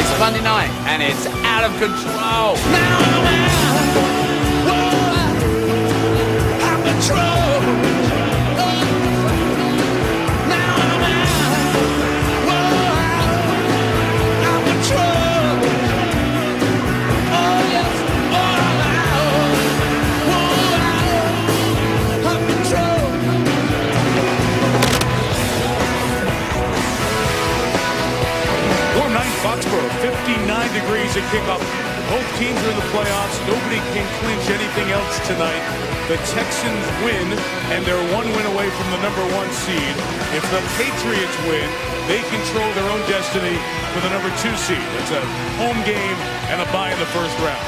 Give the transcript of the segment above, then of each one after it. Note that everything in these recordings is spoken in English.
It's Monday night, and it's out of control. Now I'm in trouble. Now I'm in trouble. Oh yes, I'm in trouble. Warm night in Foxborough, 59 degrees at kickoff. Both teams are in the playoffs. Nobody can clinch anything else tonight. The Texans win, and they're one win away from the #1 seed. If the Patriots win, they control their own destiny for the #2 seed. It's a home game and a bye in the first round.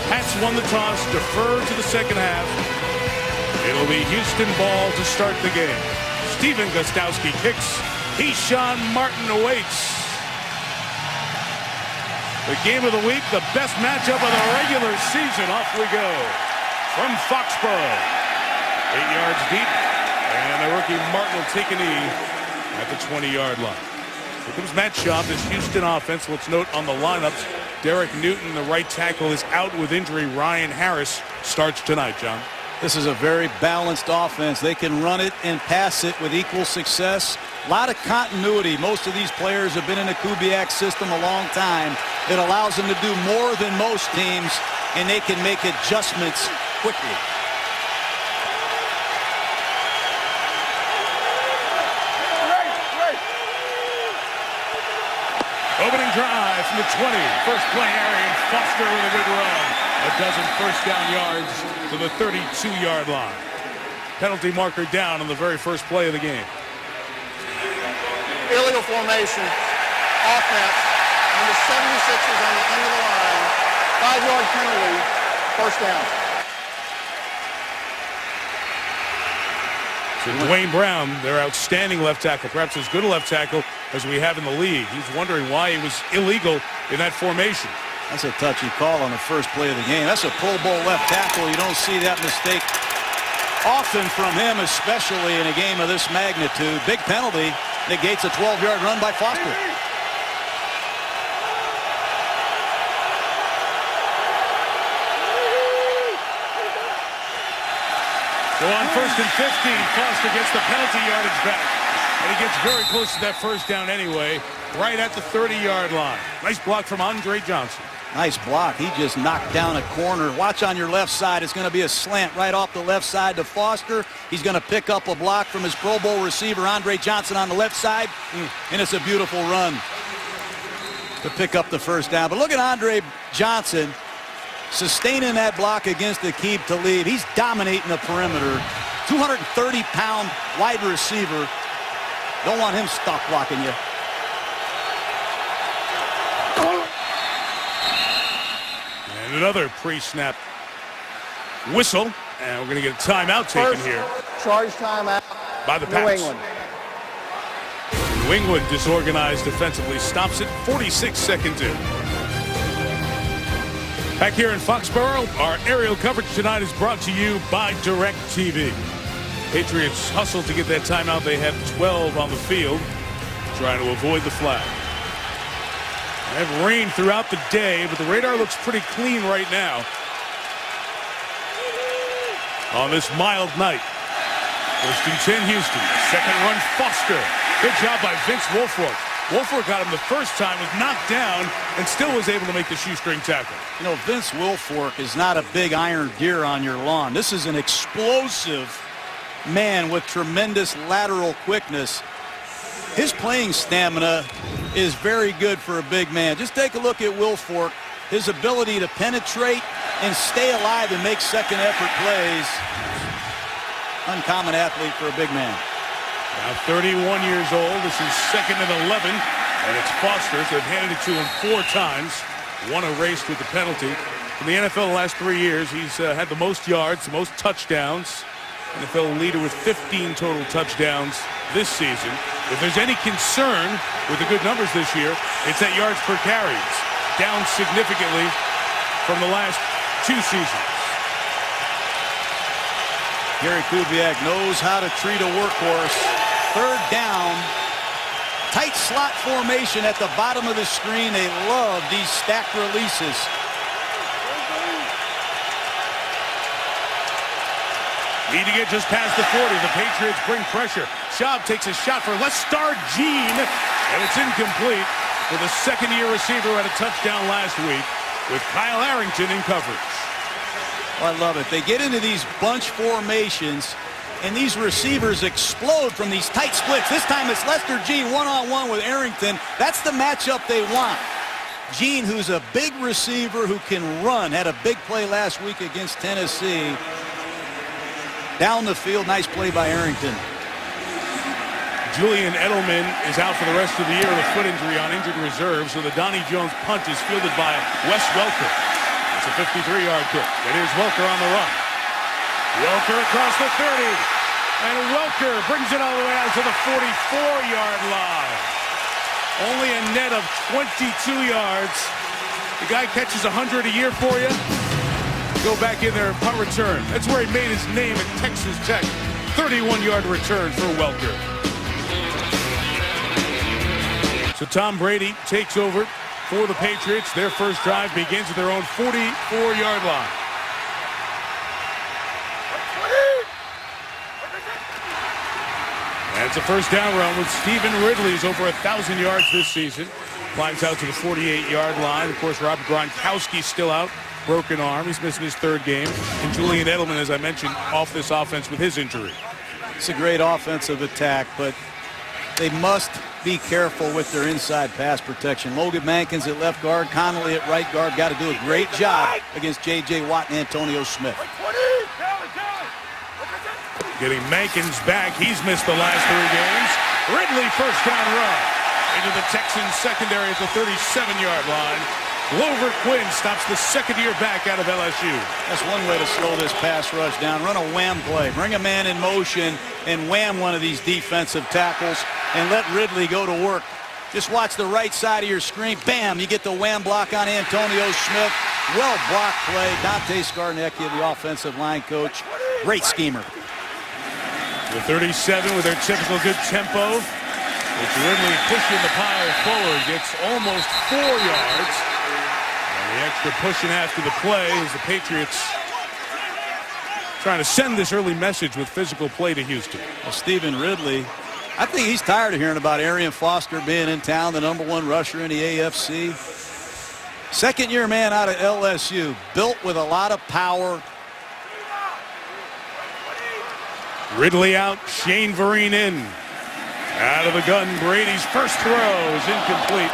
Pats won the toss, deferred to the second half. It'll be Houston ball to start the game. Steven Gostowski kicks. Keyshawn Martin awaits. The game of the week, the best matchup of the regular season. Off we go from Foxborough. 8 yards deep, and the rookie Martin will take a knee at the 20-yard line. Here comes Matt Schaub, this Houston offense. Let's note on the lineups, Derek Newton, the right tackle, is out with injury. Ryan Harris starts tonight, John. This is a very balanced offense. They can run it and pass it with equal success. A lot of continuity. Most of these players have been in the Kubiak system a long time. It allows them to do more than most teams, and they can make adjustments quickly. Opening drive from the 20. First play, Arian Foster with a good run. A dozen first down yards to the 32-yard line. Penalty marker down on the very first play of the game. Illegal formation, offense, number 76 is on the end of the line. 5-yard penalty, first down. So Dwayne Brown, their outstanding left tackle, perhaps as good a left tackle as we have in the league. He's wondering why he was illegal in that formation. That's a touchy call on the first play of the game. That's a Pro Bowl left tackle. You don't see that mistake often from him, especially in a game of this magnitude. Big penalty negates a 12-yard run by Foster. So on 1st and 15, Foster gets the penalty yardage back. And he gets very close to that first down anyway, right at the 30-yard line. Nice block from Andre Johnson. Nice block. He just knocked down a corner. Watch on your left side. It's going to be a slant right off the left side to Foster. He's going to pick up a block from his Pro Bowl receiver, Andre Johnson, on the left side. And it's a beautiful run to pick up the first down. But look at Andre Johnson sustaining that block against Aqib Talib. He's dominating the perimeter. 230-pound wide receiver. Don't want him stuck blocking you. And another pre-snap whistle. And we're going to get a timeout taken here. Charge timeout by the New Pats. England. New England, disorganized defensively, stops it. 46 seconds in. Back here in Foxborough, our aerial coverage tonight is brought to you by DirecTV. Patriots hustled to get that timeout. They had 12 on the field, trying to avoid the flag. They have rain throughout the day, but the radar looks pretty clean right now on this mild night. 1st and 10 Houston. Second run, Foster. Good job by Vince Wilfork. Wilfork got him the first time, was knocked down, and still was able to make the shoestring tackle. You know, Vince Wilfork is not a big iron deer on your lawn. This is an explosive man with tremendous lateral quickness. His playing stamina is very good for a big man. Just take a look at Wilfork. His ability to penetrate and stay alive and make second effort plays. Uncommon athlete for a big man. Now 31 years old. This is 2nd and 11. And it's Foster. So they've handed it to him 4 times. Won a race with the penalty. In the NFL the last 3 years, he's had the most yards, the most touchdowns. NFL leader with 15 total touchdowns this season. If there's any concern with the good numbers this year, it's that yards per carry. It's down significantly from the last 2 seasons. Gary Kubiak knows how to treat a workhorse. 3rd down. Tight slot formation at the bottom of the screen. They love these stacked releases. Need to get just past the 40. The Patriots bring pressure. Schaub takes a shot for Lestar Jean, and it's incomplete for the second-year receiver who had a touchdown last week with Kyle Arrington in coverage. Oh, I love it. They get into these bunch formations, and these receivers explode from these tight splits. This time it's Lester Jean one-on-one with Arrington. That's the matchup they want. Jean, who's a big receiver who can run, had a big play last week against Tennessee. Down the field, nice play by Arrington. Julian Edelman is out for the rest of the year with a foot injury on injured reserve, so the Donnie Jones punt is fielded by Wes Welker. It's a 53-yard kick. And here's Welker on the run. Welker across the 30. And Welker brings it all the way out to the 44-yard line. Only a net of 22 yards. The guy catches 100 a year for you. Go back in there and punt return. That's where he made his name at Texas Tech. 31-yard return for Welker. So Tom Brady takes over for the Patriots. Their first drive begins at their own 44-yard line. And it's a first down run with Stephen Ridley's over 1,000 yards this season. Climbs out to the 48-yard line. Of course, Rob Gronkowski's still out. Broken arm. He's missing his third game. And Julian Edelman, as I mentioned, off this offense with his injury. It's a great offensive attack, but they must be careful with their inside pass protection. Logan Mankins at left guard, Connolly at right guard. Got to do a great job against J.J. Watt and Antonio Smith. Getting Mankins back. He's missed the last 3 games. Ridley first down run into the Texans secondary at the 37-yard line. Glover Quinn stops the second-year back out of LSU. That's one way to slow this pass rush down. Run a wham play. Bring a man in motion and wham one of these defensive tackles and let Ridley go to work. Just watch the right side of your screen. Bam, you get the wham block on Antonio Smith. Well-blocked play. Dante Scarnecchia, the offensive line coach. Great schemer. The 37 with their typical good tempo. It's Ridley pushing the pile forward. Gets almost 4 yards. The extra pushing after the play is the Patriots trying to send this early message with physical play to Houston. Well, Stephen Ridley, I think he's tired of hearing about Arian Foster being in town, the #1 rusher in the AFC. Second-year man out of LSU, built with a lot of power. Ridley out, Shane Vereen in. Out of the gun, Brady's first throw is incomplete.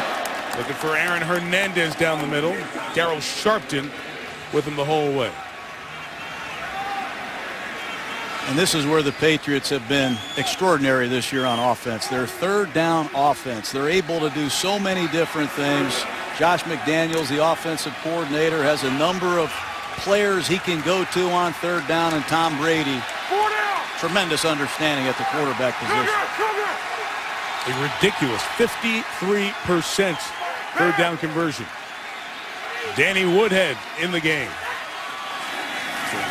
Looking for Aaron Hernandez down the middle. Darryl Sharpton with him the whole way. And this is where the Patriots have been extraordinary this year on offense. Their third down offense. They're able to do so many different things. Josh McDaniels, the offensive coordinator, has a number of players he can go to on third down, and Tom Brady, tremendous understanding at the quarterback position. A ridiculous 53% third down conversion. Danny Woodhead in the game.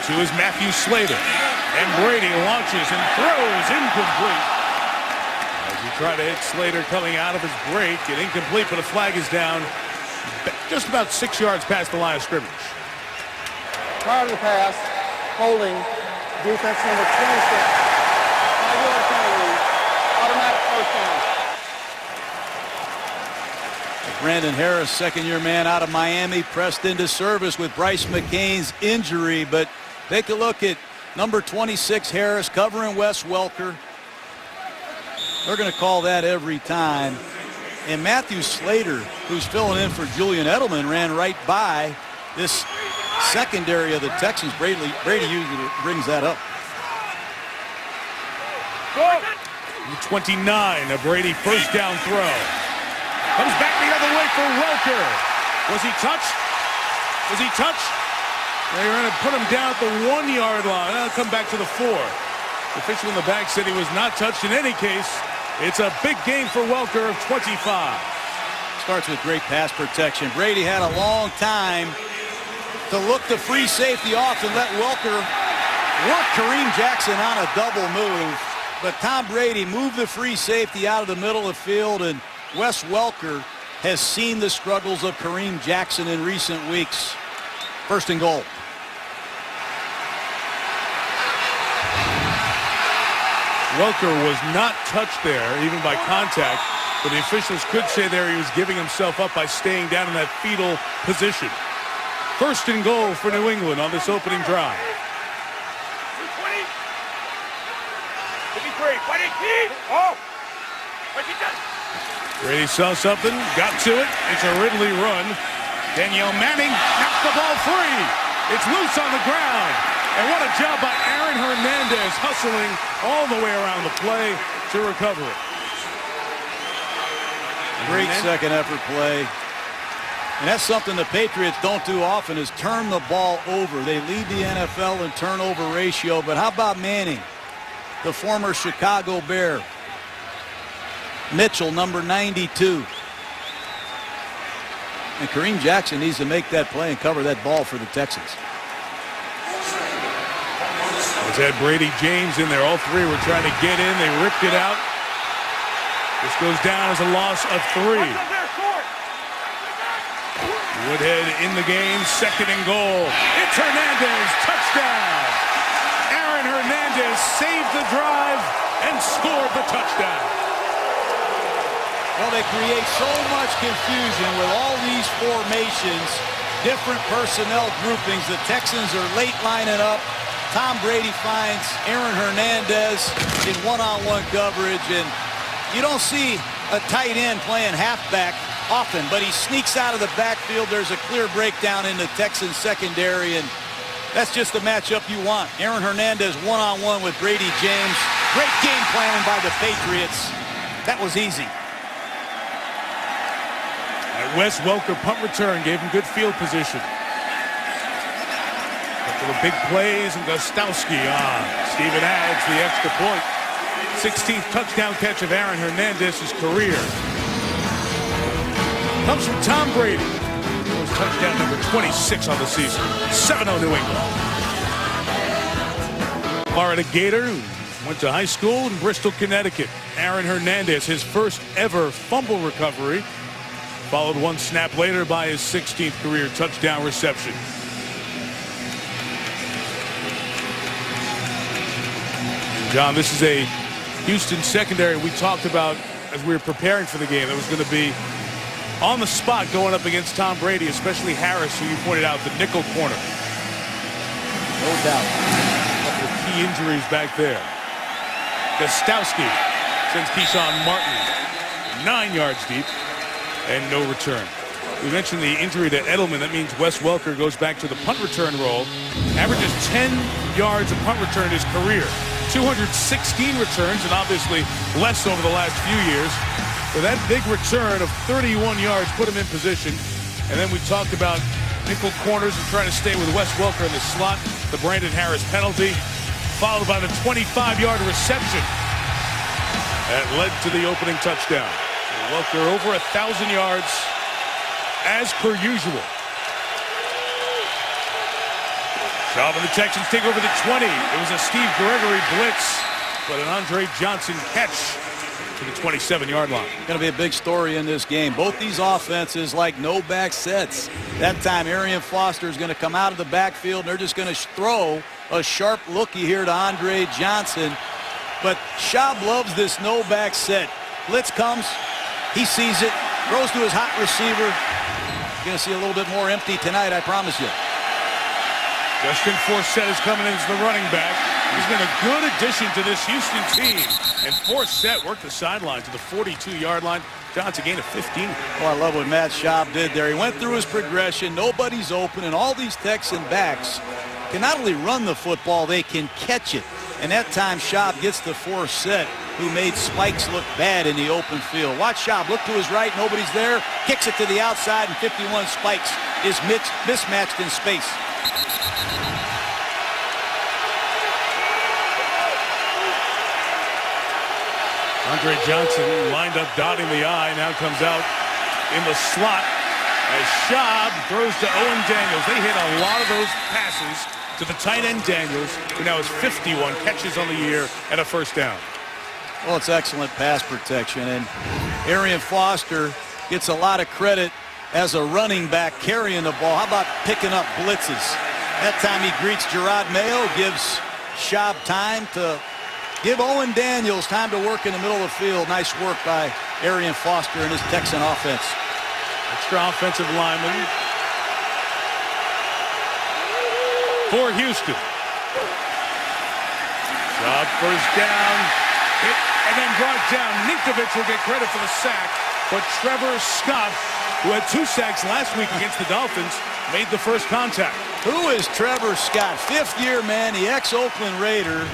To is Matthew Slater. And Brady launches and throws incomplete. As he tried to hit Slater coming out of his break, and incomplete, but a flag is down just about 6 yards past the line of scrimmage. Prior to the pass, holding defense number 26. 5-yard penalty. Automatic first down. Brandon Harris, second-year man out of Miami, pressed into service with Bryce McCain's injury. But take a look at number 26 Harris covering Wes Welker. They're going to call that every time. And Matthew Slater, who's filling in for Julian Edelman, ran right by this secondary of the Texans. Brady usually brings that up. 29, a Brady first down throw. Comes back the other way for Welker. Was he touched? Was he touched? They're going to put him down at the 1-yard line. That'll come back to the 4. The official in the back said he was not touched. In any case, it's a big gain for Welker of 25. Starts with great pass protection. Brady had a long time to look the free safety off and let Welker work Kareem Jackson on a double move. But Tom Brady moved the free safety out of the middle of the field and Wes Welker has seen the struggles of Kareem Jackson in recent weeks. First and goal. Welker was not touched there, even by contact, but the officials could say there he was giving himself up by staying down in that fetal position. First and goal for New England on this opening drive. Brady saw something, got to it. It's a Ridley run. Danielle Manning knocks the ball free. It's loose on the ground. And what a job by Aaron Hernandez, hustling all the way around the play to recover it. Great second effort play. And that's something the Patriots don't do often, is turn the ball over. They lead the NFL in turnover ratio. But how about Manning, the former Chicago Bear? Mitchell, number 92. And Kareem Jackson needs to make that play and cover that ball for the Texans. It's had Brady James in there. All three were trying to get in. They ripped it out. This goes down as a loss of 3. Woodhead in the game. Second and goal. It's Hernandez. Touchdown. Aaron Hernandez saved the drive and scored the touchdown. Well, they create so much confusion with all these formations, different personnel groupings. The Texans are late lining up. Tom Brady finds Aaron Hernandez in one-on-one coverage, and you don't see a tight end playing halfback often, but he sneaks out of the backfield. There's a clear breakdown in the Texans secondary, and that's just the matchup you want. Aaron Hernandez one-on-one with Brady James. Great game planning by the Patriots. That was easy. Wes Welker punt return gave him good field position. Couple of big plays, and Gostowski on. Steven adds the extra point. 16th touchdown catch of Aaron Hernandez's career. Comes from Tom Brady. It was touchdown number 26 on the season. 7-0 New England. Florida Gator, who went to high school in Bristol, Connecticut. Aaron Hernandez, his first ever fumble recovery, followed one snap later by his 16th career touchdown reception. John, this is a Houston secondary we talked about as we were preparing for the game. That was going to be on the spot going up against Tom Brady, especially Harris, who you pointed out, the nickel corner. No doubt. A couple of key injuries back there. Gostowski sends Keyshawn Martin 9 yards deep. And no return. We mentioned the injury to Edelman. That means Wes Welker goes back to the punt return role. Averages 10 yards of punt return in his career. 216 returns, and obviously less over the last few years. But that big return of 31 yards put him in position. And then we talked about nickel corners and trying to stay with Wes Welker in the slot. The Brandon Harris penalty, followed by the 25-yard reception that led to the opening touchdown. Welker over 1,000 yards as per usual. Schaub and the Texans take over the 20. It was a Steve Gregory blitz, but an Andre Johnson catch to the 27-yard line. Going to be a big story in this game. Both these offenses like no back sets. That time Arian Foster is going to come out of the backfield, and they're just going to throw a sharp lookie here to Andre Johnson. But Schaub loves this no back set. Blitz comes. He sees it, throws to his hot receiver. You're going to see a little bit more empty tonight, I promise you. Justin Forsett is coming in as the running back. He's been a good addition to this Houston team. And Forsett worked the sideline to the 42-yard line. John's a gain of 15. Oh, I love what Matt Schaub did there. He went through his progression. Nobody's open, and all these Texan backs can not only run the football, they can catch it. And that time Schaub gets to Forsett, who made Spikes look bad in the open field. Watch Schaub look to his right, nobody's there, kicks it to the outside, and 51 Spikes is mismatched in space. Andre Johnson lined up dotting the I, now comes out in the slot as Schaub throws to Owen Daniels. They hit a lot of those passes to the tight end Daniels, who now has 51 catches on the year and a first down. Well, it's excellent pass protection, and Arian Foster gets a lot of credit as a running back carrying the ball. How about picking up blitzes? That time he greets Gerard Mayo, gives Schaub time to give Owen Daniels time to work in the middle of the field. Nice work by Arian Foster and his Texan offense. Extra offensive lineman for Houston. Schaub first down, hit, and then brought down. Ninkovich will get credit for the sack, but Trevor Scott, who had 2 sacks last week against the Dolphins, made the first contact. Who is Trevor Scott? 5th-year man, the ex-Oakland Raider,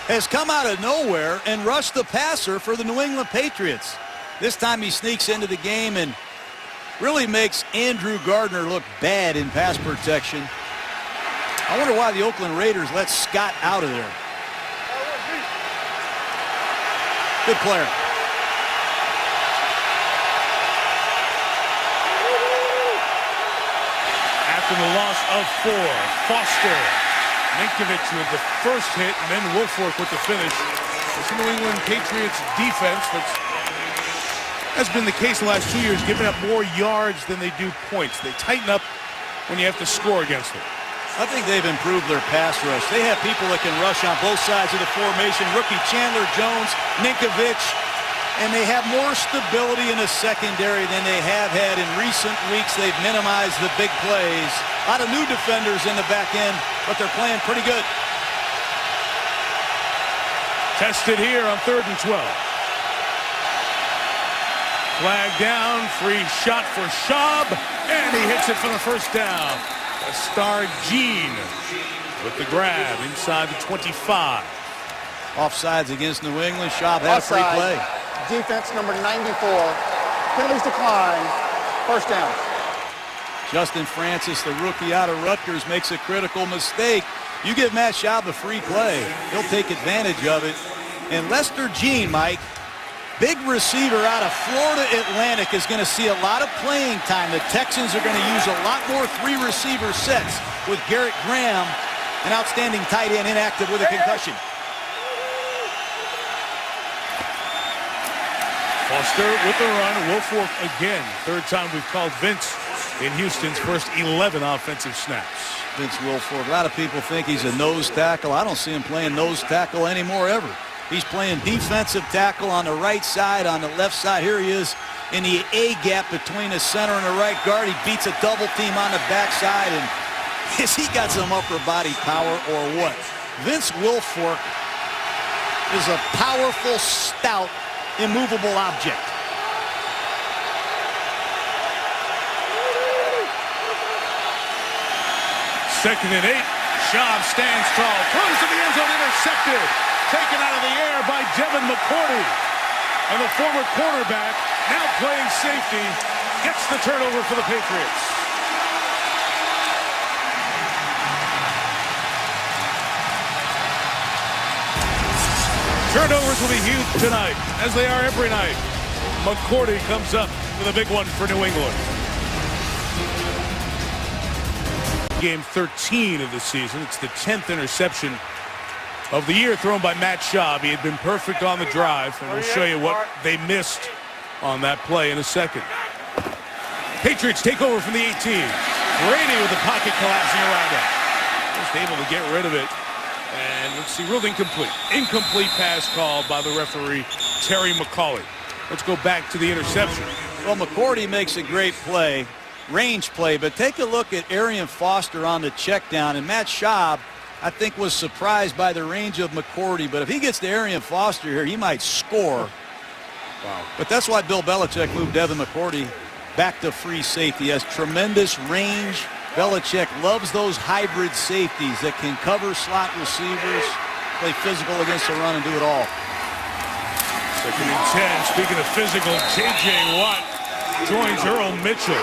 has come out of nowhere and rushed the passer for the New England Patriots. This time he sneaks into the game and really makes Andrew Gardner look bad in pass protection. I wonder why the Oakland Raiders let Scott out of there. Good player. After the loss of 4, Foster, Ninkovich with the first hit, and then Woolfolk with the finish. It's the New England Patriots defense that's has been the case the last 2 years, giving up more yards than they do points. They tighten up when you have to score against them. I think they've improved their pass rush. They have people that can rush on both sides of the formation. Rookie Chandler Jones, Ninkovich, and they have more stability in the secondary than they have had in recent weeks. They've minimized the big plays. A lot of new defenders in the back end, but they're playing pretty good. Tested here on 3rd and 12. Flag down, free shot for Schaub, and he hits it for the first down. A star Gene with the grab inside the 25. Offsides against New England. Schaub had a free play. Defense number 94. Penalties decline. First down. Justin Francis, the rookie out of Rutgers, makes a critical mistake. You give Matt Schaub a free play, he'll take advantage of it. And Lester Jean, Mike, big receiver out of Florida Atlantic, is going to see a lot of playing time. The Texans are going to use a lot more 3-receiver sets with Garrett Graham, an outstanding tight end, inactive with a concussion. Foster with the run. Woolfolk again. 3rd time we've called Vince in Houston's first 11 offensive snaps. Vince Wilfork. A lot of people think he's a nose tackle. I don't see him playing nose tackle anymore ever. He's playing defensive tackle on the right side, on the left side. Here he is in the A gap between the center and the right guard. He beats a double team on the backside. And has he got some upper body power or what? Vince Wilfork is a powerful, stout, immovable object. Second and 8. Schaub stands tall. Throws to the end zone, intercepted. Taken out of the air by Devin McCourty. And the former cornerback, now playing safety, gets the turnover for the Patriots. Turnovers will be huge tonight, as they are every night. McCourty comes up with a big one for New England. Game 13 of the season. It's the 10th interception of the year thrown by Matt Schaub. He had been perfect on the drive, and we'll show you what they missed on that play in a second. Patriots take over from the 18. Brady with the pocket collapsing around him. Just able to get rid of it. And let's see, ruled incomplete. Incomplete pass called by the referee, Terry McCauley. Let's go back to the interception. Well, McCourty makes a great play, range play, but take a look at Arian Foster on the check down, and Matt Schaub, I think, was surprised by the range of McCourty, but if he gets to Arian Foster here, he might score. Wow. But that's why Bill Belichick moved Devin McCourty back to free safety. He has tremendous range. Belichick loves those hybrid safeties that can cover slot receivers, play physical against the run, and do it all. Second and 10. Speaking of physical, J.J. Watt joins Earl Mitchell.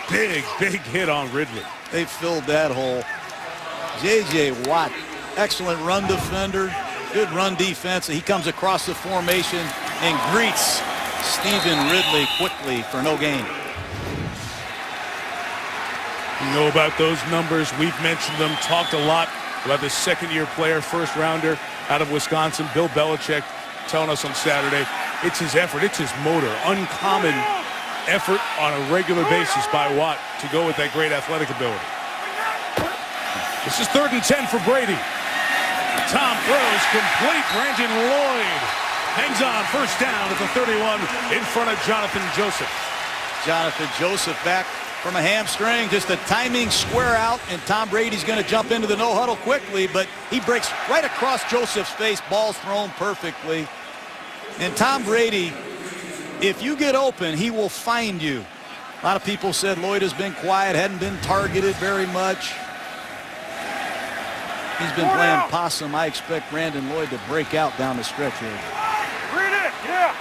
Big hit on Ridley. They filled that hole. J.J. Watt, excellent run defender, good run defense. He comes across the formation and greets Stephen Ridley quickly for no gain. You know about those numbers. We've mentioned them, talked a lot about the second-year player, first-rounder out of Wisconsin, Bill Belichick, telling us on Saturday, it's his effort, it's his motor. Uncommon effort on a regular basis by Watt to go with that great athletic ability. This is 3rd and 10 for Brady. Tom throws complete. Brandon Lloyd hangs on, first down at the 31 in front of Jonathan Joseph. Jonathan Joseph back from a hamstring, just a timing square out, and Tom Brady's going to jump into the no huddle quickly, but he breaks right across Joseph's face. Ball's thrown perfectly. And Tom Brady, if you get open, he will find you. A lot of people said Lloyd has been quiet, hadn't been targeted very much. He's been playing possum. I expect Brandon Lloyd to break out down the stretch here. Read it, yeah.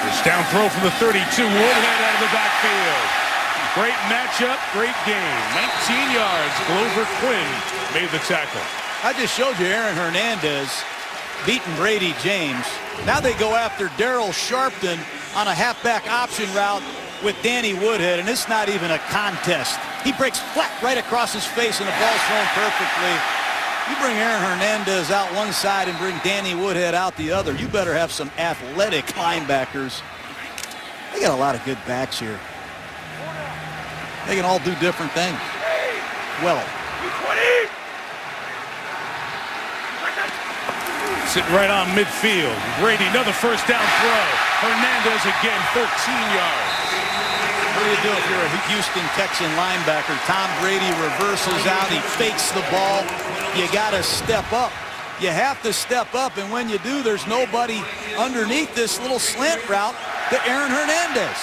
First down throw from the 32. Woodhead out of the backfield. Great matchup, great game. 19 yards. Glover Quinn made the tackle. I just showed you Aaron Hernandez beating Brady James. Now they go after Darryl Sharpton on a halfback option route with Danny Woodhead, and it's not even a contest. He breaks flat right across his face, and the ball's thrown perfectly. You bring Aaron Hernandez out one side and bring Danny Woodhead out the other, you better have some athletic linebackers. They got a lot of good backs here. They can all do different things. Well, sitting right on midfield. Brady, another first down throw. Hernandez again, 13 yards. What do you do if you're a Houston Texan linebacker? Tom Brady reverses out. He fakes the ball. You got to step up. You have to step up, and when you do, there's nobody underneath this little slant route to Aaron Hernandez.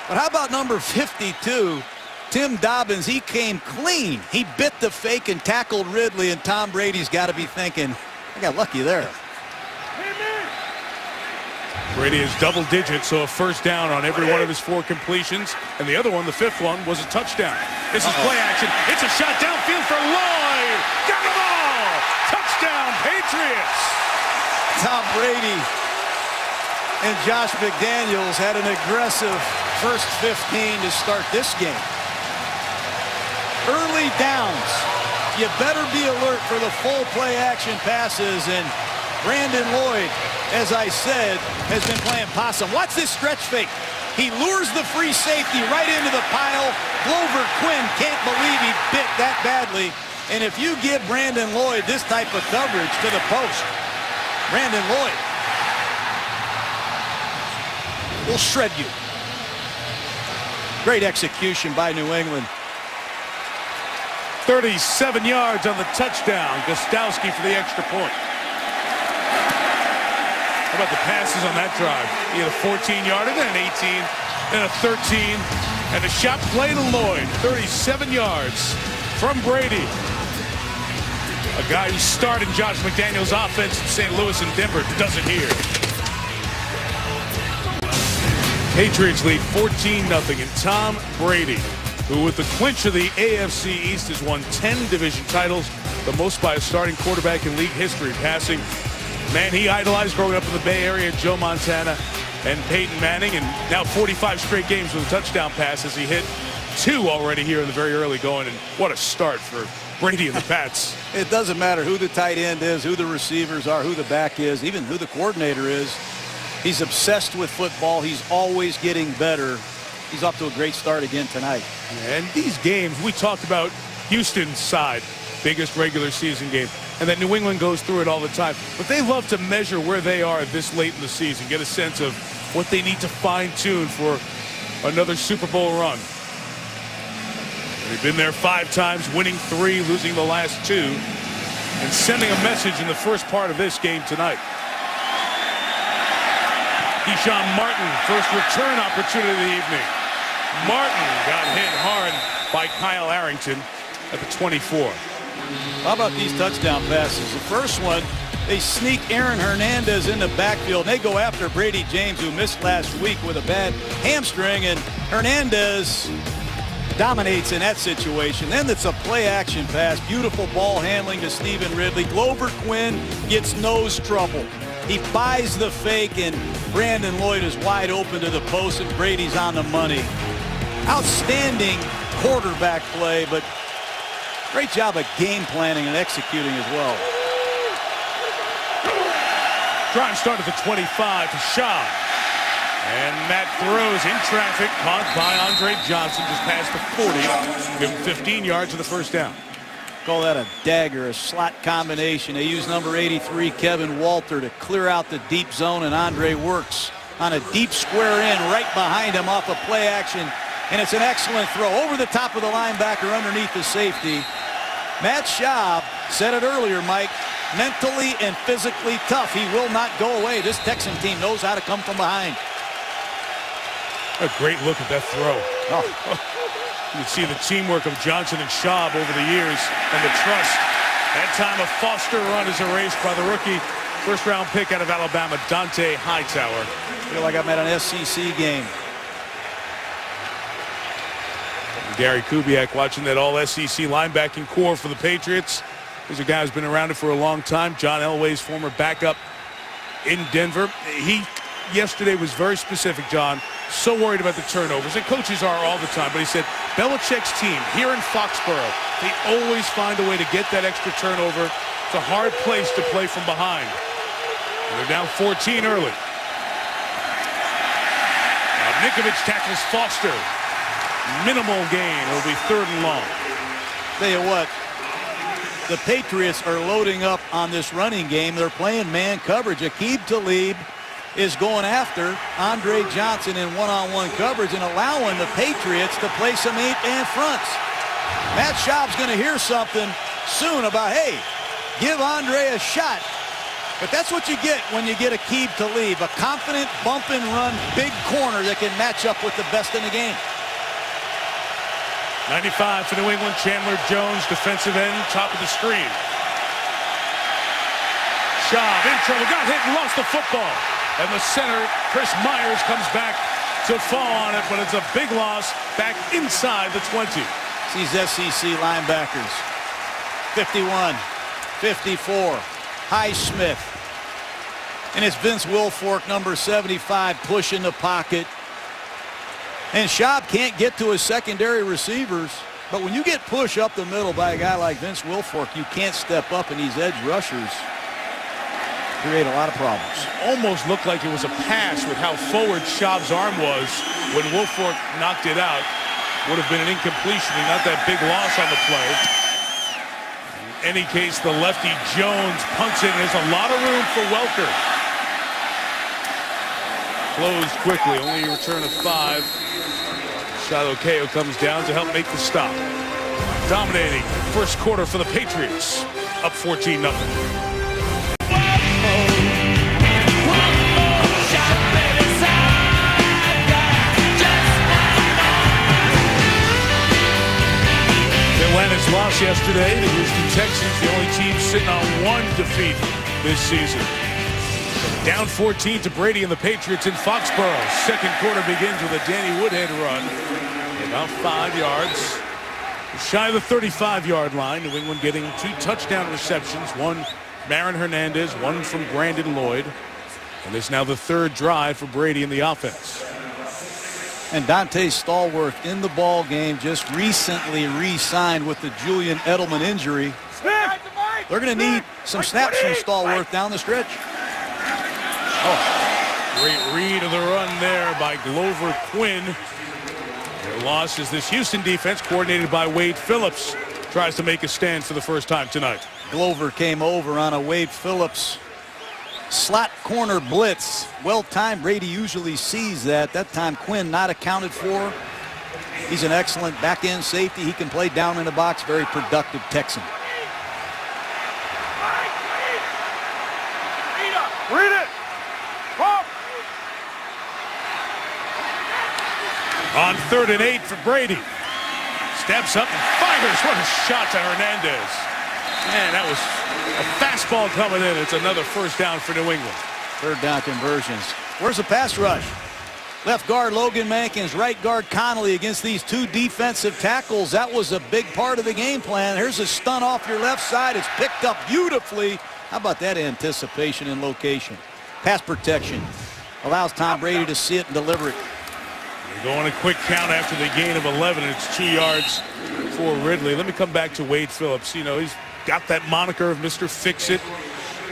But how about number 52, Tim Dobbins? He came clean. He bit the fake and tackled Ridley, and Tom Brady's got to be thinking, I got lucky there. Brady is double digits, so a first down on every one of his 4 completions. And the other one, the 5th one, was a touchdown. This is play action. It's a shot downfield for Lloyd. Got them all. Touchdown, Patriots. Tom Brady and Josh McDaniels had an aggressive first 15 to start this game. Early downs. You better be alert for the full play action passes, and Brandon Lloyd, as I said, has been playing possum. Watch this stretch fake. He lures the free safety right into the pile. Glover Quinn can't believe he bit that badly. And if you give Brandon Lloyd this type of coverage to the post, Brandon Lloyd will shred you. Great execution by New England. 37 yards on the touchdown. Gostowski for the extra point. How about the passes on that drive? He had a 14-yarder, then an 18, then a 13, and a shot play to Lloyd. 37 yards from Brady. A guy who started Josh McDaniels' offense in St. Louis and Denver does it here. Patriots lead 14-0, and Tom Brady, who with the clinch of the AFC East has won 10 division titles, the most by a starting quarterback in league history, passing man he idolized growing up in the Bay Area, Joe Montana and Peyton Manning, and now 45 straight games with a touchdown pass as he hit 2 already here in the very early going, and what a start for Brady and the Pats. It doesn't matter who the tight end is, who the receivers are, who the back is, even who the coordinator is. He's obsessed with football. He's always getting better. He's off to a great start again tonight. And these games, we talked about Houston's side, biggest regular season game, and that New England goes through it all the time. But they love to measure where they are this late in the season, get a sense of what they need to fine-tune for another Super Bowl run. They've been there 5 times, winning 3, losing the last 2, and sending a message in the first part of this game tonight. Deshaun Martin, first return opportunity of the evening. Martin got hit hard by Kyle Arrington at the 24. How about these touchdown passes? The first one, they sneak Aaron Hernandez in the backfield. They go after Brady James, who missed last week with a bad hamstring, and Hernandez dominates in that situation. Then it's a play action pass. Beautiful ball handling to Stephen Ridley. Glover Quinn gets nose trouble. He buys the fake, and Brandon Lloyd is wide open to the post, and Brady's on the money. Outstanding quarterback play, but Great job of game planning and executing as well. Drive start at the 25 to Shaw. And that throws in traffic, caught by Andre Johnson just past the 40. Give him 15 yards of the first down. Call that a dagger, a slot combination. They use number 83, Kevin Walter, to clear out the deep zone, and Andre works on a deep square in right behind him off of play action. And it's an excellent throw over the top of the linebacker underneath the safety. Matt Schaub said it earlier, Mike, mentally and physically tough. He will not go away. This Texan team knows how to come from behind. A great look at that throw. Oh. You can see the teamwork of Johnson and Schaub over the years and the trust. That time a Foster run is erased by the rookie first-round pick out of Alabama, Dante Hightower. I feel like I'm at an SEC game. Gary Kubiak watching that all-SEC linebacking core for the Patriots. He's a guy who's been around it for a long time. John Elway's former backup in Denver. He yesterday was very specific, John. So worried about the turnovers, and coaches are all the time. But he said Belichick's team here in Foxborough, they always find a way to get that extra turnover. It's a hard place to play from behind. And they're down 14 early. Now Nikovich tackles Foster. Minimal gain. It'll be 3rd and long. Tell you what, the Patriots are loading up on this running game. They're playing man coverage. Aqib Talib is going after Andre Johnson in one-on-one coverage and allowing the Patriots to play some 8-man fronts. Matt Schaub's going to hear something soon about, hey, give Andre a shot. But that's what you get when you get Aqib Talib, a confident bump and run big corner that can match up with the best in the game. 95 for New England. Chandler Jones, defensive end, top of the screen. Schaub in trouble, got hit and lost the football. And the center, Chris Myers, comes back to fall on it, but it's a big loss back inside the 20. These SEC linebackers. 51, 54, Highsmith. And it's Vince Wilfork, number 75, pushing the pocket. And Schaub can't get to his secondary receivers. But when you get pushed up the middle by a guy like Vince Wilfork, you can't step up, and these edge rushers create a lot of problems. Almost looked like it was a pass with how forward Schaub's arm was when Wilfork knocked it out. Would have been an incompletion and not that big loss on the play. In any case, the lefty Jones punts in. There's a lot of room for Welker. Closed quickly, only a return of 5. Shiloh Kao comes down to help make the stop. Dominating first quarter for the Patriots. Up 14-0. Atlanta's loss yesterday. The Houston Texans, the only team sitting on 1 defeat this season. Down 14 to Brady and the Patriots in Foxborough. Second quarter begins with a Danny Woodhead run. About 5 yards. Shy of the 35-yard line. New England getting 2 touchdown receptions. One Marin Hernandez, one from Brandon Lloyd. And it's now the 3rd drive for Brady in the offense. And Dante Stallworth in the ball game, just recently re-signed with the Julian Edelman injury. They're going to need some snaps from Stallworth down the stretch. Oh, great read of the run there by Glover Quinn. Their loss is this Houston defense, coordinated by Wade Phillips, tries to make a stand for the first time tonight. Glover came over on a Wade Phillips slot corner blitz. Well-timed. Brady usually sees that. That time Quinn not accounted for. He's an excellent back-end safety. He can play down in the box. Very productive Texan. Read it. Pop. On 3rd and 8 for Brady. Steps up and fires. What a shot to Hernandez. Man, that was a fastball coming in. It's another first down for New England. 3rd down conversions. Where's the pass rush? Left guard Logan Mankins, right guard Connolly against these 2 defensive tackles. That was a big part of the game plan. Here's a stunt off your left side. It's picked up beautifully. How about that anticipation and location? Pass protection allows Tom Brady to see it and deliver it. We're going a quick count after the gain of 11. It's 2 yards for Ridley. Let me come back to Wade Phillips. You know, he's got that moniker of Mr. Fix-It.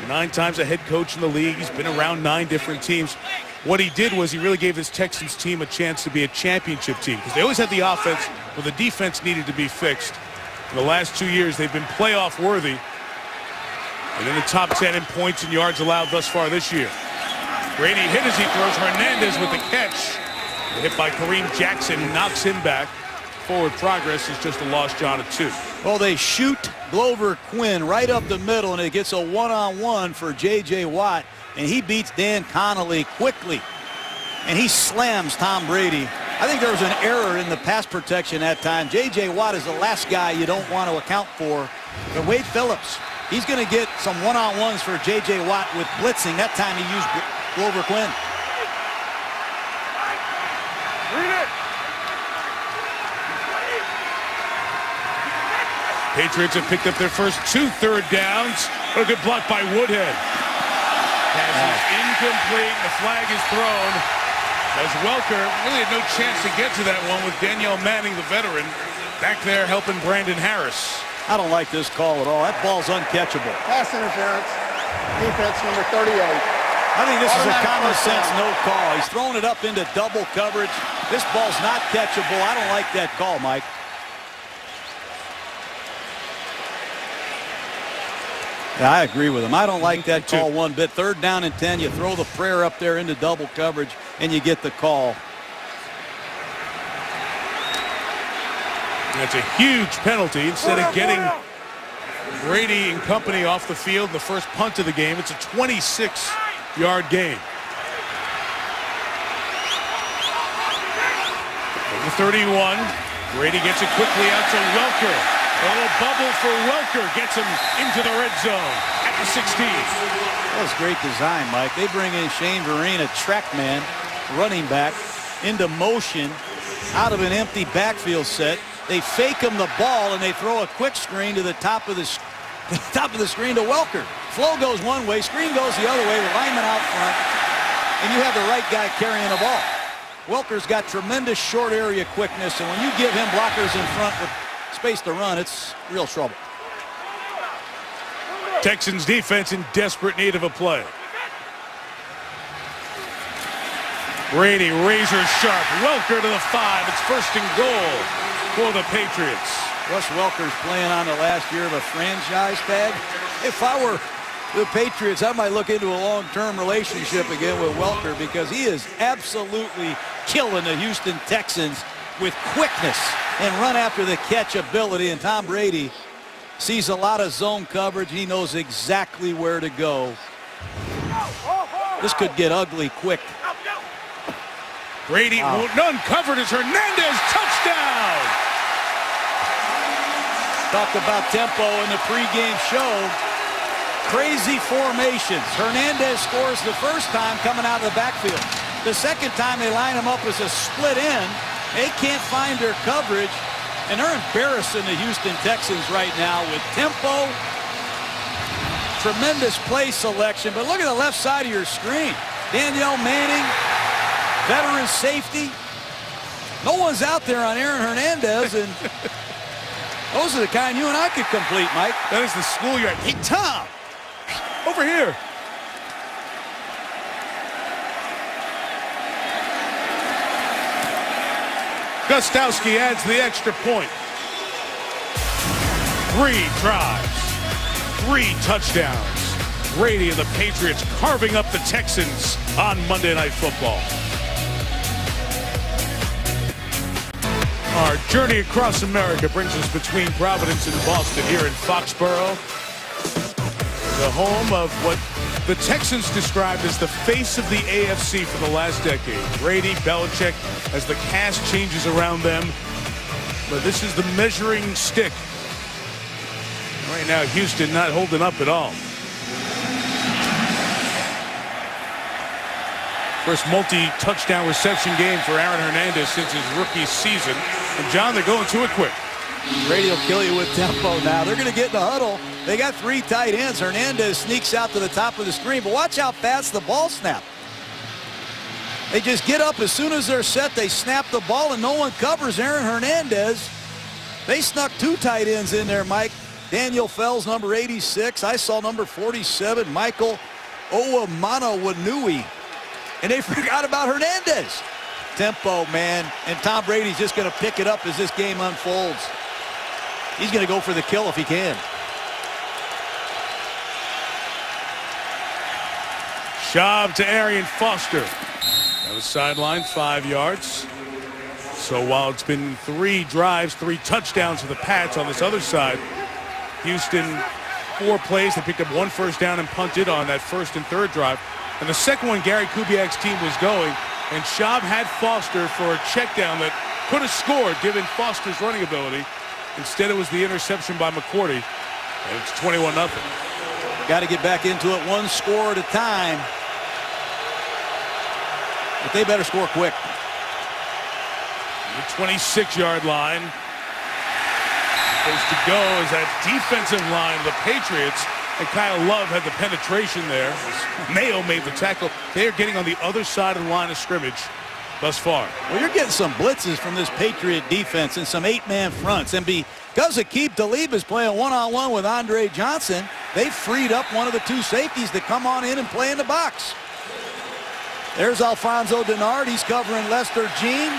9 times a head coach in the league. He's been around 9 different teams. What he did was he really gave this Texans team a chance to be a championship team because they always had the offense, but the defense needed to be fixed. In the last 2 years, they've been playoff worthy and in the top 10 in points and yards allowed thus far this year. Brady hit as he throws. Hernandez with the catch. The hit by Kareem Jackson knocks him back. Forward progress is just a lost John at 2. Well, they shoot Glover Quinn right up the middle, and it gets a one-on-one for J.J. Watt, and he beats Dan Connolly quickly, and he slams Tom Brady. I think there was an error in the pass protection that time. J.J. Watt is the last guy you don't want to account for. But Wade Phillips, he's going to get some one-on-ones for J.J. Watt with blitzing. That time he used Glover Quinn. Read it. Patriots have picked up their first 2 third downs. A good block by Woodhead. Pass is incomplete. The flag is thrown as Welker really had no chance to get to that one with Danielle Manning, the veteran, back there helping Brandon Harris. I don't like this call at all. That ball's uncatchable. Pass interference. Defense number 38. I think this is a common sense no call. He's throwing it up into double coverage. This ball's not catchable. I don't like that call, Mike. Yeah, I agree with him. I don't like that call one bit. 3rd down and 10. You throw the prayer up there into double coverage, and you get the call. That's a huge penalty. Instead of getting Brady and company off the field in the first punt of the game, it's a 26-yard gain. Over 31. Brady gets it quickly out to Welker. A little bubble for Welker gets him into the red zone at the 16. That was great design, Mike. They bring in Shane Vereen, a track man, running back, into motion out of an empty backfield set. They fake him the ball, and they throw a quick screen to the top of the screen to Welker. Flow goes one way, screen goes the other way, the lineman out front, and you have the right guy carrying the ball. Welker's got tremendous short area quickness, and when you give him blockers in front with space to run, it's real trouble. Texans defense in desperate need of a play. Brady razor sharp. Welker to the 5. It's 1st and goal for the Patriots. Russ Welker's playing on the last year of a franchise tag. If I were the Patriots, I might look into a long-term relationship again with Welker because he is absolutely killing the Houston Texans with quickness and run after the catch ability. And Tom Brady sees a lot of zone coverage. He knows exactly where to go. This could get ugly quick. Brady, none covered as Hernandez, touchdown! Talked about tempo in the pregame show. Crazy formations. Hernandez scores the first time coming out of the backfield. The second time they line him up as a split end. They can't find their coverage, and they're embarrassing the Houston Texans right now with tempo, tremendous play selection. But look at the left side of your screen. Danielle Manning, veteran safety. No one's out there on Aaron Hernandez, and those are the kind you and I could complete, Mike. That is the schoolyard. Hey, Tom, over here. Gostowski adds the extra point. 3 drives, 3 touchdowns. Brady and the Patriots carving up the Texans on Monday Night Football. Our journey across America brings us between Providence and Boston here in Foxborough, the home of what the Texans described as the face of the AFC for the last decade. Brady, Belichick, as the cast changes around them. But this is the measuring stick. Right now, Houston not holding up at all. First multi-touchdown reception game for Aaron Hernandez since his rookie season. And, John, they're going to it quick. Brady will kill you with tempo now. They're going to get in the huddle. They got 3 tight ends. Hernandez sneaks out to the top of the screen. But watch how fast the ball snapped. They just get up as soon as they're set. They snap the ball, and no one covers Aaron Hernandez. They snuck 2 tight ends in there, Mike. Daniel Fells, number 86. I saw number 47, Michael Owamana-Wanui. And they forgot about Hernandez. Tempo, man. And Tom Brady's just going to pick it up as this game unfolds. He's going to go for the kill if he can. Schaub to Arian Foster. On the sideline, 5 yards. So while it's been 3 drives, 3 touchdowns for the Pats on this other side, Houston 4 plays. They picked up 1 first down and punted on that first and third drive. And the second one, Gary Kubiak's team was going, and Schaub had Foster for a check down that could have scored given Foster's running ability. Instead, it was the interception by McCourty, and it's 21-0. Got to get back into it 1 score at a time. But they better score quick. The 26-yard line. Supposed to go is that defensive line of the Patriots. And Kyle Love had the penetration there. Mayo made the tackle. They are getting on the other side of the line of scrimmage thus far. Well, you're getting some blitzes from this Patriot defense and some 8-man fronts. And because Aqib Talib is playing one-on-one with Andre Johnson, they freed up one of the 2 safeties to come on in and play in the box. There's Alfonso Denard. He's covering Lester Jean.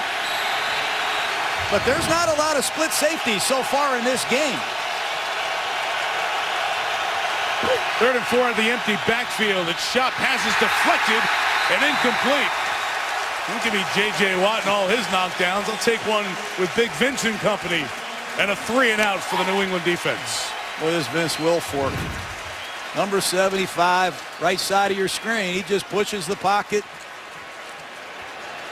But there's not a lot of split safeties so far in this game. 3rd and 4 at the empty backfield. Its shot pass is deflected and incomplete. Don't give me J.J. Watt and all his knockdowns. I'll take one with Big Vince and company. And a 3-and-out for the New England defense. Boy, this Vince Wilfork. Number 75, right side of your screen. He just pushes the pocket.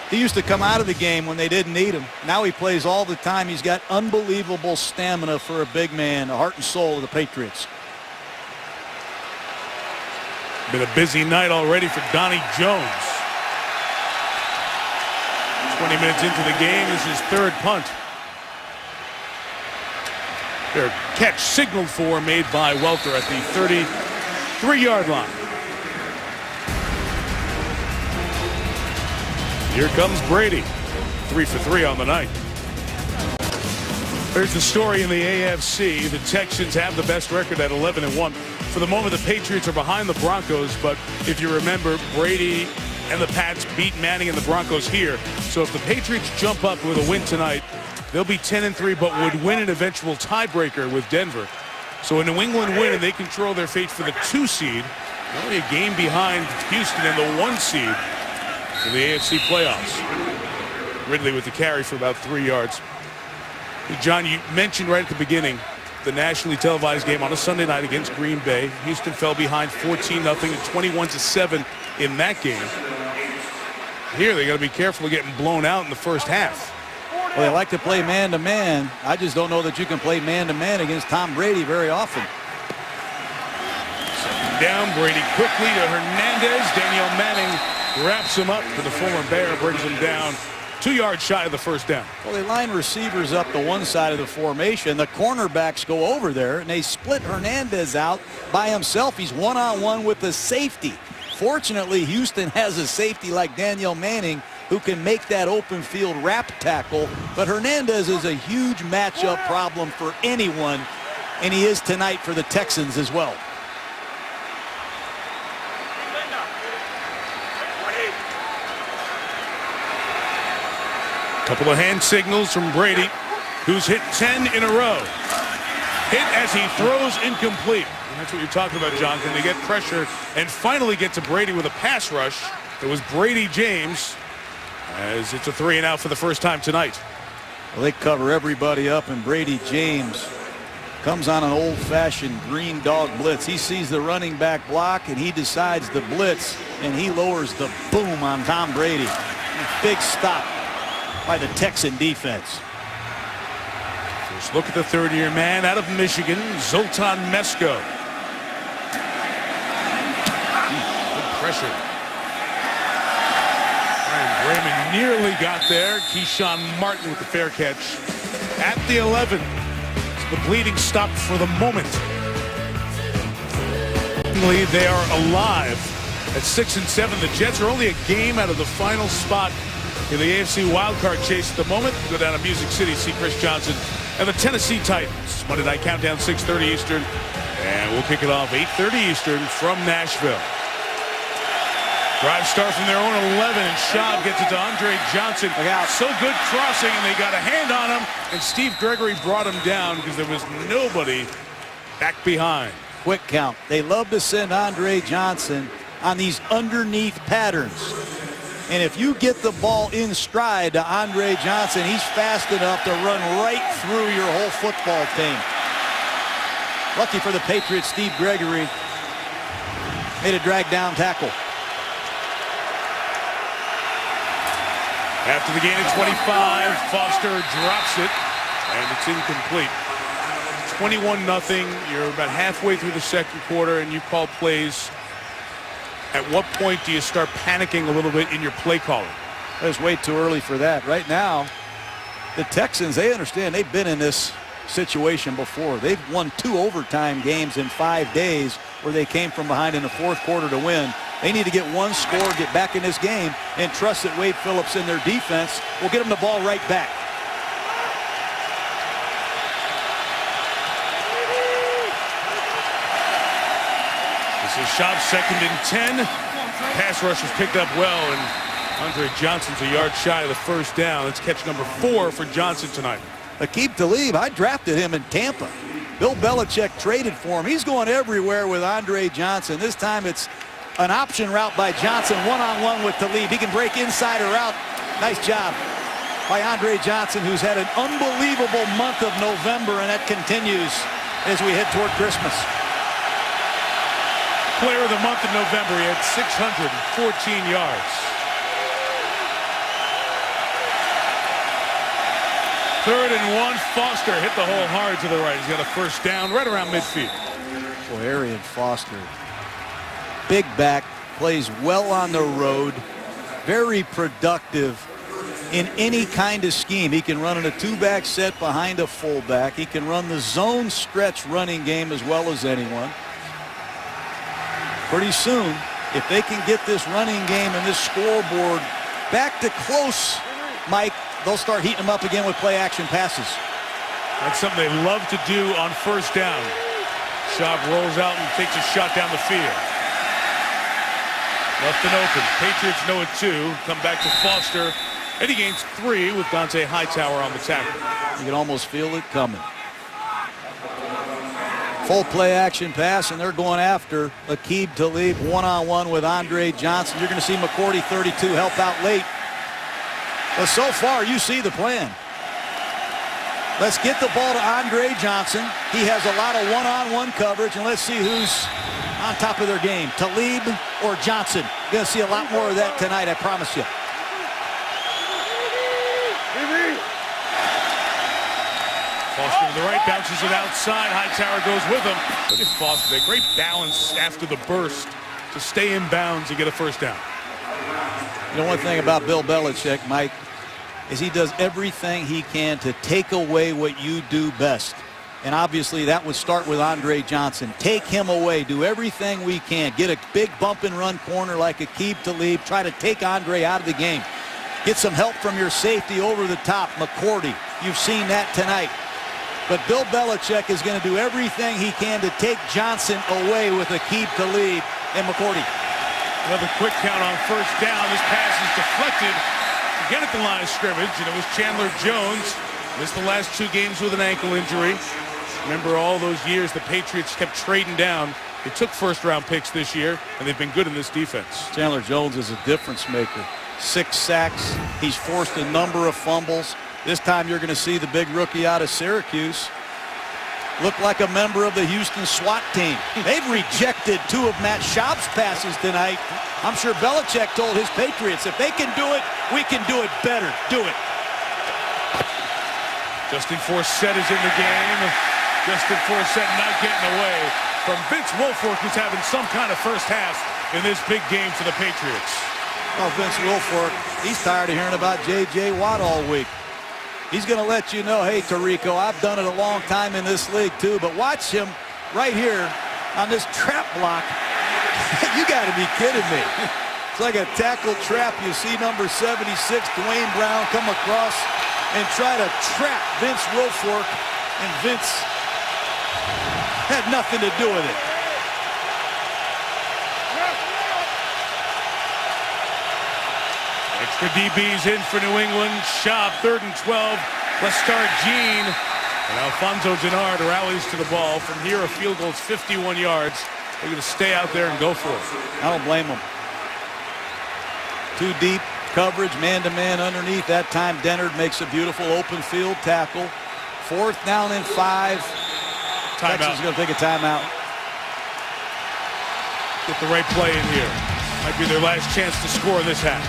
He used to come out of the game when they didn't need him. Now he plays all the time. He's got unbelievable stamina for a big man, the heart and soul of the Patriots. Been a busy night already for Donnie Jones. 20 minutes into the game, this is 3rd punt. Their catch signaled for made by Welter at the 33-yard line. Here comes Brady. 3 for 3 on the night. There's the story in the AFC. The Texans have the best record at 11-1. For the moment, the Patriots are behind the Broncos, but if you remember, Brady and the Pats beat Manning and the Broncos here. So if the Patriots jump up with a win tonight, they'll be 10-3, but would win an eventual tiebreaker with Denver. So a New England win, and they control their fate for the 2 seed. Only a game behind Houston and the 1 seed in the AFC playoffs. Ridley with the carry for about 3 yards. John, you mentioned right at the beginning the nationally televised game on a Sunday night against Green Bay. Houston fell behind 14-0 and 21-7 in that game. Here they got to be careful of getting blown out in the first half. Well, they like to play man-to-man. I just don't know that you can play man-to-man against Tom Brady very often. Down, Brady quickly to Hernandez. Daniel Manning wraps him up for the former Bear, brings him down 2 yards shy of the first down. Well, they line receivers up to one side of the formation. The cornerbacks go over there, and they split Hernandez out by himself. He's one-on-one with the safety. Fortunately, Houston has a safety like Daniel Manning who can make that open field wrap tackle. But Hernandez is a huge matchup problem for anyone, and he is tonight for the Texans as well. Couple of hand signals from Brady, who's hit 10 in a row. Hit as he throws incomplete. And that's what you're talking about, Jonathan. They get pressure and finally get to Brady with a pass rush. It was Brady James, as it's a 3-and-out for the first time tonight. Well, they cover everybody up, and Brady James comes on an old-fashioned green dog blitz. He sees the running back block, and he decides to blitz, and he lowers the boom on Tom Brady. Big stop by the Texan defense. First look at the third-year man out of Michigan, Zoltan Mesko. Good pressure. Ryan Raymond nearly got there. Keyshawn Martin with the fair catch at the 11. The bleeding stopped for the moment. They are alive At 6-7, the Jets are only a game out of the final spot in the AFC wildcard chase at the moment. Go down to Music City, see Chris Johnson and the Tennessee Titans. Monday Night Countdown, 6:30 Eastern. And we'll kick it off 8:30 Eastern from Nashville. Drive start from their own 11, and Schaub gets it to Andre Johnson. So good crossing, and they got a hand on him, and Steve Gregory brought him down because there was nobody back behind. Quick count. They love to send Andre Johnson on these underneath patterns. And if you get the ball in stride to Andre Johnson, he's fast enough to run right through your whole football team. Lucky for the Patriots, Steve Gregory made a drag down tackle. After the gain of 25, Foster drops it, and it's incomplete. 21-0. You're about halfway through the second quarter, and you call plays. At what point do you start panicking a little bit in your play calling? It's way too early for that. Right now, the Texans, they understand they've been in this situation before. They've won 2 overtime games in 5 days where they came from behind in the fourth quarter to win. They need to get one score, get back in this game, and trust that Wade Phillips and their defense will get them the ball right back. This is Schaub's 2nd and 10. Pass rush was picked up well, and Andre Johnson's a yard shy of the first down. That's catch number 4 for Johnson tonight. Aqib Talib, I drafted him in Tampa. Bill Belichick traded for him. He's going everywhere with Andre Johnson. This time it's an option route by Johnson, one-on-one with Talib. He can break inside or out. Nice job by Andre Johnson, who's had an unbelievable month of November, and that continues as we head toward Christmas. Player of the month in November, he had 614 yards. 3rd and 1, Foster hit the hole hard to the right. He's got a first down right around midfield. Boy, Arian Foster, big back, plays well on the road, very productive in any kind of scheme. He can run in a 2-back set behind a fullback. He can run the zone stretch running game as well as anyone. Pretty soon, if they can get this running game and this scoreboard back to close, Mike, they'll start heating them up again with play-action passes. That's something they love to do on first down. Schaub rolls out and takes a shot down the field. Left and open. Patriots know it too. Come back to Foster. And he gains 3 with Dante Hightower on the tackle. You can almost feel it coming. Full play-action pass, and they're going after Aqib Talib one-on-one with Andre Johnson. You're going to see McCourty, 32, help out late. But so far, you see the plan. Let's get the ball to Andre Johnson. He has a lot of one-on-one coverage, and let's see who's on top of their game, Talib or Johnson. You're going to see a lot more of that tonight, I promise you. Foster to the right, bounces it outside. Hightower goes with him. Look at Foster. A great balance after the burst to stay in bounds and get a first down. You know, one thing about Bill Belichick, Mike, is he does everything he can to take away what you do best. And obviously that would start with Andre Johnson. Take him away. Do everything we can. Get a big bump and run corner like Aqib Talib. Try to take Andre out of the game. Get some help from your safety over the top, McCourty. You've seen that tonight. But Bill Belichick is going to do everything he can to take Johnson away with Aqib Talib and McCourty. Another quick count on first down. This pass is deflected. Again at the line of scrimmage, and it was Chandler Jones. Missed the last 2 games with an ankle injury. Remember all those years the Patriots kept trading down. They took first-round picks this year, and they've been good in this defense. Chandler Jones is a difference maker. 6 sacks. He's forced a number of fumbles. This time you're going to see the big rookie out of Syracuse look like a member of the Houston SWAT team. They've rejected 2 of Matt Schaub's passes tonight. I'm sure Belichick told his Patriots, if they can do it, we can do it better. Do it. Justin Forsett is in the game. Justin Forsett not getting away from Vince Wilfork, who's having some kind of first half in this big game for the Patriots. Oh, Vince Wilfork, he's tired of hearing about J.J. Watt all week. He's going to let you know, hey, Tirico, I've done it a long time in this league, too. But watch him right here on this trap block. You got to be kidding me. It's like a tackle trap. You see number 76, Dwayne Brown, come across and try to trap Vince Wilfork, and Vince had nothing to do with it. Extra DBs in for New England. Schaub, 3rd and 12. Let's start Gene. And Alfonso Gennard rallies to the ball. From here, a field goal is 51 yards. They're going to stay out there and go for it. I don't blame them. Too deep coverage, man-to-man underneath. That time, Dennard makes a beautiful open field tackle. 4th down and 5. Texans going to take a timeout. Get the right play in here. Might be their last chance to score this half.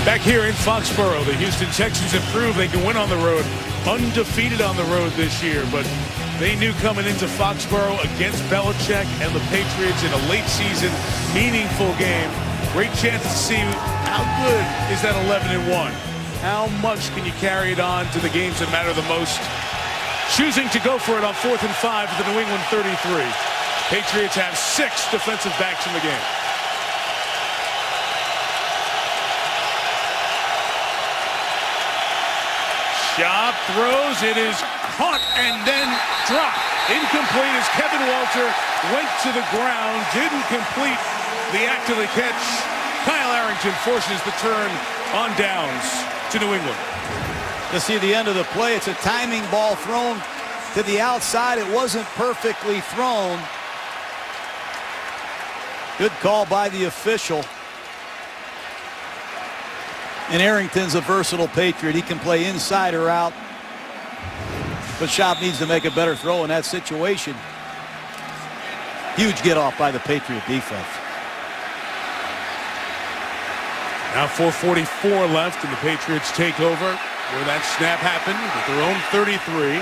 Back here in Foxborough, the Houston Texans have proved they can win on the road. Undefeated on the road this year, but they knew coming into Foxborough against Belichick and the Patriots in a late season, meaningful game. Great chance to see how good is that 11-1. How much can you carry it on to the games that matter the most? Choosing to go for it on 4th and 5 at the New England 33. Patriots have 6 defensive backs in the game. Schaub throws. It is caught and then dropped. Incomplete as Kevin Walter went to the ground. Didn't complete the act of the catch. Kyle Arrington forces the turn on downs to New England. To see the end of the play, it's a timing ball thrown to the outside. It wasn't perfectly thrown. Good call by the official. And Arrington's a versatile Patriot. He can play inside or out. But Schaub needs to make a better throw in that situation. Huge get off by the Patriot defense. Now 4:44 left, and the Patriots take over where that snap happened at their own 33.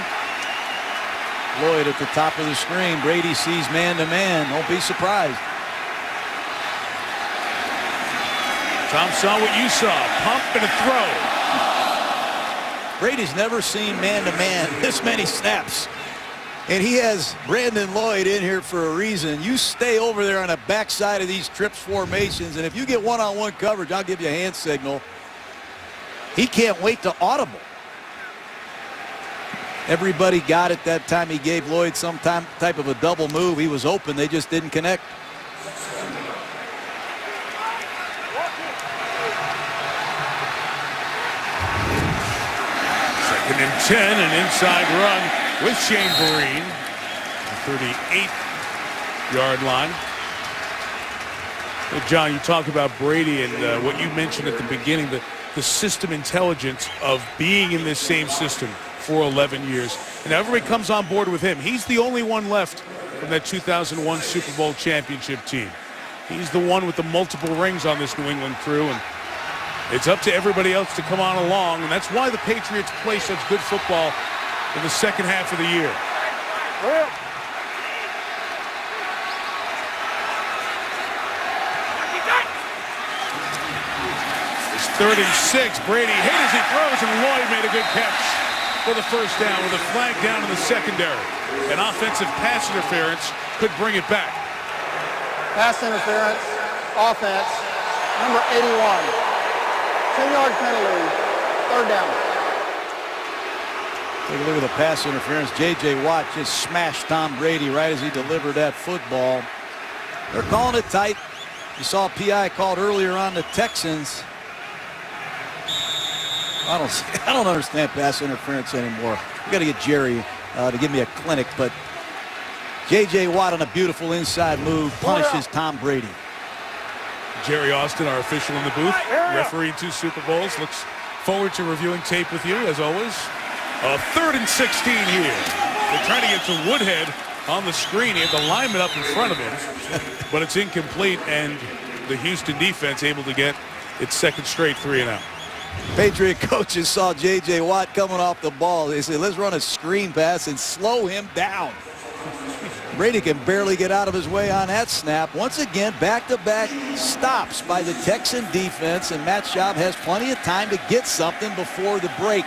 Lloyd at the top of the screen. Brady sees man-to-man. Don't be surprised. Tom saw what you saw. Pump and a throw. Brady's never seen man-to-man this many snaps. And he has Brandon Lloyd in here for a reason. You stay over there on the backside of these trips formations, and if you get one-on-one coverage, I'll give you a hand signal. He can't wait to audible. Everybody got it that time. He gave Lloyd some type of a double move. He was open. They just didn't connect. 2nd and 10, an inside run with Shane Vereen. 38-yard line. Well, John, you talk about Brady and what you mentioned at the beginning, the system intelligence of being in this same system for 11 years. And everybody comes on board with him. He's the only one left from that 2001 Super Bowl championship team. He's the one with the multiple rings on this New England crew, and it's up to everybody else to come on along, and that's why the Patriots play such good football in the second half of the year. It's 3rd and 6. Brady hit as he throws, and Lloyd made a good catch for the first down with a flag down in the secondary. An offensive pass interference could bring it back. Pass interference, offense, number 81. 10-yard penalty, 3rd down. Take a look at the pass interference. J.J. Watt just smashed Tom Brady right as he delivered that football. They're calling it tight. You saw a PI called earlier on the Texans. I don't understand pass interference anymore. We got to get Jerry to give me a clinic, but J.J. Watt on a beautiful inside move punishes Tom Brady. Jerry Austin, our official in the booth, refereed 2 Super Bowls. Looks forward to reviewing tape with you, as always. 3rd and 16 here. They're trying to get to Woodhead on the screen. He had the lineman up in front of him, but it's incomplete, and the Houston defense able to get its 2nd straight 3-and-out. Patriot coaches saw J.J. Watt coming off the ball. They said, let's run a screen pass and slow him down. Brady can barely get out of his way on that snap. Once again, back-to-back stops by the Texan defense, and Matt Schaub has plenty of time to get something before the break.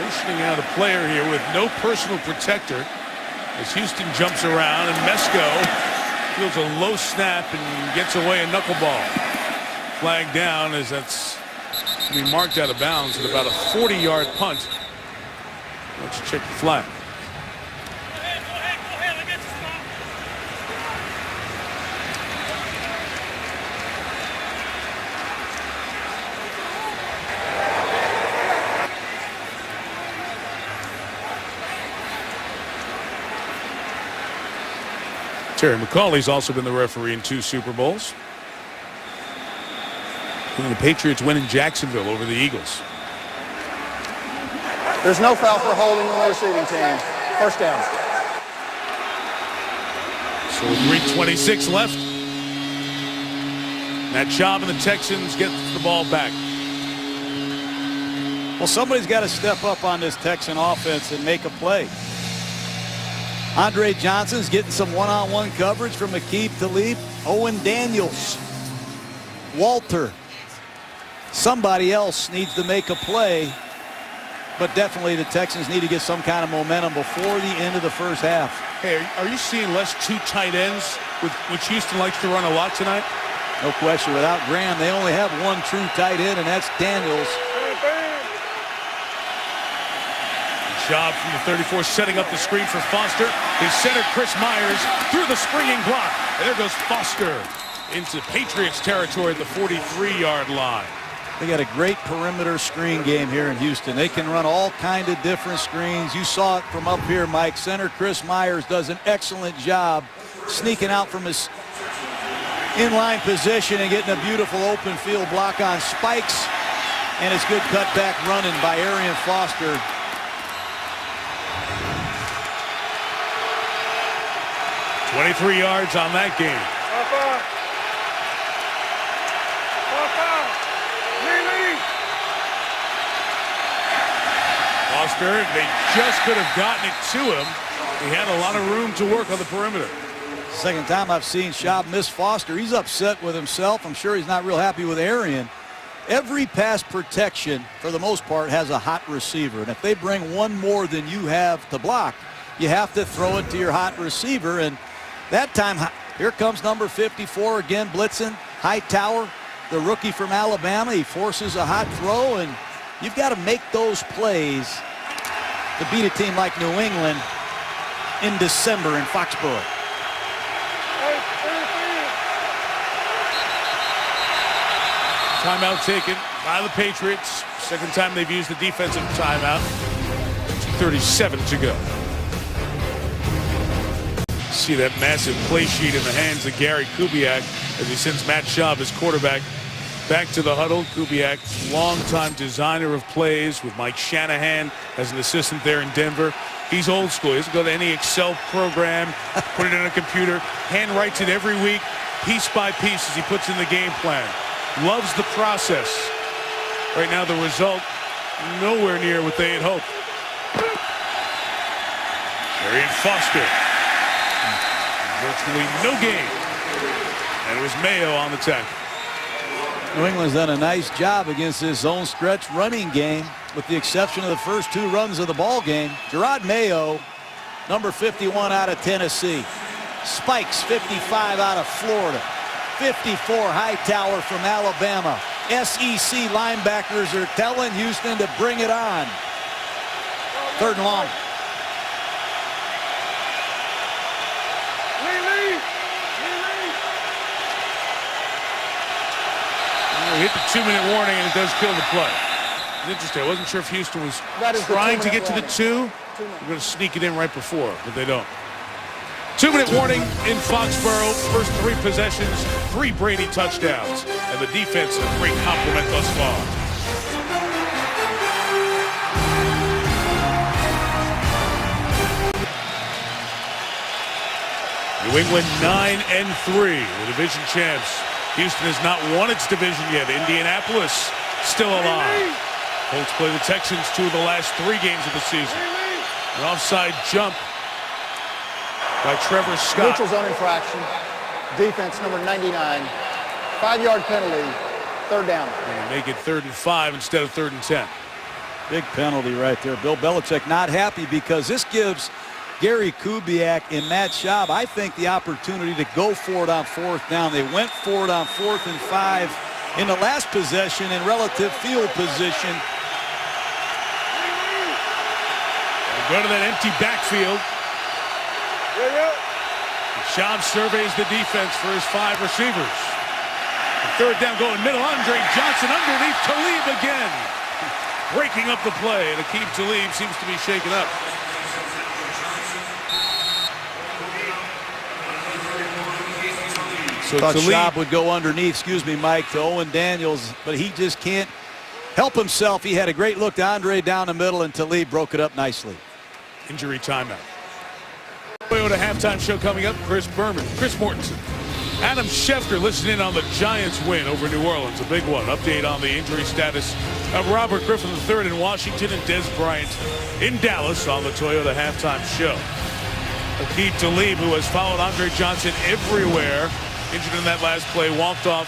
Motioning out a player here with no personal protector as Houston jumps around, and Mesco feels a low snap and gets away a knuckleball. Flag down as that's going to be marked out of bounds at about a 40-yard punt. Let's check the flag. Terry McCauley's also been the referee in 2 Super Bowls. And the Patriots win in Jacksonville over the Eagles. There's no foul for holding on the receiving team. First down. So with 3:26 left. That job and the Texans get the ball back. Well, somebody's got to step up on this Texan offense and make a play. Andre Johnson's getting some one-on-one coverage from Aqib Talib. Owen Daniels. Walter. Somebody else needs to make a play. But definitely the Texans need to get some kind of momentum before the end of the first half. Hey, are you seeing less 2 tight ends, which Houston likes to run a lot tonight? No question. Without Graham, they only have 1 true tight end, and that's Daniels. Job from the 34, setting up the screen for Foster. His center, Chris Myers, through the springing block. And there goes Foster into Patriots territory at the 43-yard line. They got a great perimeter screen game here in Houston. They can run all kind of different screens. You saw it from up here, Mike. Center Chris Myers does an excellent job sneaking out from his inline position and getting a beautiful open field block on spikes. And it's good cutback running by Arian Foster. $23 yards on that game. Foster, they just could have gotten it to him. He had a lot of room to work on the perimeter. Second time I've seen Schaub miss Foster. He's upset with himself. I'm sure he's not real happy with Arian. Every pass protection, for the most part, has a hot receiver. And if they bring one more than you have to block, you have to throw it to your hot receiver. And that time, here comes number 54 again, blitzing. Hightower, the rookie from Alabama. He forces a hot throw, and you've got to make those plays to beat a team like New England in December in Foxborough. Timeout taken by the Patriots. Second time they've used the defensive timeout. 2:37 to go. See that massive play sheet in the hands of Gary Kubiak as he sends Matt Schaub, his quarterback, back to the huddle. Kubiak, longtime designer of plays with Mike Shanahan as an assistant there in Denver. He's old school. He doesn't go to any Excel program, put it in a computer, hand writes it every week, piece by piece as he puts in the game plan. Loves the process. Right now the result nowhere near what they had hoped. Arian Foster. Virtually no gain. And it was Mayo on the tackle. New England's done a nice job against this zone stretch running game, with the exception of the first 2 runs of the ball game. Gerard Mayo, number 51 out of Tennessee. Spikes, 55 out of Florida. 54 Hightower from Alabama. SEC linebackers are telling Houston to bring it on. 3rd and long. Hit the 2-minute warning, and it does kill the play. It's interesting. I wasn't sure if Houston was trying to get to the 2. They're going to sneak it in right before, but they don't. 2-minute warning in Foxborough. First 3 possessions, 3 Brady touchdowns, and the defense a great compliment thus far. New England 9-3, the division champs. Houston has not won its division yet. Indianapolis still alive. Colts play the Texans 2 of the last 3 games of the season. An offside jump by Trevor Scott. Neutral zone infraction. Defense number 99. 5-yard penalty. 3rd down. And make it 3rd and 5 instead of 3rd and 10. Big penalty right there. Bill Belichick not happy because this gives Gary Kubiak and Matt Schaub, I think, the opportunity to go for it on fourth down. They went for it on 4th and 5 in the last possession in relative field position. Go to that empty backfield. Schaub surveys the defense for his 5 receivers. Third down going middle. Andre Johnson underneath Talib again. Breaking up the play, and Aqib Talib seems to be shaken up. So thought Schaub would go underneath, excuse me, Mike, to Owen Daniels, but he just can't help himself. He had a great look to Andre down the middle, and Talib broke it up nicely. Injury timeout. Toyota halftime show coming up. Chris Berman, Chris Mortensen, Adam Schefter listening in on the Giants win over New Orleans. A big one. Update on the injury status of Robert Griffin III in Washington and Des Bryant in Dallas on the Toyota halftime show. Aqib Talib, who has followed Andre Johnson everywhere, injured in that last play, walked off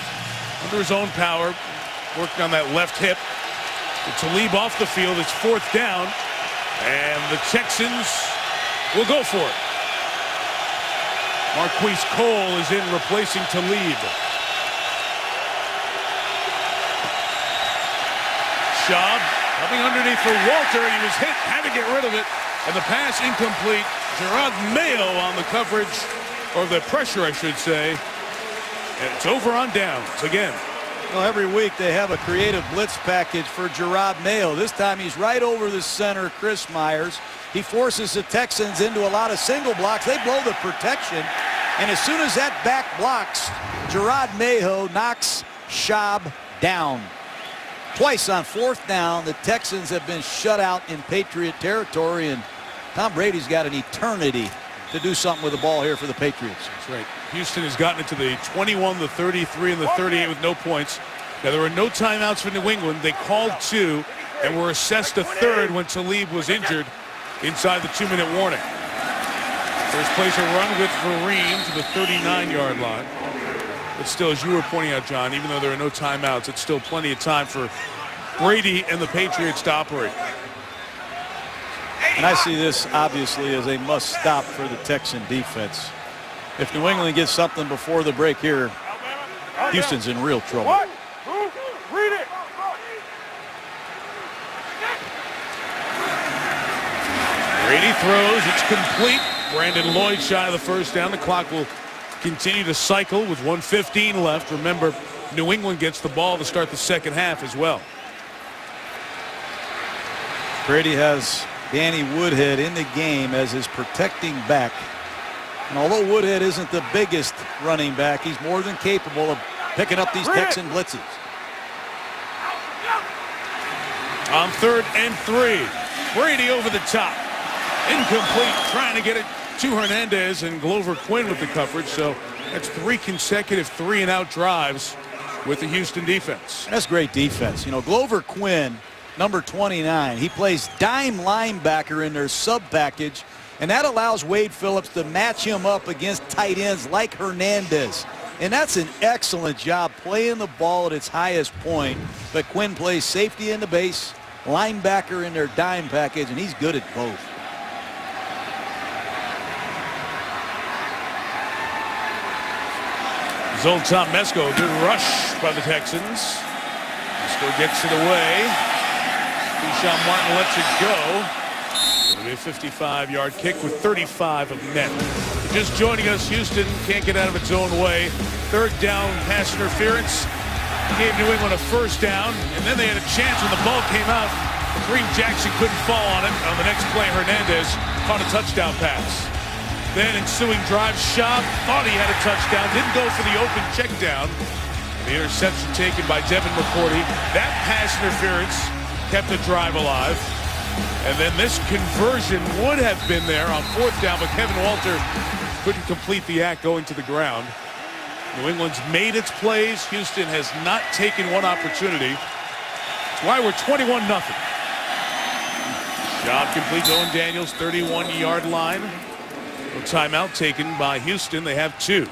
under his own power, working on that left hip. With Talib off the field, it's 4th down, and the Texans will go for it. Marquise Cole is in replacing Talib. Schaub coming underneath for Walter, and he was hit, had to get rid of it, and the pass incomplete. Gerard Mayo on the coverage, or the pressure, I should say, and it's over on downs again. Well, every week they have a creative blitz package for Gerard Mayo. This time he's right over the center, Chris Myers. He forces the Texans into a lot of single blocks. They blow the protection, and as soon as that back blocks, Gerard Mayo knocks Schaub down. Twice on 4th down, the Texans have been shut out in Patriot territory, and Tom Brady's got an eternity to do something with the ball here for the Patriots. That's right. Houston has gotten into the 21, the 33, and the 38 with no points. Now, there were no timeouts for New England. They called 2 and were assessed a 3rd when Talib was injured inside the 2-minute warning. First place a run with Vereen to the 39-yard line. But still, as you were pointing out, John, even though there are no timeouts, it's still plenty of time for Brady and the Patriots to operate. And I see this, obviously, as a must-stop for the Texan defense. If New England gets something before the break here, Houston's in real trouble. Read it. Brady throws. It's complete. Brandon Lloyd shy of the first down. The clock will continue to cycle with 1:15 left. Remember, New England gets the ball to start the second half as well. Brady has Danny Woodhead in the game as his protecting back. And although Woodhead isn't the biggest running back, he's more than capable of picking up these Texan blitzes. On 3rd and 3, Brady over the top. Incomplete, trying to get it to Hernandez, and Glover Quinn with the coverage. So that's 3 consecutive 3-and-out drives with the Houston defense. That's great defense. You know, Glover Quinn, number 29, he plays dime linebacker in their sub package, and that allows Wade Phillips to match him up against tight ends like Hernandez. And that's an excellent job playing the ball at its highest point. But Quinn plays safety in the base, linebacker in their dime package, and he's good at both. Old Tom Mesko, good rush by the Texans. Mesko gets it away. Deshaun Martin lets it go. It'll be a 55-yard kick with 35 of net. Just joining us, Houston can't get out of its own way. 3rd down pass interference gave New England a 1st down, and then they had a chance when the ball came out. Kareem Jackson couldn't fall on it. On the next play, Hernandez caught a touchdown pass. Then ensuing drive, Schaub thought he had a touchdown, didn't go for the open check down. The interception taken by Devin McCourty. That pass interference kept the drive alive. And then this conversion would have been there on 4th down, but Kevin Walter couldn't complete the act going to the ground. New England's made its plays. Houston has not taken one opportunity. That's why we're 21-0. Schaub complete to Owen Daniels, 31-yard line. A timeout taken by Houston. They have 2.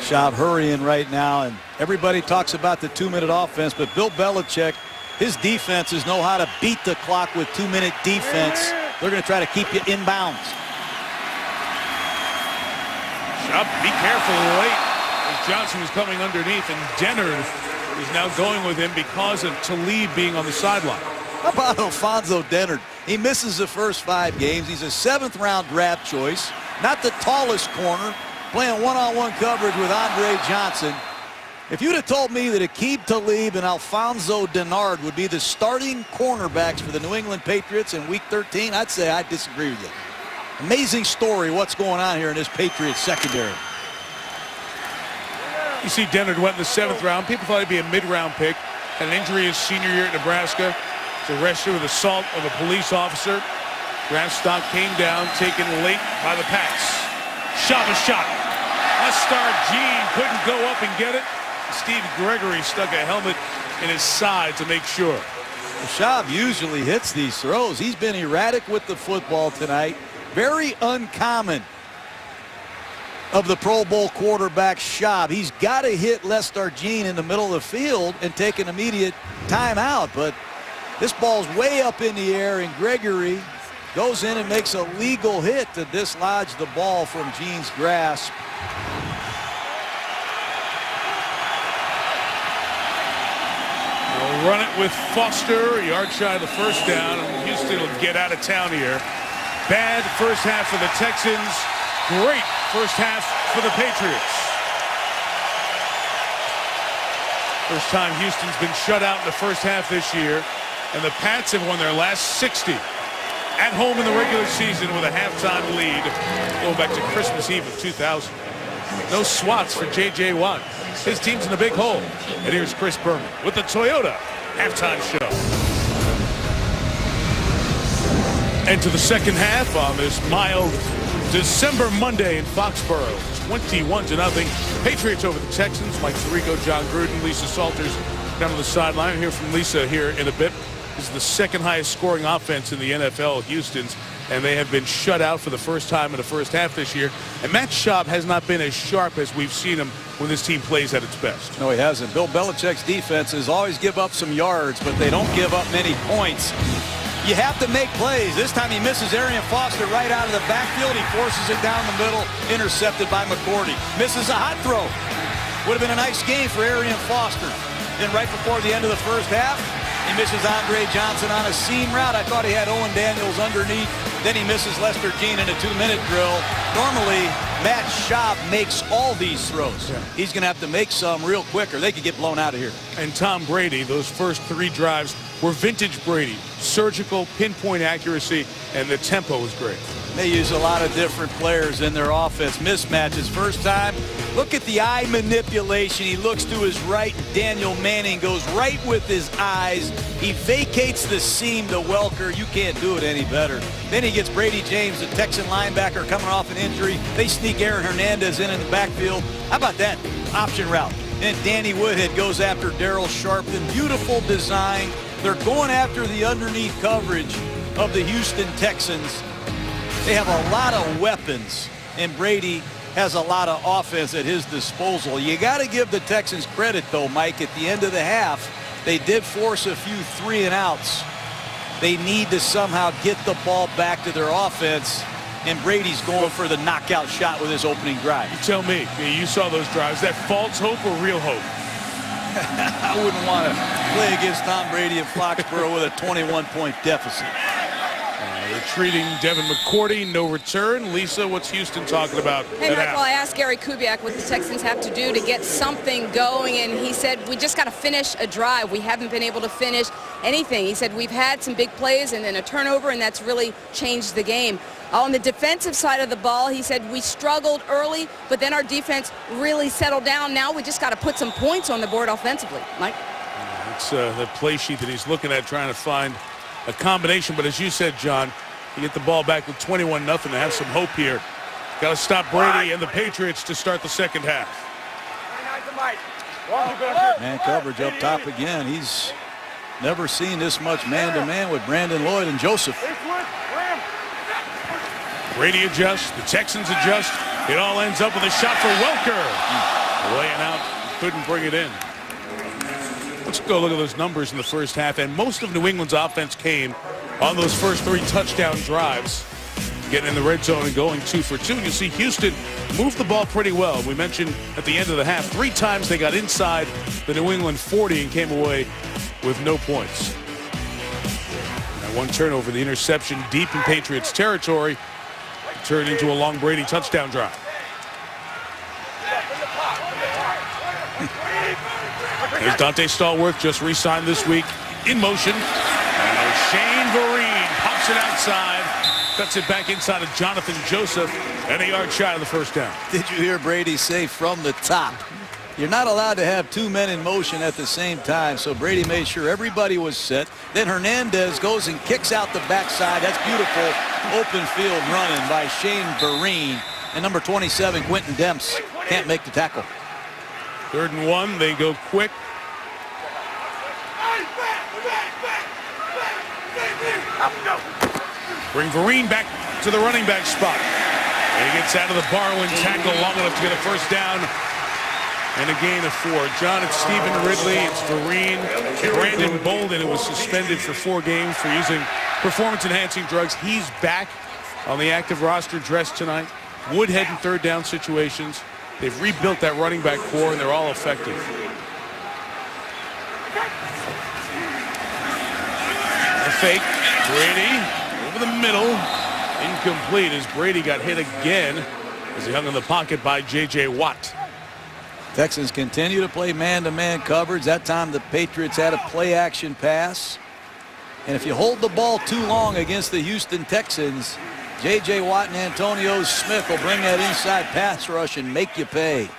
Schaub hurrying right now, and everybody talks about the 2-minute offense, but Bill Belichick His defenses know how to beat the clock with 2-minute defense. They're going to try to keep you inbounds. Schaub, be careful late as Johnson was coming underneath, and Dennard is now going with him because of Talib being on the sideline. How about Alfonso Dennard? He misses the first 5 games. He's a 7th-round draft choice. Not the tallest corner, playing one-on-one coverage with Andre Johnson. If you'd have told me that Aqib Talib and Alfonso Dennard would be the starting cornerbacks for the New England Patriots in Week 13, I'd say I disagree with you. Amazing story what's going on here in this Patriots secondary. You see Dennard went in the 7th round. People thought he'd be a mid-round pick. Had an injury his senior year at Nebraska. Was arrested with assault of a police officer. Draft stock came down, taken late by the Pats. Schaub a shot. Star Gene couldn't go up and get it. Steve Gregory stuck a helmet in his side to make sure. Schaub usually hits these throws. He's been erratic with the football tonight. Very uncommon of the Pro Bowl quarterback Schaub. He's got to hit Lester Gene in the middle of the field and take an immediate timeout. But this ball's way up in the air, and Gregory goes in and makes a legal hit to dislodge the ball from Gene's grasp. They'll run it with Foster, a yard shy of the first down, and Houston will get out of town here. Bad first half for the Texans. Great first half for the Patriots. First time Houston's been shut out in the first half this year, and the Pats have won their last 60 at home in the regular season with a halftime lead going back to Christmas Eve of 2000. No swats for J.J. Watt. His team's in a big hole. And here's Chris Berman with the Toyota halftime show. And to the second half on this mild December Monday in Foxborough. 21-0. Patriots over the Texans. Mike Tirico, John Gruden, Lisa Salters down on the sideline. We'll hear from Lisa here in a bit. This is the second highest scoring offense in the NFL, Houston's, and they have been shut out for the first time in the first half this year. And Matt Schaub has not been as sharp as we've seen him when this team plays at its best. No, he hasn't. Bill Belichick's defenses always give up some yards, but they don't give up many points. You have to make plays. This time he misses Arian Foster right out of the backfield. He forces it down the middle, intercepted by McCourty. Misses a hot throw. Would have been a nice game for Arian Foster. Then right before the end of the first half, he misses Andre Johnson on a seam route. I thought he had Owen Daniels underneath. Then he misses Lester Gene in a 2-minute drill. Normally, Matt Schaub makes all these throws. Yeah. He's going to have to make some real quick or they could get blown out of here. And Tom Brady, those first 3 drives were vintage Brady. Surgical, pinpoint accuracy, and the tempo was great. They use a lot of different players in their offense. Mismatches. First time, look at the eye manipulation. He looks to his right. Daniel Manning goes right with his eyes. He vacates the seam to Welker. You can't do it any better. Then he gets Brady James, the Texan linebacker, coming off an injury. They sneak Aaron Hernandez in the backfield. How about that option route? And Danny Woodhead goes after Darryl Sharpton. Beautiful design. They're going after the underneath coverage of the Houston Texans. They have a lot of weapons, and Brady has a lot of offense at his disposal. You got to give the Texans credit, though, Mike. At the end of the half, they did force a few 3-and-outs. They need to somehow get the ball back to their offense, and Brady's going for the knockout shot with his opening drive. You tell me. You saw those drives. Is that false hope or real hope? I wouldn't want to play against Tom Brady in Foxborough with a 21-point deficit. Retreating Devin McCourty, no return. Lisa, what's Houston talking about? Hey, Michael, I asked Gary Kubiak what the Texans have to do to get something going, and he said, we just got to finish a drive. We haven't been able to finish anything. He said, we've had some big plays and then a turnover, and that's really changed the game. On the defensive side of the ball, he said, we struggled early, but then our defense really settled down. Now we just got to put some points on the board offensively. Mike? It's the play sheet that he's looking at, trying to find a combination. But as you said, John, you get the ball back with 21-0 to have some hope here. Got to stop Brady and the Patriots to start the second half. Man coverage up top again. He's never seen this much man-to-man with Brandon Lloyd and Joseph. Brady adjusts. The Texans adjust. It all ends up with a shot for Welker. Laying out. Couldn't bring it in. Let's go look at those numbers in the first half. And most of New England's offense came on those first 3 touchdown drives, getting in the red zone and going 2 for 2. You see Houston moved the ball pretty well. We mentioned at the end of the half, 3 times they got inside the New England 40 and came away with no points. And 1 turnover, the interception deep in Patriots territory, turned into a long Brady touchdown drive. There's Dante Stallworth, just re-signed this week, in motion. And Shane Vereen pops it outside, cuts it back inside of Jonathan Joseph, and a yard shy of the first down. Did you hear Brady say from the top? You're not allowed to have 2 men in motion at the same time, so Brady made sure everybody was set. Then Hernandez goes and kicks out the backside. That's beautiful open field running by Shane Vereen. And number 27, Quentin Demps, can't make the tackle. 3rd and 1, they go quick. Bring Vereen back to the running back spot. And he gets out of the borrowing tackle long enough to get a first down and a gain of 4. John, it's Stephen Ridley, it's Vereen. Brandon Bolden, who was suspended for 4 games for using performance-enhancing drugs. He's back on the active roster dressed tonight. Woodhead in 3rd down situations. They've rebuilt that running back core, and they're all effective. A fake. Brady over the middle. Incomplete as Brady got hit again as he hung in the pocket by J.J. Watt. Texans continue to play man-to-man coverage. That time the Patriots had a play-action pass. And if you hold the ball too long against the Houston Texans, J.J. Watt and Antonio Smith will bring that inside pass rush and make you pay.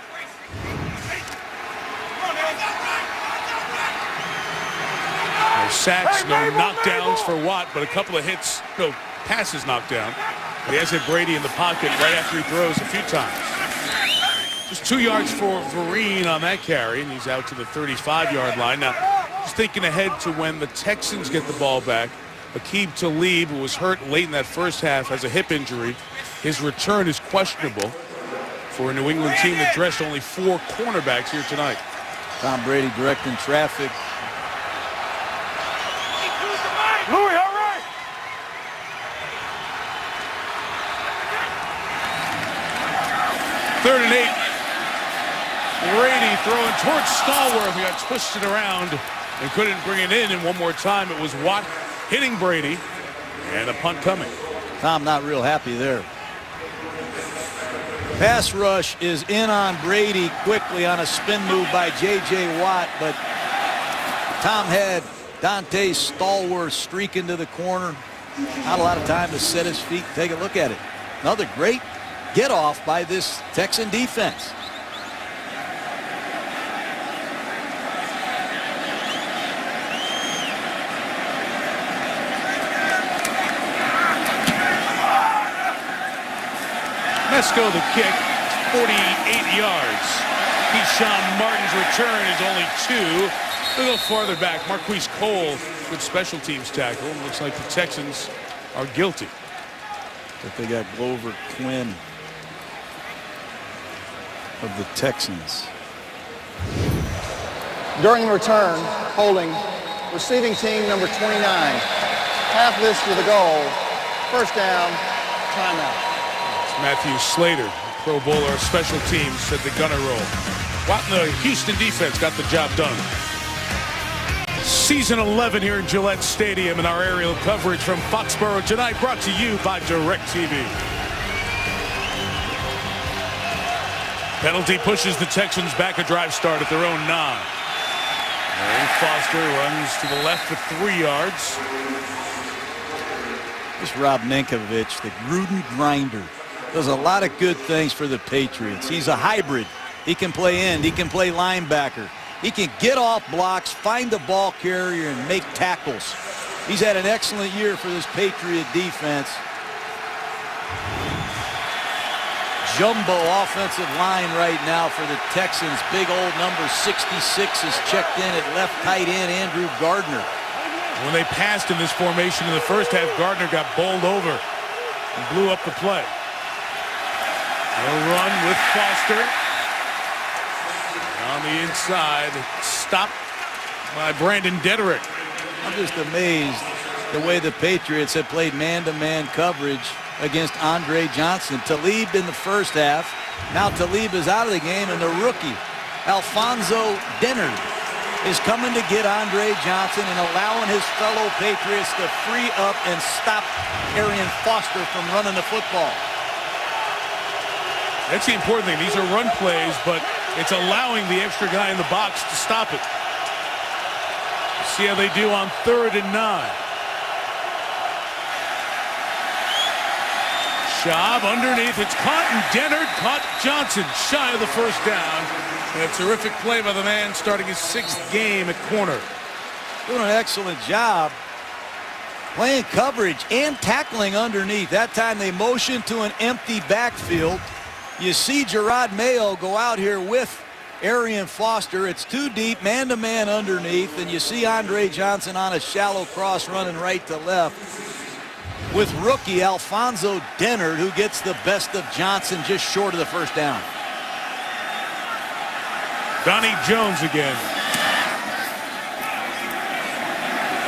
No sacks, no knockdowns for Watt, but a couple of hits, no passes knocked down. But he has hit Brady in the pocket right after he throws a few times. Just 2 yards for Vereen on that carry, and he's out to the 35-yard line. Now, just thinking ahead to when the Texans get the ball back, Aqib Talib, who was hurt late in that first half, has a hip injury. His return is questionable for a New England team that dressed only 4 cornerbacks here tonight. Tom Brady directing traffic. Louis, all right. 3rd and 8. Brady throwing towards Stallworth. He got twisted around and couldn't bring it in. And one more time, it was Watt hitting Brady, and a punt coming. Tom not real happy there. Pass rush is in on Brady quickly on a spin move by J.J. Watt, but Tom had Dante Stallworth streak into the corner. Not a lot of time to set his feet. Take a look at it. Another great get off by this Texan defense. Mesco the kick, 48 yards. Keyshawn Martin's return is only 2. A little farther back, Marquise Cole, good special teams tackle. Looks like the Texans are guilty. But they got Glover Quinn of the Texans. During the return, holding receiving team number 29. Half this to the goal. First down, timeout. Matthew Slater, Pro Bowler of special teams, said the gunner roll. Watt and the Houston defense got the job done. Season 11 here in Gillette Stadium, and our aerial coverage from Foxborough tonight brought to you by DirecTV. Penalty pushes the Texans back a drive start at their own 9. Larry Foster runs to the left for 3 yards. This Rob Ninkovich, the Gruden grinder, does a lot of good things for the Patriots. He's a hybrid. He can play end. He can play linebacker. He can get off blocks, find the ball carrier, and make tackles. He's had an excellent year for this Patriot defense. Jumbo offensive line right now for the Texans. Big old number 66 is checked in at left tight end, Andrew Gardner. When they passed in this formation in the first half, Gardner got bowled over and blew up the play. No run with Foster. On the inside, stopped by Brandon Dederick. I'm just amazed the way the Patriots have played man-to-man coverage against Andre Johnson. Talib in the first half. Now Talib is out of the game, and the rookie, Alfonso Dennard, is coming to get Andre Johnson and allowing his fellow Patriots to free up and stop Arian Foster from running the football. That's the important thing. These are run plays, but it's allowing the extra guy in the box to stop it. See how they do on 3rd and 9. Schaub underneath. It's caught, and Dennard caught Johnson shy of the first down. And a terrific play by the man starting his 6th game at corner. Doing an excellent job playing coverage and tackling underneath. That time they motioned to an empty backfield. You see Gerard Mayo go out here with Arian Foster. It's too deep, man-to-man underneath, and you see Andre Johnson on a shallow cross running right to left with rookie Alfonso Dennard, who gets the best of Johnson just short of the first down. Donnie Jones again.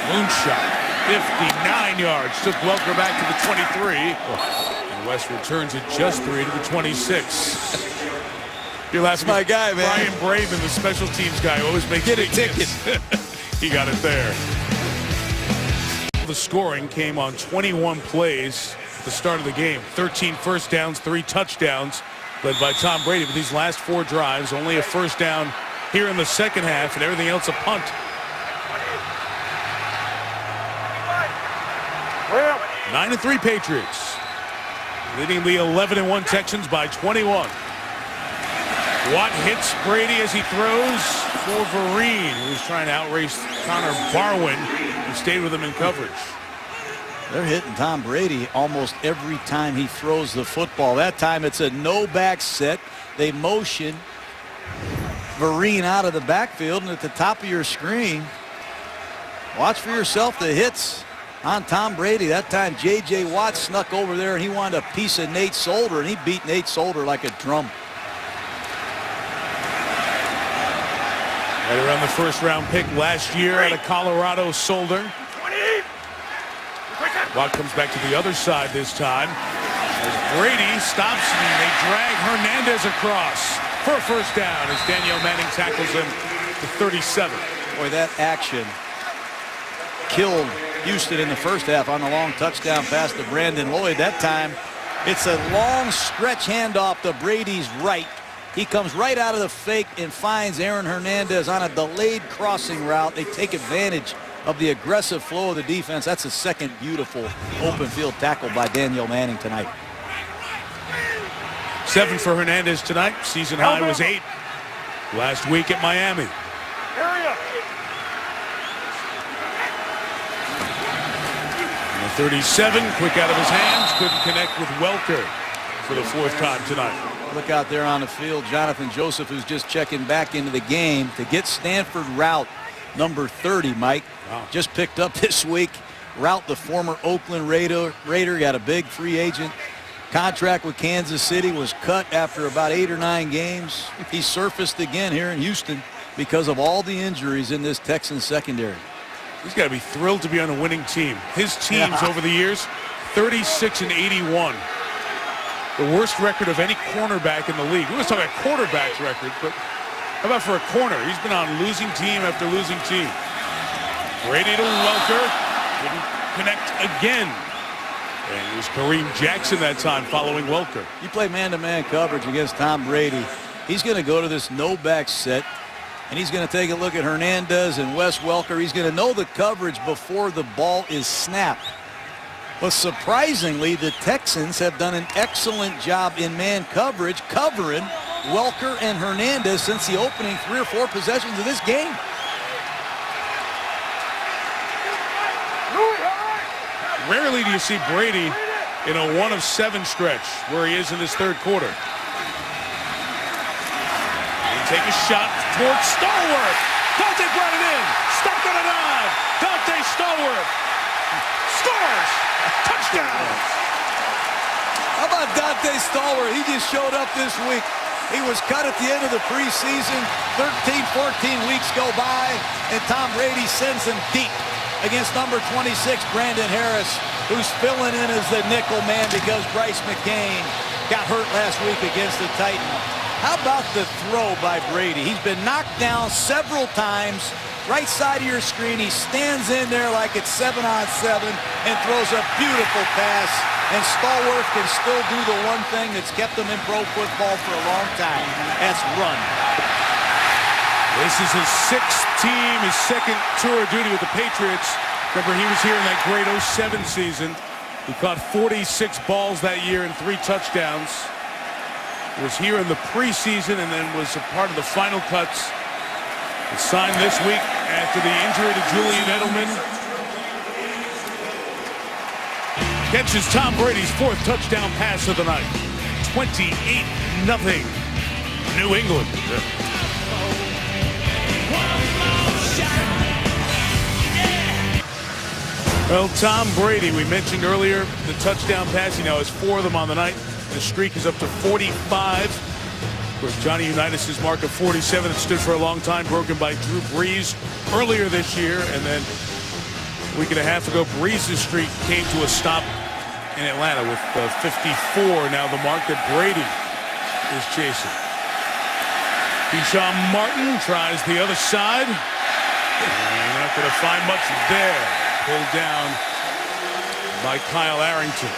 Moonshot, 59 yards, took Welker back to the 23. And West returns it just 3 to the 26. You're laughing. That's my guy, man. Brian Braven, the special teams guy, always makes Get a big ticket. hits. He got it there. The scoring came on 21 plays at the start of the game. 13 first downs, 3 touchdowns, led by Tom Brady. But these last 4 drives, only a first down here in the second half, and everything else a punt. 9-3 Patriots, leading the 11-1 Texans by 21. Watt hits Brady as he throws for Vereen, who's trying to outrace Connor Barwin, who stayed with him in coverage. They're hitting Tom Brady almost every time he throws the football. That time it's a no-back set. They motion Vereen out of the backfield, and at the top of your screen, watch for yourself the hits on Tom Brady. That time J.J. Watt snuck over there, and he wanted a piece of Nate Solder, and he beat Nate Solder like a drum. Right around the first-round pick last year out of Colorado, Solder. Watt comes back to the other side this time as Brady stops, and they drag Hernandez across for a first down as Danielle Manning tackles him to 37. Boy, that action killed Houston in the first half on the long touchdown pass to Brandon Lloyd. That time it's a long stretch handoff to Brady's right. He comes right out of the fake and finds Aaron Hernandez on a delayed crossing route. They take advantage of the aggressive flow of the defense. That's a second beautiful open field tackle by Danielle Manning tonight. 7 for Hernandez tonight. Season high was 8 last week at Miami. And the 37, quick out of his hands, couldn't connect with Welker for the 4th time tonight. Look out there on the field, Jonathan Joseph, who's just checking back into the game to get Stanford route number 30, Mike. Wow. Just picked up this week. Route, the former Oakland Raider, got a big free agent contract with Kansas City, was cut after about 8 or 9 games. He surfaced again here in Houston because of all the injuries in this Texans secondary. He's got to be thrilled to be on a winning team. His teams over the years, 36-81. The worst record of any cornerback in the league. We was talking about quarterback's record, but how about for a corner? He's been on losing team after losing team. Brady to Welker. Didn't connect again. And it was Kareem Jackson that time following Welker. You play man-to-man coverage against Tom Brady. He's going to go to this no-back set, and he's going to take a look at Hernandez and Wes Welker. He's going to know the coverage before the ball is snapped. But surprisingly, the Texans have done an excellent job in man coverage, covering Welker and Hernandez since the opening 3 or 4 possessions of this game. Rarely do you see Brady in a 1-of-7 stretch where he is in this 3rd quarter. They take a shot towards Stallworth. Dante brought it in. Stopped on a dive. Dante Stallworth scores. Touchdown. How about Dante Stallworth? He just showed up this week. He was cut at the end of the preseason. 13, 14 weeks go by, and Tom Brady sends him deep against number 26, Brandon Harris, who's filling in as the nickel man because Bryce McCain got hurt last week against the Titans. How about the throw by Brady? He's been knocked down several times. Right side of your screen, he stands in there like it's 7-on-7 and throws a beautiful pass. And Stallworth can still do the one thing that's kept him in pro football for a long time. That's run. This is his sixth team, his second tour of duty with the Patriots. Remember, he was here in that great 07 season. He caught 46 balls that year and 3 touchdowns. Was here in the preseason and then was a part of the final cuts. He signed this week after the injury to Julian Edelman. Catches Tom Brady's 4th touchdown pass of the night. 28-0 New England. Well, Tom Brady, we mentioned earlier the touchdown pass. He now has 4 of them on the night. The streak is up to 45. Of course, Johnny Unitas' mark of 47 that stood for a long time, broken by Drew Brees earlier this year. And then a week and a half ago, Brees' streak came to a stop in Atlanta with 54. Now the mark that Brady is chasing. Deshaun Martin tries the other side. And not going to find much there. Pulled down by Kyle Arrington.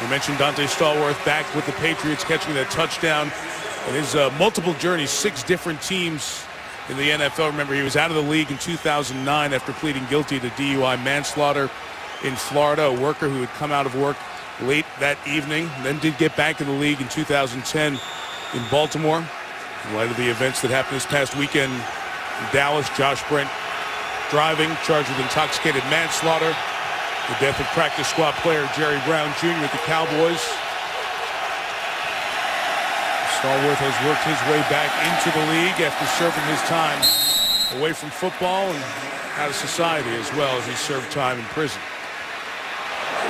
We mentioned Dante Stallworth back with the Patriots, catching that touchdown. And his multiple journeys, 6 different teams in the NFL. Remember, he was out of the league in 2009 after pleading guilty to DUI manslaughter in Florida. A worker who had come out of work late that evening, then did get back in the league in 2010 in Baltimore. In light of the events that happened this past weekend in Dallas, Josh Brent driving, charged with intoxicated manslaughter. The death of practice squad player Jerry Brown Jr. with the Cowboys. Stallworth has worked his way back into the league after serving his time away from football and out of society as well as he served time in prison.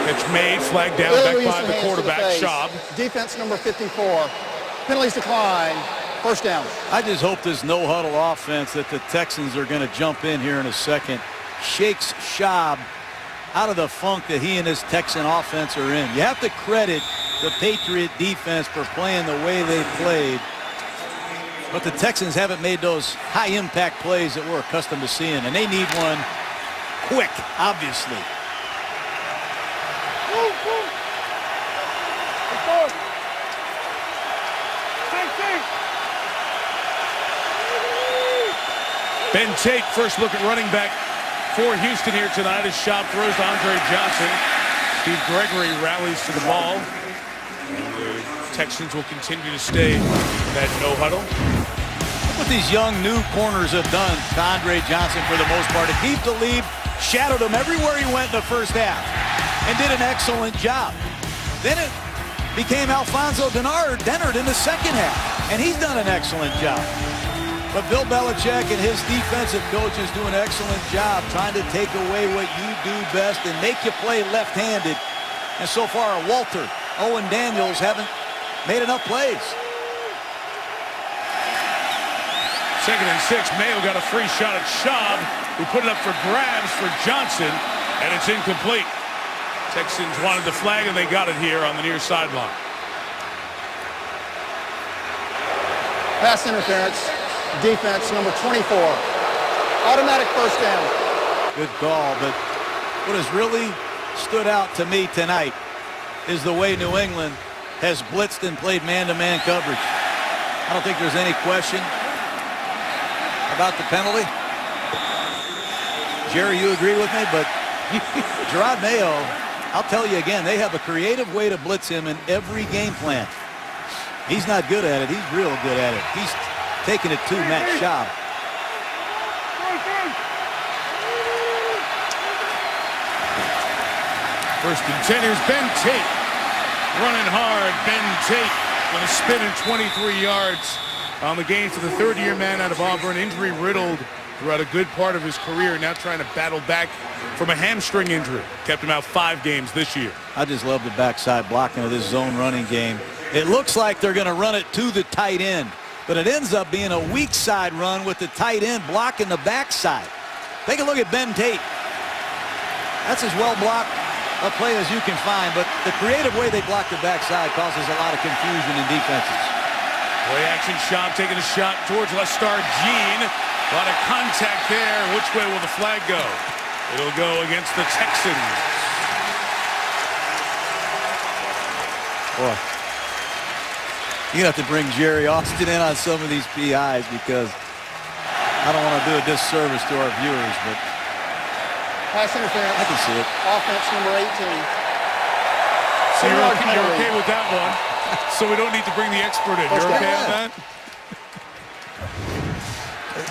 Catch made, flag down, back by the quarterback, Schaub. Defense number 54. Penalties decline. First down. I just hope this no-huddle offense that the Texans are going to jump in here in a second shakes Schaub out of the funk that he and his Texan offense are in. You have to credit the Patriot defense for playing the way they played. But the Texans haven't made those high-impact plays that we're accustomed to seeing, and they need one quick, obviously. Ben Tate, first look at running back for Houston here tonight as Schaub throws to Andre Johnson. Steve Gregory rallies to the ball. And the Texans will continue to stay in that no-huddle. Look what these young new corners have done to Andre Johnson for the most part. Aqib Talib shadowed him everywhere he went in the first half and did an excellent job. Then it became Alfonso Dennard in the second half, and he's done an excellent job. But Bill Belichick and his defensive coaches do an excellent job trying to take away what you do best and make you play left-handed. And so far, Walter, Owen Daniels haven't made enough plays. 2nd and 6. Mayo got a free shot at Schaub, who put it up for grabs for Johnson, and it's incomplete. Texans wanted the flag, and they got it here on the near sideline. Pass interference. Defense number 24. Automatic first down. Good call, but what has really stood out to me tonight is the way New England has blitzed and played man-to-man coverage. I don't think there's any question about the penalty. Jerry, you agree with me, but Gerard Mayo, I'll tell you again, they have a creative way to blitz him in every game plan. He's not good at it. He's real good at it. He's taking it to Matt Schaub. First and 10, here's Ben Tate. Running hard, Ben Tate with a spin and 23 yards on the game for the 3rd-year man out of Auburn. Injury-riddled throughout a good part of his career, now trying to battle back from a hamstring injury. Kept him out 5 games this year. I just love the backside blocking of this zone running game. It looks like they're going to run it to the tight end, but it ends up being a weak side run with the tight end blocking the backside. Take a look at Ben Tate. That's as well blocked a play as you can find, but the creative way they block the backside causes a lot of confusion in defenses. Play action shot, taking a shot towards left star Gene. A lot of contact there. Which way will the flag go? It'll go against the Texans. Boy, you have to bring Jerry Austin in on some of these PIs because I don't want to do a disservice to our viewers, but Pass interference. I can see it. Offense number 18. So you're okay with that one. So we don't need to bring the expert in. You're okay with that?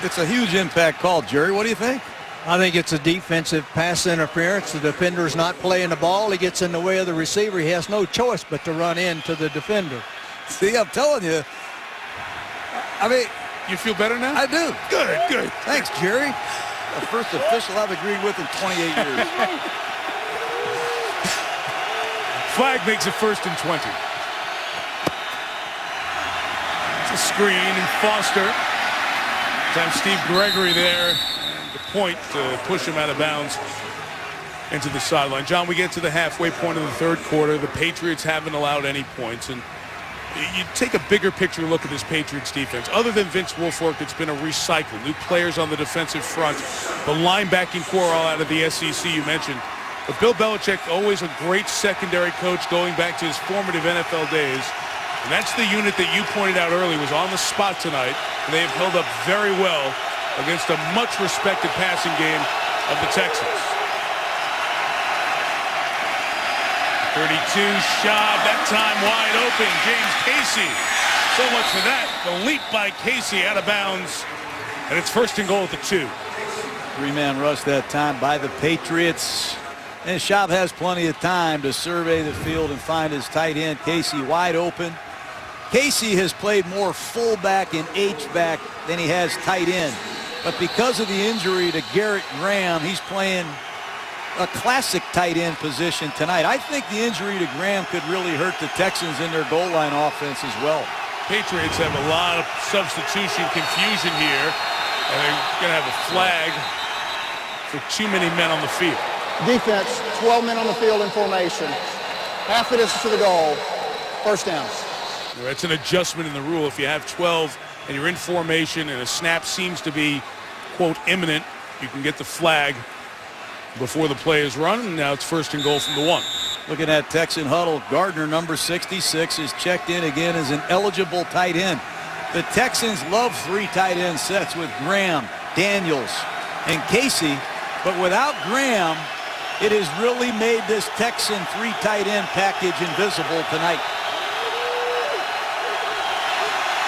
It's a huge impact call, Jerry. What do you think? I think it's a defensive pass interference. The defender's not playing the ball. He gets in the way of the receiver. He has no choice but to run into the defender. See, I'm telling you. I mean, you feel better now? I do. Good, good. Thanks, Jerry. The first official I've agreed with in 28 years. Flag makes it 1st and 20. It's a screen, and Foster. Time Steve Gregory there. The point to push him out of bounds into the sideline. John, we get to the halfway point of the 3rd quarter. The Patriots haven't allowed any points, and you take a bigger picture look at this Patriots defense. Other than Vince Wilfork, it's been a recycle. New players on the defensive front. The linebacking core all out of the SEC you mentioned. But Bill Belichick, always a great secondary coach going back to his formative NFL days. And that's the unit that you pointed out early was on the spot tonight. And they have held up very well against a much respected passing game of the Texans. 32 shot, that time wide open. James Casey. So much for that. The leap by Casey out of bounds. And it's 1st and goal at the 2. 3-man rush that time by the Patriots. And Schaub has plenty of time to survey the field and find his tight end, Casey, wide open. Casey has played more fullback and H-back than he has tight end. But because of the injury to Garrett Graham, he's playing a classic tight end position tonight. I think the injury to Graham could really hurt the Texans in their goal line offense as well. Patriots have a lot of substitution confusion here, and they're going to have a flag for too many men on the field. Defense, 12 men on the field in formation. Half the distance to the goal. 1st downs. It's an adjustment in the rule. If you have 12 and you're in formation and a snap seems to be, quote, imminent, you can get the flag before the play is run, and now it's 1st and goal from the 1. Looking at Texan huddle, Gardner, number 66, is checked in again as an eligible tight end. The Texans love 3 tight end sets with Graham, Daniels, and Casey, but without Graham, it has really made this Texan 3 tight end package invisible tonight.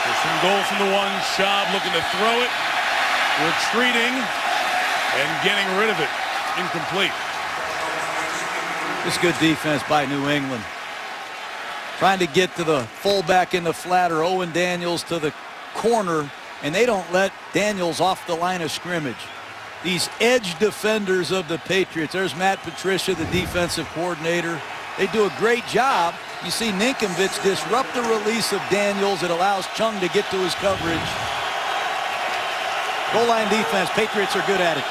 1st and goal from the 1. Schaub looking to throw it, retreating, and getting rid of it. Incomplete. This good defense by New England. Trying to get to the fullback in the flat or Owen Daniels to the corner, and they don't let Daniels off the line of scrimmage. These edge defenders of the Patriots. There's Matt Patricia, the defensive coordinator. They do a great job. You see Ninkovich disrupt the release of Daniels. It allows Chung to get to his coverage. Goal line defense. Patriots are good at it.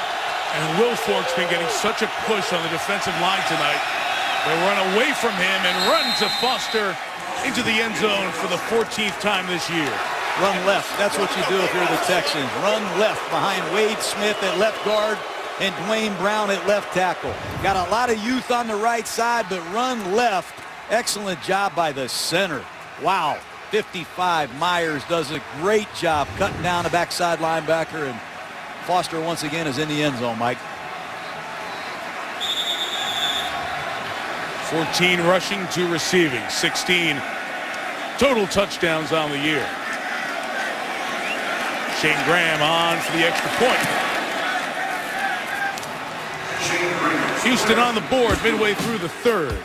And Wilfork's been getting such a push on the defensive line tonight. They run away from him and run to Foster into the end zone for the 14th time this year. Run left. That's what you do if you're the Texans. Run left behind Wade Smith at left guard and Dwayne Brown at left tackle. Got a lot of youth on the right side, but run left. Excellent job by the center. Wow. 55. Myers does a great job cutting down a backside linebacker, and Foster once again is in the end zone, Mike. 14 rushing, 2 receiving, 16 total touchdowns on the year. Shane Graham on for the extra point. Houston on the board midway through the 3rd.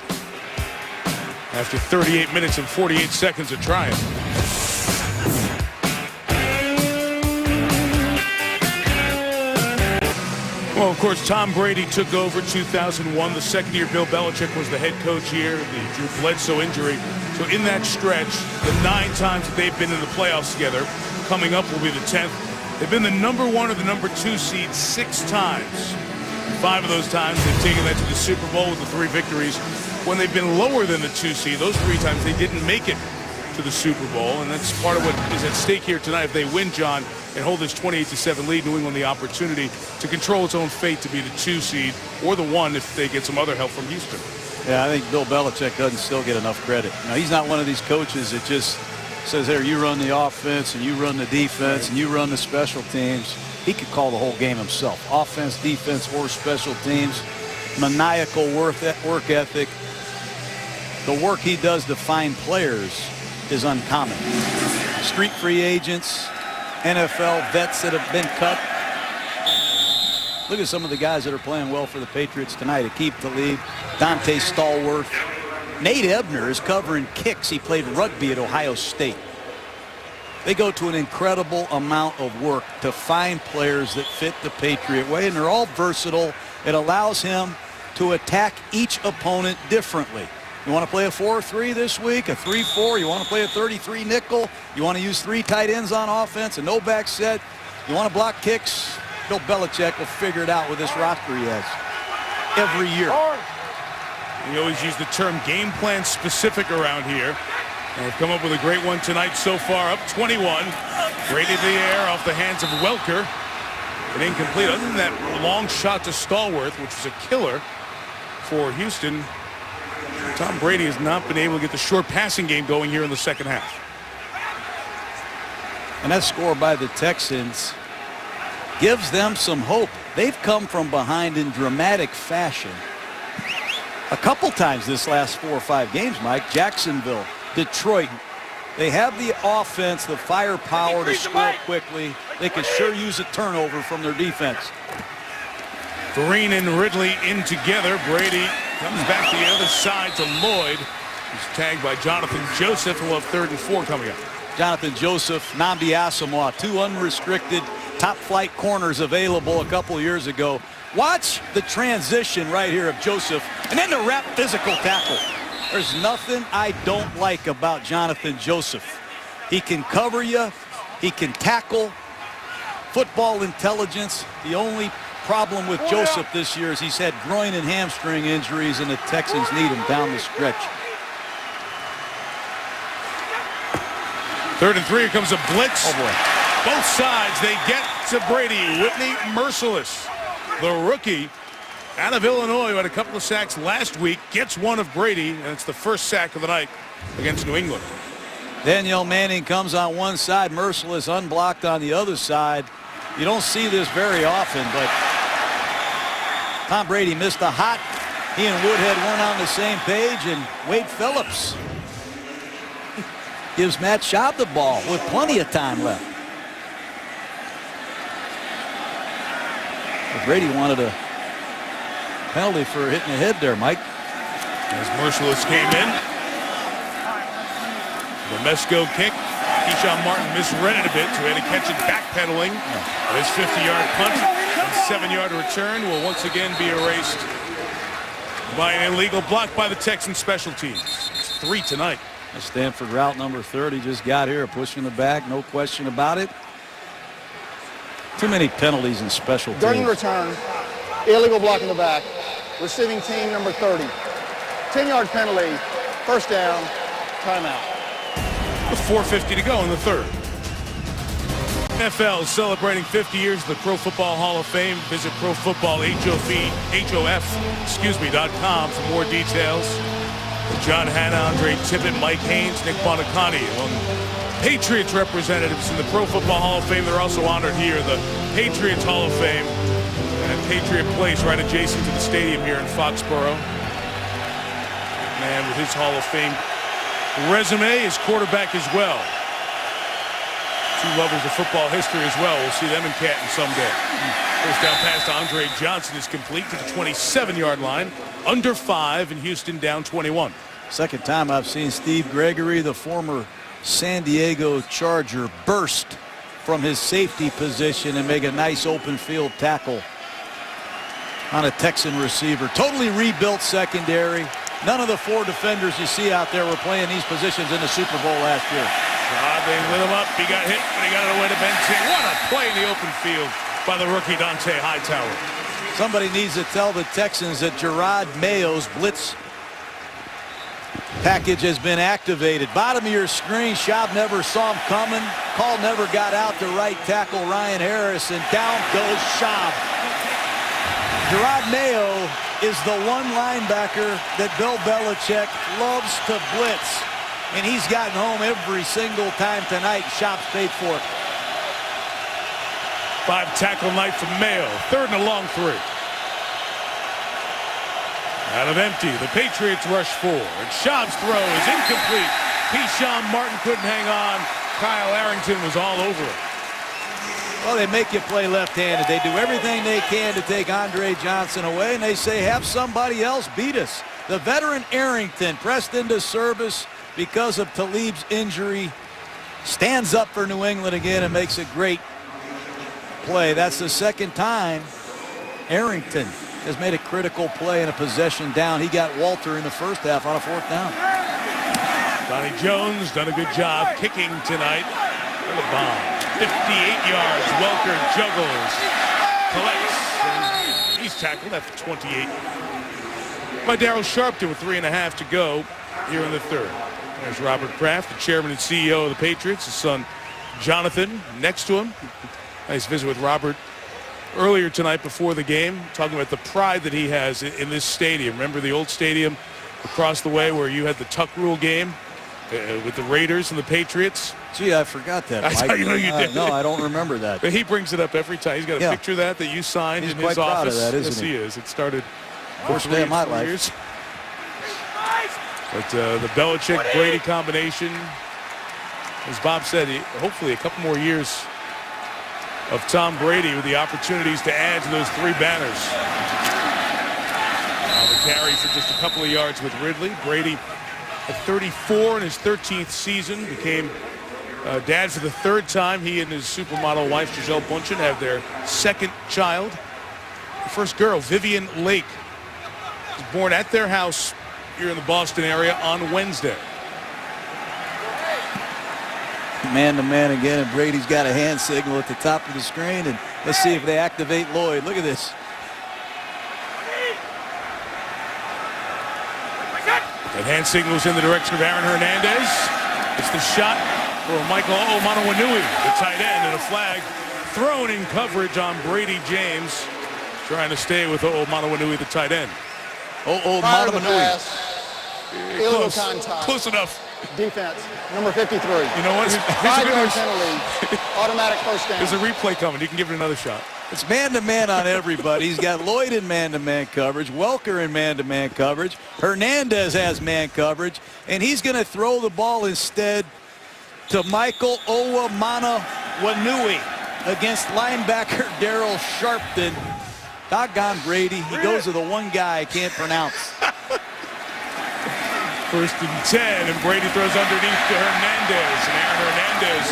After 38 minutes and 48 seconds of trying. Well, of course, Tom Brady took over 2001. The second year Bill Belichick was the head coach here. The Drew Bledsoe injury. So in that stretch, the 9 times that they've been in the playoffs together, coming up will be the 10th. They've been the number 1 or the number 2 seed 6 times. 5 of those times they've taken that to the Super Bowl with the 3 victories. When they've been lower than the 2 seed, those 3 times they didn't make it to the Super Bowl, and that's part of what is at stake here tonight. If they win, John, and hold this 28-7 lead, New England the opportunity to control its own fate to be the 2 seed or the 1 if they get some other help from Houston. Yeah, I think Bill Belichick doesn't still get enough credit. Now, he's not one of these coaches that just says, here, you run the offense and you run the defense and you run the special teams. He could call the whole game himself. Offense, defense, or special teams. Maniacal work ethic. The work he does to find players is uncommon. Street free agents, NFL vets that have been cut. Look at some of the guys that are playing well for the Patriots tonight. Aqib Talib, Dante Stallworth. Nate Ebner is covering kicks. He played rugby at Ohio State. They go to an incredible amount of work to find players that fit the Patriot way, and they're all versatile. It allows him to attack each opponent differently. You want to play a 4-3 this week, a 3-4. You want to play a 33 nickel. You want to use 3 tight ends on offense, a no back set. You want to block kicks. Bill Belichick will figure it out with this roster he has every year. We always use the term game plan specific around here. And they've come up with a great one tonight so far. Up 21. Brady to the air off the hands of Welker. But incomplete. Other than that long shot to Stallworth, which was a killer for Houston, Tom Brady has not been able to get the short passing game going here in the second half. And that score by the Texans gives them some hope. They've come from behind in dramatic fashion a couple times this last 4 or 5 games, Mike. Jacksonville, Detroit. They have the offense, the firepower to score quickly. They could sure use a turnover from their defense. Green and Ridley in together. Brady comes back to the other side to Lloyd. He's tagged by Jonathan Joseph, and we'll have 3rd and 4 coming up. Jonathan Joseph, Nnamdi Asomugha, 2 unrestricted top-flight corners available a couple years ago. Watch the transition right here of Joseph, and then the wrap physical tackle. There's nothing I don't like about Jonathan Joseph. He can cover you. He can tackle. Football intelligence. The only problem with Joseph this year is he's had groin and hamstring injuries, and the Texans need him down the stretch. 3rd and 3. Here comes a blitz. Oh, boy. Both sides, they get to Brady. Whitney Merciless, the rookie out of Illinois, who had a couple of sacks last week, gets one of Brady, and it's the first sack of the night against New England. Danielle Manning comes on one side, Merciless unblocked on the other side. You don't see this very often, but Tom Brady missed a hot. He and Woodhead weren't on the same page, and Wade Phillips gives Matt Schaub the ball with plenty of time left. But Brady wanted a penalty for hitting the head there, Mike. As Merciless came in. The Mesco kick. Keyshawn Martin misread it a bit, so he had to catch it backpedaling. This 50-yard punt and 7-yard return will once again be erased by an illegal block by the Texans special teams. It's 3 tonight. Stanford route number 30 just got here, pushing the back, no question about it. Too many penalties in special teams. During the return, illegal block in the back. Receiving team number 30. 10-yard penalty, 1st down, timeout. With 4:50 to go in the 3rd. NFL is celebrating 50 years of the Pro Football Hall of Fame. Visit ProFootball.com for more details. John Hanna, Andre Tippett, Mike Haynes, Nick Bonacani, among Patriots representatives in the Pro Football Hall of Fame. They're also honored here, the Patriots Hall of Fame at Patriot Place, right adjacent to the stadium here in Foxborough. Man with his Hall of Fame resume is quarterback as well. 2 lovers of football history as well. We'll see them in Canton someday. First down pass to Andre Johnson is complete to the 27-yard line. Under 5, and Houston down 21. Second time I've seen Steve Gregory, the former San Diego Charger, burst from his safety position and make a nice open field tackle on a Texan receiver. Totally rebuilt secondary. None of the 4 defenders you see out there were playing these positions in the Super Bowl last year. They lit him up. He got hit, but he got it away to Ben Ting. What a play in the open field by the rookie Dante Hightower. Somebody needs to tell the Texans that Gerard Mayo's blitz package has been activated. Bottom of your screen, Schaub never saw him coming. Call never got out to right tackle Ryan Harris, and down goes Schaub. Gerard Mayo is the one linebacker that Bill Belichick loves to blitz, and he's gotten home every single time tonight. Schaub's paid for it. 5-tackle night from Mayo. 3rd and a long 3. Out of empty, the Patriots rush 4. And Schaub's throw is incomplete. Keyshawn Martin couldn't hang on. Kyle Arrington was all over it. Well, they make you play left-handed. They do everything they can to take Andre Johnson away, and they say, have somebody else beat us. The veteran Arrington, pressed into service because of Talib's injury, stands up for New England again and makes a great play. That's the 2nd time Arrington has made a critical play in a possession down. He got Walter in the first half on a 4th down. Donnie Jones done a good job kicking tonight. What a bomb. 58 yards. Welker juggles. Collects. And he's tackled at the 28. By Darryl Sharpton with 3.5 to go here in the 3rd. There's Robert Kraft, the chairman and CEO of the Patriots. His son Jonathan next to him. Nice visit with Robert earlier tonight before the game, talking about the pride that he has in this stadium. Remember the old stadium across the way where you had the Tuck Rule game with the Raiders and the Patriots? Gee, I forgot that, I Mike. thought you know you did. No, I don't remember that. But he brings it up every time. He's got a picture of that you signed He's in quite his proud office. of that, isn't yes, he is. It started first day of my life. years. But the Belichick-Brady combination, as Bob said, hopefully a couple more years of Tom Brady with the opportunities to add to those 3 banners. The carry for just a couple of yards with Ridley. Brady at 34 in his 13th season, became dad for the 3rd time. He and his supermodel wife Gisele Bundchen have their 2nd child. The first girl, Vivian Lake, was born at their house here in the Boston area on Wednesday. Man-to-man again, and Brady's got a hand signal at the top of the screen, and let's see if they activate Lloyd. Look at this. That hand signals in the direction of Aaron Hernandez. It's the shot for Michael Omonowinui, the tight end, and a flag thrown in coverage on Brady James, trying to stay with Omonowinui, the tight end. Omonowinui. Illegal contact. Close enough. Defense, number 53. You know what? 5 yards penalty. Automatic first down. There's a replay coming. You can give it another shot. It's man-to-man on everybody. He's got Lloyd in man-to-man coverage, Welker in man-to-man coverage, Hernandez has man coverage, and he's going to throw the ball instead to Michael Omonowinui against linebacker Darryl Sharpton. Doggone Brady. He goes to the one guy I can't pronounce. 1st and 10, and Brady throws underneath to Hernandez, and Aaron Hernandez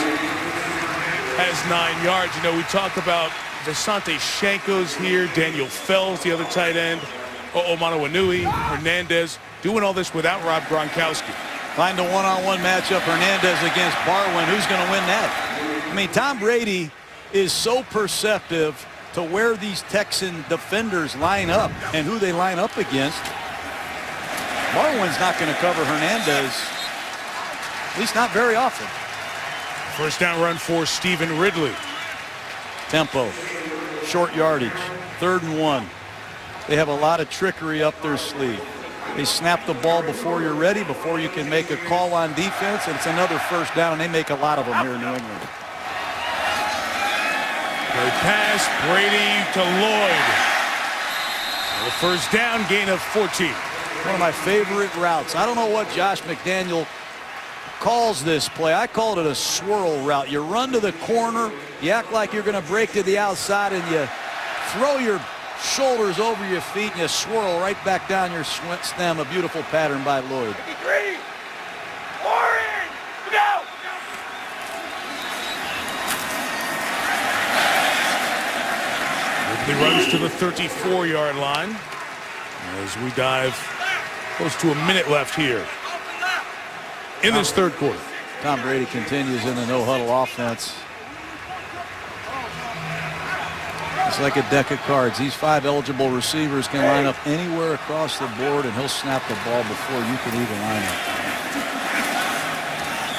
has 9 yards. You know, we talked about Visante Shanko's here, Daniel Fells, the other tight end, Omonowinui, Hernandez, doing all this without Rob Gronkowski. Find a one-on-one matchup, Hernandez against Barwin. Who's going to win that? I mean, Tom Brady is so perceptive to where these Texan defenders line up and who they line up against. Barwin's not going to cover Hernandez, at least not very often. 1st down run for Stephen Ridley. Tempo, short yardage, 3rd and 1. They have a lot of trickery up their sleeve. They snap the ball before you're ready, before you can make a call on defense, and it's another 1st down, and they make a lot of them here in New England. Great pass, Brady to Lloyd. The 1st down, gain of 14. One of my favorite routes. I don't know what Josh McDaniel calls this play. I called it a swirl route. You run to the corner, you act like you're going to break to the outside, and you throw your shoulders over your feet, and you swirl right back down your stem. A beautiful pattern by Lloyd. 53. Orange. Go. He runs to the 34-yard line as we dive close to a minute left here in this third quarter. Tom Brady continues in the no-huddle offense. It's like a deck of cards. These 5 eligible receivers can line up anywhere across the board, and he'll snap the ball before you can even line up.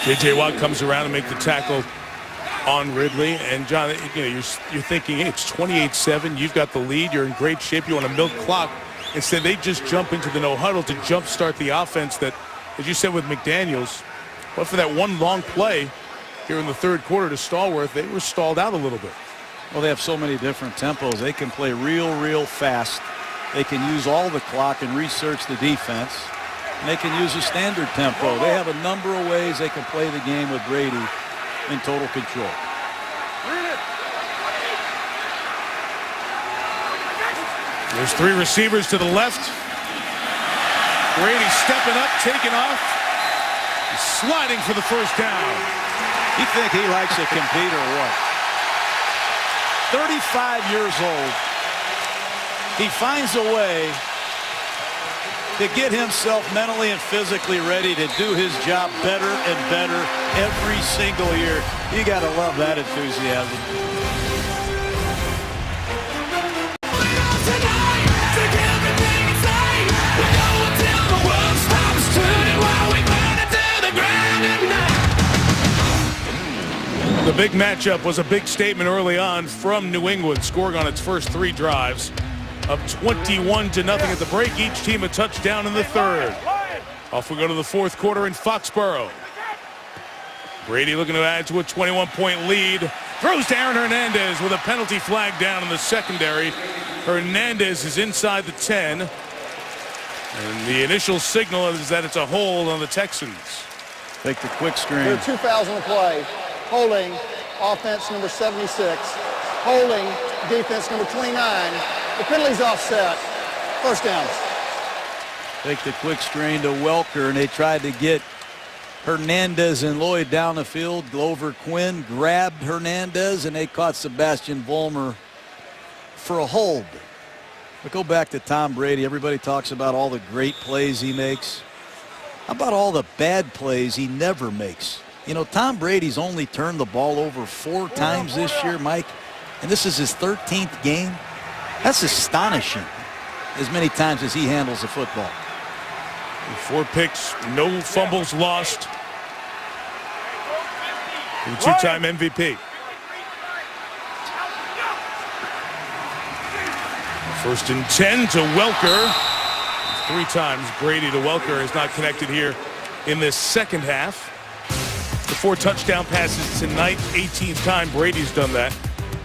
J.J. Watt comes around and make the tackle on Ridley. And, John, you're thinking, hey, it's 28-7. You've got the lead. You're in great shape. You want to milk clock. Instead, they just jump into the no-huddle to jumpstart the offense that, as you said with McDaniels, but for that one long play here in the third quarter to Stallworth, they were stalled out a little bit. Well, they have so many different tempos. They can play real fast. They can use all the clock and research the defense. And they can use a standard tempo. They have a number of ways they can play the game with Brady in total control. There's 3 receivers to the left. Brady stepping up, taking off, sliding for the first down. You think he likes to compete or what? 35 years old. He finds a way to get himself mentally and physically ready to do his job better and better every single year. You got to love that enthusiasm. The big matchup was a big statement early on from New England, scoring on its first 3 drives. Up 21-0 at the break. Each team a touchdown in the third. Off we go to the fourth quarter in Foxborough. Brady looking to add to a 21-point lead. Throws to Aaron Hernandez with a penalty flag down in the secondary. Hernandez is inside the 10. And the initial signal is that it's a hold on the Texans. Take the quick screen. There are 2 fouls on the play. Holding offense number 76. Holding defense number 29. The penalty's offset. First down. Take the quick screen to Welker, and they tried to get Hernandez and Lloyd down the field. Glover Quinn grabbed Hernandez, and they caught Sebastian Vollmer for a hold. But go back to Tom Brady. Everybody talks about all the great plays he makes. How about all the bad plays he never makes? You know, Tom Brady's only turned the ball over 4 times this year, Mike, and this is his 13th game. That's astonishing, as many times as he handles the football. 4 picks, no fumbles lost. The 2-time MVP. First and 10 to Welker. 3 times Brady to Welker is not connected here in this second half. The 4 touchdown passes tonight, 18th time Brady's done that.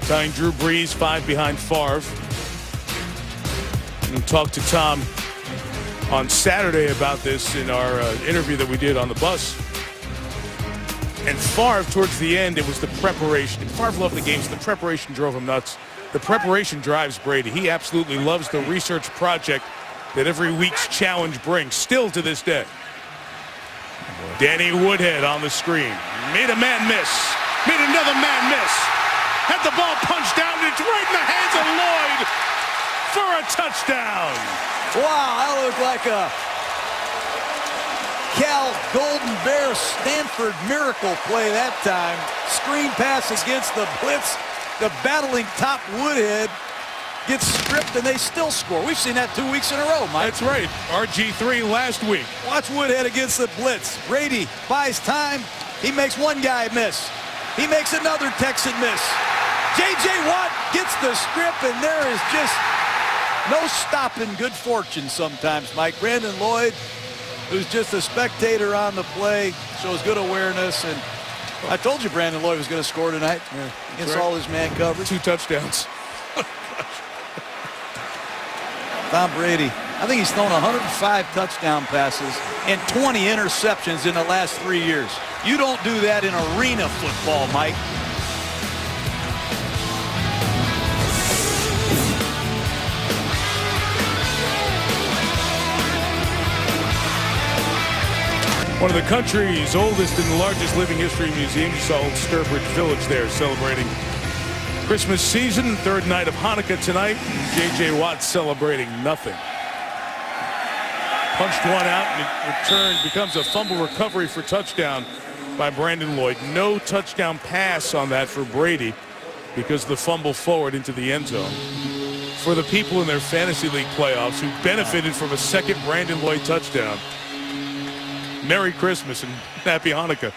Tying Drew Brees 5 behind Favre. And talked to Tom on Saturday about this in our interview that we did on the bus. And Favre, towards the end, it was the preparation. Favre loved the games. The preparation drove him nuts. The preparation drives Brady. He absolutely loves the research project that every week's challenge brings, still to this day. Danny Woodhead on the screen. Made a man miss. Made another man miss. Had the ball punched down. It's right in the hands of Lloyd for a touchdown. Wow, that looked like a Cal Golden Bear Stanford miracle play that time. Screen pass against the blitz. The battling top Woodhead gets stripped and they still score. We've seen that 2 weeks in a row, Mike. That's right. RG3 last week. Watch Woodhead against the blitz. Brady buys time. He makes one guy miss. He makes another Texan miss. J.J. Watt gets the strip, and there is just no stopping good fortune sometimes, Mike. Brandon Lloyd, who's just a spectator on the play, shows good awareness. And I told you Brandon Lloyd was going to score tonight against all his man coverage. 2 touchdowns. Tom Brady, I think he's thrown 105 touchdown passes and 20 interceptions in the last 3 years. You don't do that in arena football, Mike. One of the country's oldest and largest living history museums. You saw Old Sturbridge Village there celebrating Christmas season, third night of Hanukkah tonight. J.J. Watt celebrating nothing. Punched one out and it returned, becomes a fumble recovery for touchdown by Brandon Lloyd. No touchdown pass on that for Brady because of the fumble forward into the end zone. For the people in their fantasy league playoffs who benefited from a second Brandon Lloyd touchdown, Merry Christmas and Happy Hanukkah.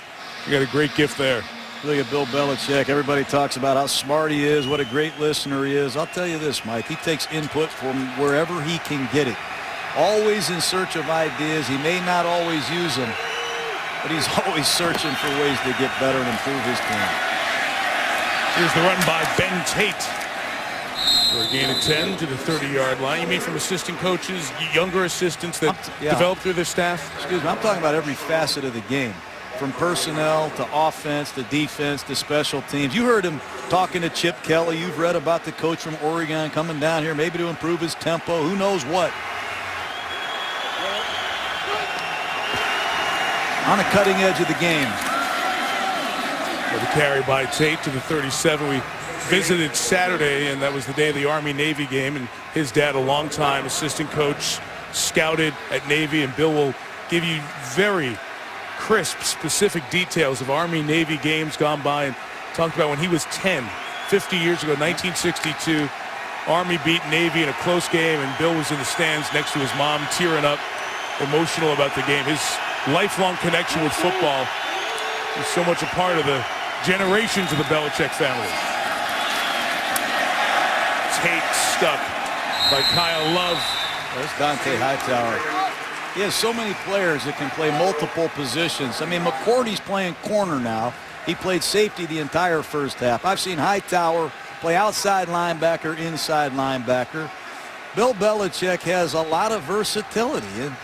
You got a great gift there. Look at Bill Belichick. Everybody talks about how smart he is, what a great listener he is. I'll tell you this, Mike. He takes input from wherever he can get it. Always in search of ideas. He may not always use them, but he's always searching for ways to get better and improve his team. Here's the run by Ben Tate for a gain of 10 to the 30-yard line. You mean from assistant coaches, younger assistants that develop through their staff? Excuse me, I'm talking about every facet of the game. From personnel to offense to defense to special teams. You heard him talking to Chip Kelly. You've read about the coach from Oregon coming down here maybe to improve his tempo. Who knows what? On the cutting edge of the game. With a carry by Tate to the 37. We visited Saturday, and that was the day of the Army-Navy game, and his dad, a longtime assistant coach, scouted at Navy, and Bill will give you very crisp, specific details of Army-Navy games gone by, and talked about when he was 10, 50 years ago, 1962. Army beat Navy in a close game, and Bill was in the stands next to his mom, tearing up, emotional about the game. His lifelong connection with football is so much a part of the generations of the Belichick family. Tate stuck by Kyle Love. There's Dante Hightower. He has so many players that can play multiple positions. I mean, McCourty's playing corner now. He played safety the entire first half. I've seen Hightower play outside linebacker, inside linebacker. Bill Belichick has a lot of versatility. And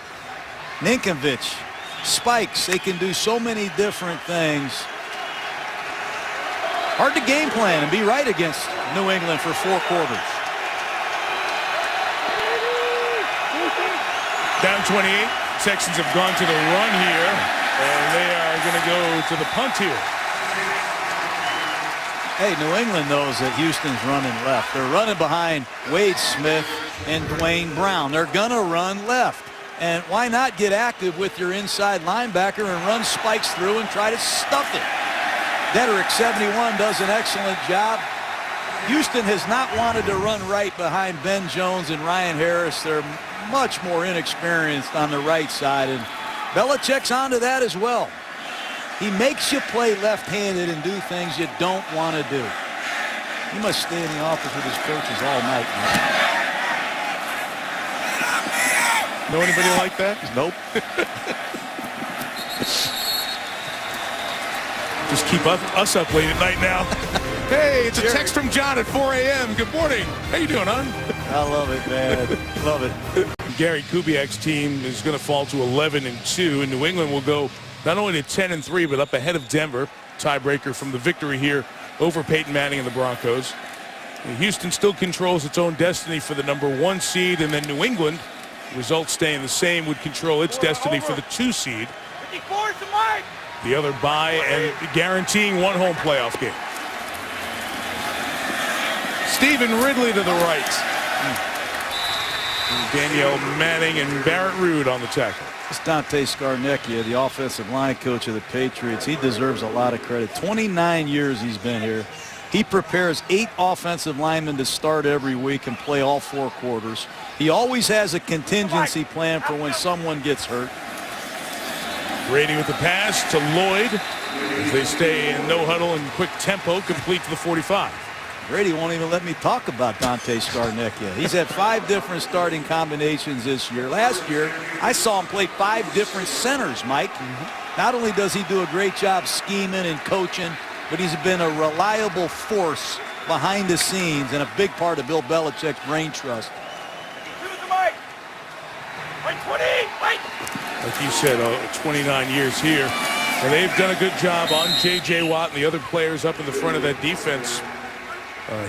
Ninkovich, spikes, they can do so many different things. Hard to game plan and be right against New England for 4 quarters. Down 28. Texans have gone to the run here, and they are going to go to the punt here. Hey, New England knows that Houston's running left. They're running behind Wade Smith and Dwayne Brown. They're going to run left. And why not get active with your inside linebacker and run spikes through and try to stuff it? Dedrick, 71, does an excellent job. Houston has not wanted to run right behind Ben Jones and Ryan Harris. They're much more inexperienced on the right side, and Belichick's onto that as well. He makes you play left-handed and do things you don't want to do. He must stay in the office with his coaches all night, man. Know anybody like that? Nope. Just keep us up late at night now. Hey, it's a text from John at 4 a.m. Good morning. How you doing, hon? I love it, man. Love it. Gary Kubiak's team is going to fall to 11-2, and New England will go not only to 10-3, but up ahead of Denver. Tiebreaker from the victory here over Peyton Manning and the Broncos. And Houston still controls its own destiny for the #1 seed, and then New England, results staying the same, would control its destiny for the 2 seed. The other bye and guaranteeing one home playoff game. Stephen Ridley to the right. Danielle Manning and Barrett Roode on the tackle. It's Dante Scarnecchia, the offensive line coach of the Patriots. He deserves a lot of credit. 29 years he's been here. He prepares 8 offensive linemen to start every week and play all 4 quarters. He always has a contingency plan for when someone gets hurt. Brady with the pass to Lloyd as they stay in no huddle and quick tempo, complete to the 45. Brady won't even let me talk about Dante Scarnecchia. He's had 5 different starting combinations this year. Last year, I saw him play 5 different centers, Mike. Not only does he do a great job scheming and coaching, but he's been a reliable force behind the scenes and a big part of Bill Belichick's brain trust. Like you said, 29 years here. And they've done a good job on J.J. Watt and the other players up in the front of that defense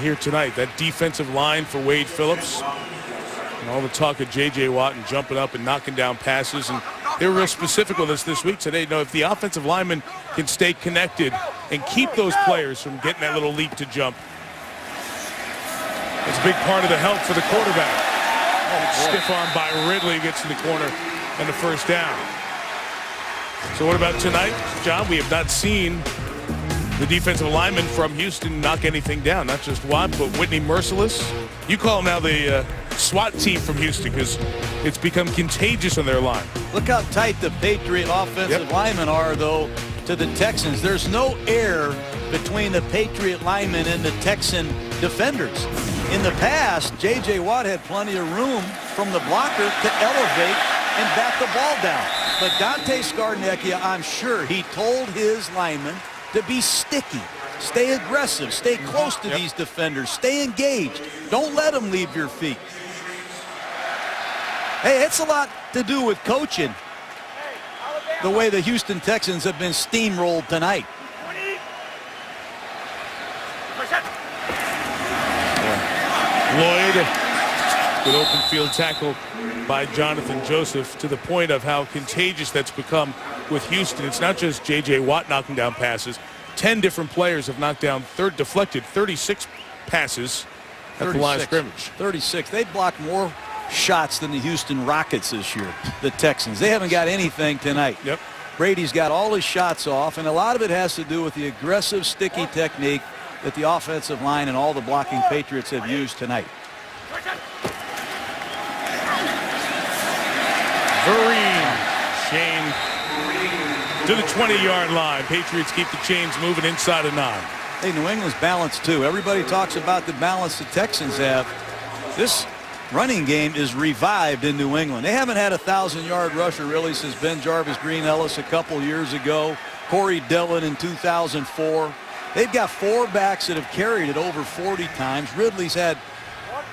here tonight. That defensive line for Wade Phillips. And all the talk of J.J. Watt and jumping up and knocking down passes. And they were real specific with us this week today. No, if the offensive linemen can stay connected and keep those players from getting that little leap to jump, It's a big part of the help for the quarterback. Stiff arm by Ridley gets in the corner and the first down. So what about tonight, John? We have not seen the defensive lineman from Houston knock anything down. Not just Watt, but Whitney Merciless. You call him now the SWAT team from Houston because it's become contagious on their line. Look how tight the Patriot offensive linemen are, though, to the Texans. There's no air between the Patriot linemen and the Texan defenders. In the past, J.J. Watt had plenty of room from the blocker to elevate and bat the ball down. But Dante Scarnecchia, I'm sure he told his linemen to be sticky, stay aggressive, stay close to these defenders, stay engaged. Don't let them leave your feet. Hey, it's a lot to do with coaching, the way the Houston Texans have been steamrolled tonight. Lloyd, good open field tackle by Jonathan Joseph, to the point of how contagious that's become with Houston. It's not just J.J. Watt knocking down passes. 10 different players have knocked down, deflected 36 passes at the line of scrimmage. 36. They blocked more shots than the Houston Rockets this year, the Texans. They haven't got anything tonight. Yep. Brady's got all his shots off, and a lot of it has to do with the aggressive, sticky technique that the offensive line and all the blocking Patriots have used tonight. Vereen, Shane to the 20-yard line. Patriots keep the chains moving inside of 9. Hey, New England's balanced too. Everybody talks about the balance the Texans have. This running game is revived in New England. They haven't had a 1,000-yard rusher really since Ben Jarvis Green Ellis a couple years ago. Corey Dillon in 2004. They've got 4 backs that have carried it over 40 times. Ridley's had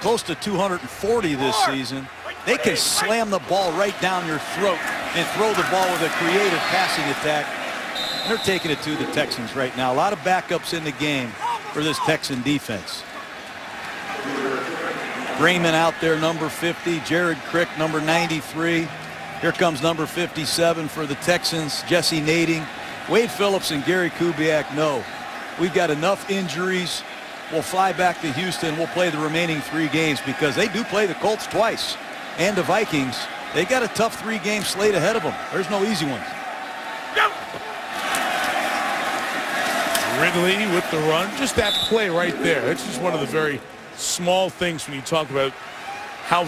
close to 240 this season. They can slam the ball right down your throat and throw the ball with a creative passing attack. And they're taking it to the Texans right now. A lot of backups in the game for this Texan defense. Raymond out there, number 50. Jared Crick, number 93. Here comes number 57 for the Texans, Jesse Nading. Wade Phillips and Gary Kubiak know we've got enough injuries. We'll fly back to Houston. We'll play the remaining 3 games because they do play the Colts twice and the Vikings. They got a tough 3-game slate ahead of them. There's no easy ones. Ridley with the run. Just that play right there. It's just one of the very small things when you talk about how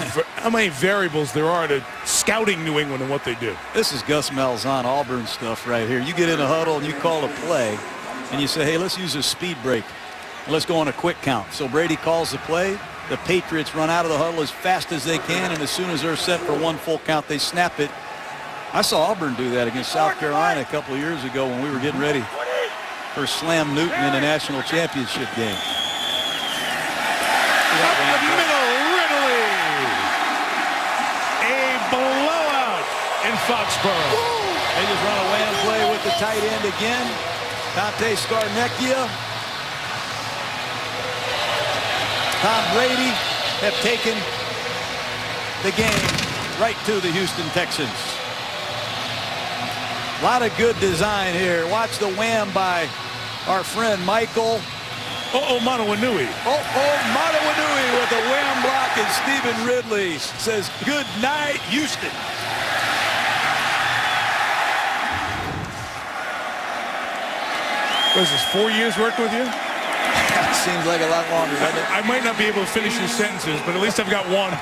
many variables there are to scouting New England and what they do. This is Gus Malzahn, Auburn stuff right here. You get in a huddle and you call a play and you say, hey, let's use a speed break. Let's go on a quick count. So Brady calls the play. The Patriots run out of the huddle as fast as they can, and as soon as they're set for 1 full count, they snap it. I saw Auburn do that against South Carolina a couple of years ago when we were getting ready for Slam Newton in the national championship game. Up the middle, Ridley. A blowout in Foxborough. They just run a wham play with the tight end again. Dante Scarnecchia. Tom Brady have taken the game right to the Houston Texans. A lot of good design here. Watch the wham by our friend Michael. Manawanui. Manawanui with a wham block, and Stephen Ridley says, good night, Houston. What is this, 4 years working with you? Seems like a lot longer, doesn't it? I might not be able to finish your sentences, but at least I've got one.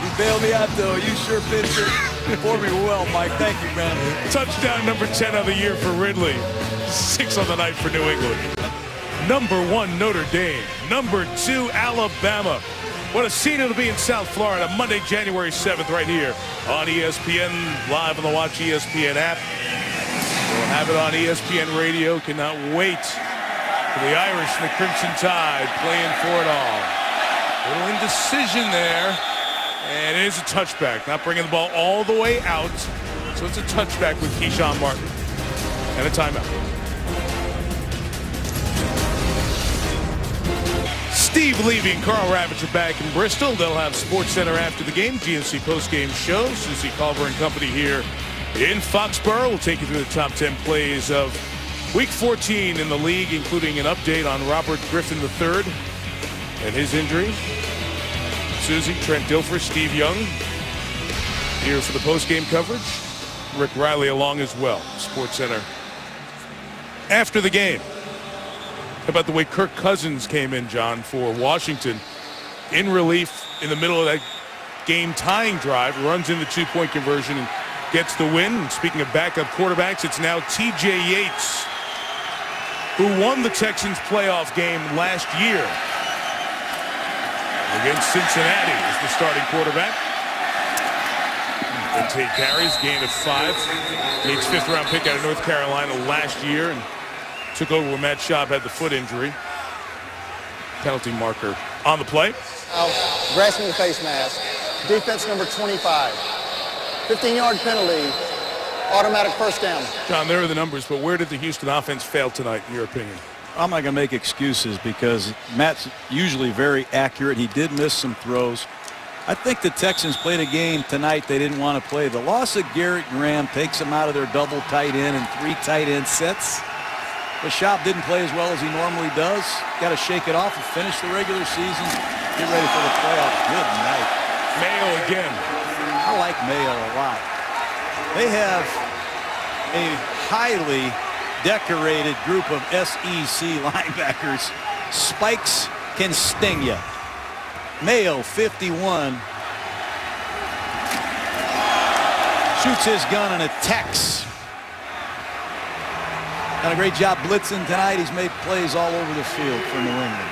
You bailed me out, though. You sure pitched it for me well, Mike. Thank you, man. Touchdown number 10 of the year for Ridley. 6 on the night for New England. Number 1, Notre Dame. Number 2, Alabama. What a scene it'll be in South Florida Monday, January 7th, right here on ESPN, live on the Watch ESPN app. We'll have it on ESPN Radio. Cannot wait for the Irish and the Crimson Tide playing for it all. Little indecision there. And it is a touchback. Not bringing the ball all the way out. So it's a touchback with Keyshawn Martin. And a timeout. Steve Levy and Carl Ravitch are back in Bristol. They'll have Sports Center after the game. GNC postgame show. Susie Culver and company here in Foxborough. We'll take you through the top 10 plays of Week 14 in the league, including an update on Robert Griffin III. and his injury. Susie, Trent Dilfer, Steve Young here for the post-game coverage. Rick Riley along as well. Sports Center after the game. How about the way Kirk Cousins came in, John, for Washington in relief in the middle of that game-tying drive, runs in the two-point conversion and gets the win. And speaking of backup quarterbacks, it's now T.J. Yates, who won the Texans playoff game last year against Cincinnati as the starting quarterback. And 10 carries, gain of 5. Yates, 5th-round pick out of North Carolina last year, and took over when Matt Schaub had the foot injury. Penalty marker on the play. Grasping the face mask. Defense number 25. 15-yard penalty. Automatic first down. John, there are the numbers, but where did the Houston offense fail tonight, in your opinion? I'm not going to make excuses because Matt's usually very accurate. He did miss some throws. I think the Texans played a game tonight they didn't want to play. The loss of Garrett Graham takes them out of their double tight end and 3 tight end sets. The Schaub didn't play as well as he normally does. Got to shake it off and finish the regular season. Get ready for the playoffs. Good night. Mayo again. I like Mayo a lot. They have a highly decorated group of SEC linebackers. Spikes can sting you. Mayo, 51. Shoots his gun and attacks. Done a great job blitzing tonight. He's made plays all over the field for New England.